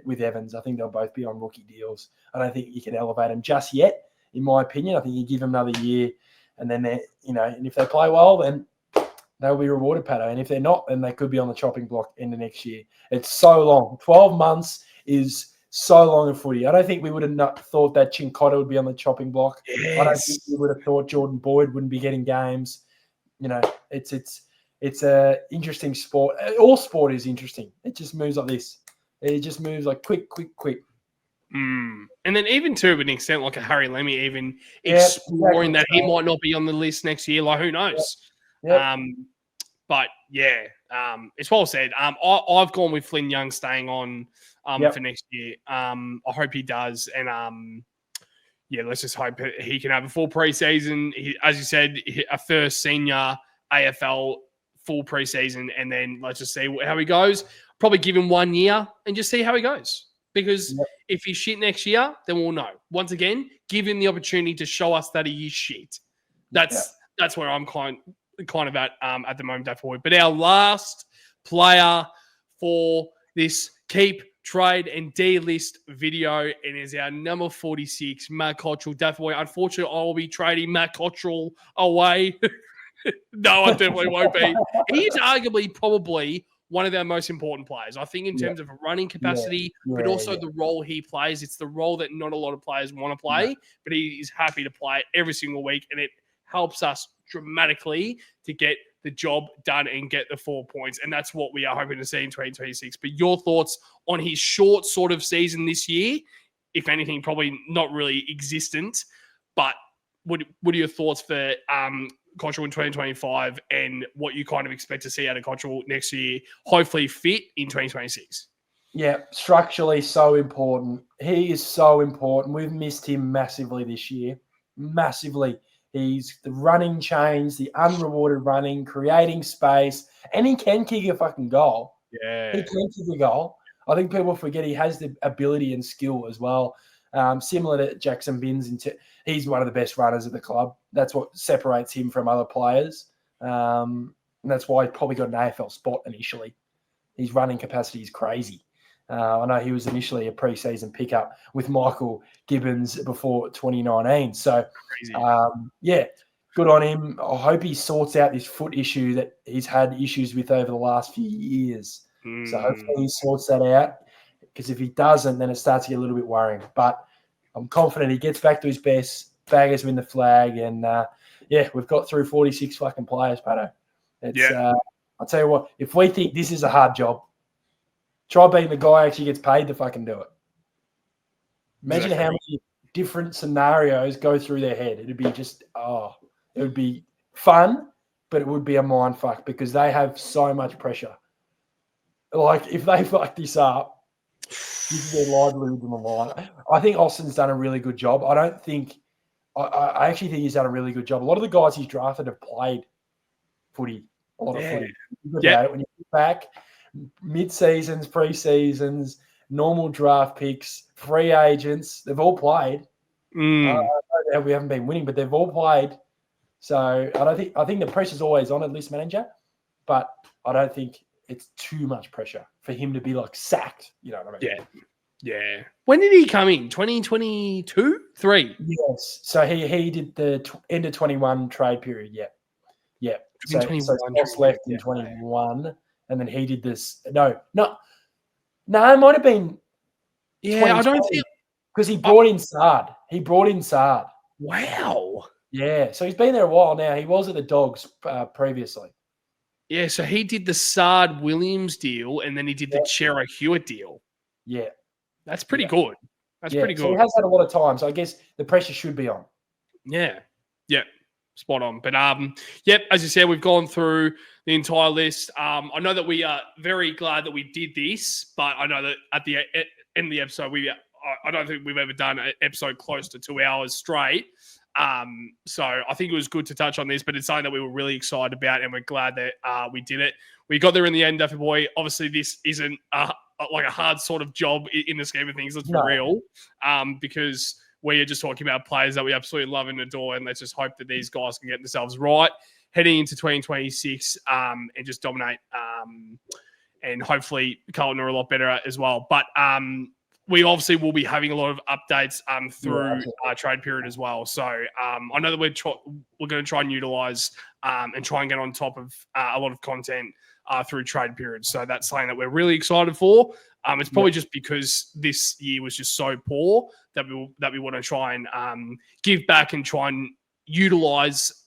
with Evans. I think they'll both be on rookie deals. I don't think you can elevate them just yet, in my opinion. I think you give them another year, and then and if they play well, then they'll be rewarded, Patto. And if they're not, then they could be on the chopping block in the next year. It's so long. 12 months is so long in footy. I don't think we would have thought that Chincotta would be on the chopping block. Yes. I don't think we would have thought Jordan Boyd wouldn't be getting games. It's a interesting sport. All sport is interesting. It just moves like this. It just moves like quick. And then even to an extent, like a Harry Lemmy, even exploring that he might not be on the list next year. Like, who knows? Yep. But yeah, it's well said. I've gone with Flynn Young staying on for next year. I hope he does. And let's just hope he can have a full preseason. As you said, a first senior AFL full preseason, and then let's just see how he goes. Probably give him 1 year and just see how he goes. Because if he's shit next year, then we'll know. Once again, give him the opportunity to show us that he is shit. That's where I'm kind of at the moment, Daf Boy. But our last player for this keep, trade, and delist video, and is our number 46, Matt Cottrell. Daf Boy, unfortunately, I will be trading Matt Cottrell away. No, I definitely won't be. He is arguably probably one of our most important players. I think in terms of running capacity, but also the role he plays. It's the role that not a lot of players want to play, but he is happy to play it every single week, and it helps us dramatically to get the job done and get the 4 points. And that's what we are hoping to see in 2026. But your thoughts on his short sort of season this year, if anything, probably not really existent, but what are your thoughts for Cottrell in 2025 and what you kind of expect to see out of Cottrell next year, hopefully fit in 2026? Yeah, structurally so important. He is so important. We've missed him massively this year. Massively. He's the running chains, the unrewarded running, creating space, and he can kick a fucking goal. Yeah. He can kick a goal. I think people forget he has the ability and skill as well. Similar to Jackson Binns, he's one of the best runners at the club. That's what separates him from other players. And that's why he probably got an AFL spot initially. His running capacity is crazy. I know he was initially a preseason pickup with Michael Gibbons before 2019. So, good on him. I hope he sorts out this foot issue that he's had issues with over the last few years. So hopefully he sorts that out, because if he doesn't, then it starts to get a little bit worrying. But I'm confident he gets back to his best. Baggers win the flag. And, we've got through 46 fucking players, Patto. I'll tell you what, if we think this is a hard job, try being the guy who actually gets paid to fucking do it. Imagine how many different scenarios go through their head. It'd be just, it would be fun, but it would be a mind fuck because they have so much pressure. Like, if they fuck this up, this is their livelihood on the line. I think Austin's done a really good job. I actually think he's done a really good job. A lot of the guys he's drafted have played footy, a lot of footy. When you look back, mid-seasons, pre-seasons, normal draft picks, free agents, they've all played. We haven't been winning, but they've all played. So I think the pressure's always on a list manager, but I don't think it's too much pressure for him to be like sacked. You know what I mean? Yeah. When did he come in? 2022? 3? Yes. So he did the end of 21 trade period. Yeah. So Ross left in 21. And then he did this. No, it might have been. Yeah, I don't think. Because he brought in Sard. Wow. Yeah, so he's been there a while now. He was at the Dogs previously. Yeah, so he did the Sard Williams deal, and then he did the Chera Hewitt deal. Yeah. That's pretty good. Pretty good. So he has had a lot of time, so I guess the pressure should be on. Yeah. Spot on. But as you said, we've gone through the entire list. I know that we are very glad that we did this, but I know that at the end of the episode, I don't think we've ever done an episode close to 2 hours straight. So I think it was good to touch on this, but it's something that we were really excited about, and we're glad that we did it. We got there in the end, Duffy Boy. Obviously, this isn't like a hard sort of job in the scheme of things. Let's be real, because we are just talking about players that we absolutely love and adore, and let's just hope that these guys can get themselves right. heading into 2026 and just dominate. And hopefully Carlton are a lot better as well. But we obviously will be having a lot of updates through our trade period as well. So I know that we're going to try and utilize and try and get on top of a lot of content through trade periods. So that's something that we're really excited for. It's probably just because this year was just so poor that we want to try and give back and try and utilize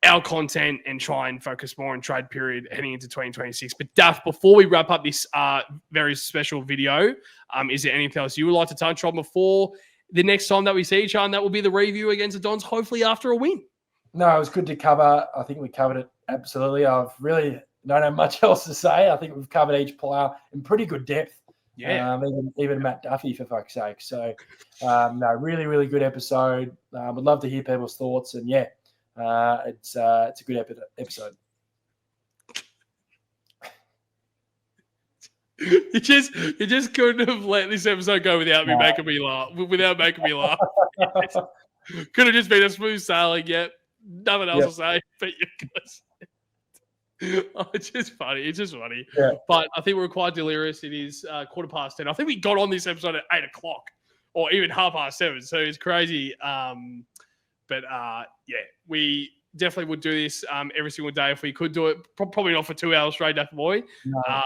our content and try and focus more on trade period heading into 2026. But Daf, before we wrap up this very special video, is there anything else you would like to touch on before the next time that we see each other? And that will be the review against the Dons, hopefully after a win. No, it was good to cover. I think we covered it absolutely. I've really don't have much else to say. I think we've covered each player in pretty good depth. Yeah. Even Matt Duffy, for fuck's sake. So, no, really, really good episode. Would love to hear people's thoughts. And, yeah, it's a good episode. You just couldn't have let this episode go without making me laugh. Could have just been a smooth sailing. Yep. Nothing else to say. But you guys. It's just funny. Yeah. But I think we're quite delirious. It is 10:15. I think we got on this episode at 8 o'clock or even 7:30. So it's crazy. But we definitely would do this every single day if we could do it. Probably not for 2 hours straight, Death Boy. No.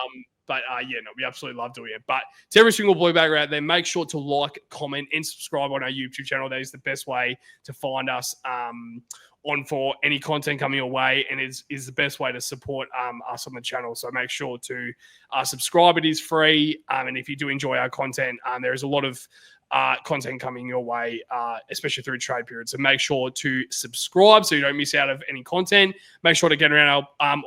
We absolutely love doing it. But to every single Blue Bagger out there, make sure to like, comment, and subscribe on our YouTube channel. That is the best way to find us on for any content coming your way, and is the best way to support us on the channel. So make sure to subscribe. It is free. And if you do enjoy our content, there is a lot of content coming your way, especially through trade periods. So make sure to subscribe so you don't miss out of any content. Make sure to get around our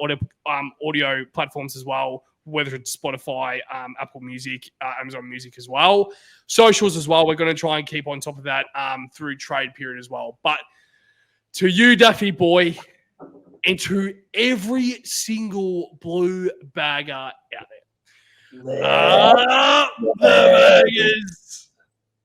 audio platforms as well, whether it's Spotify, Apple Music, Amazon Music as well. Socials as well. We're going to try and keep on top of that through trade period as well. But to you, Duffy boy, and to every single Blue Bagger out there. The Baggers.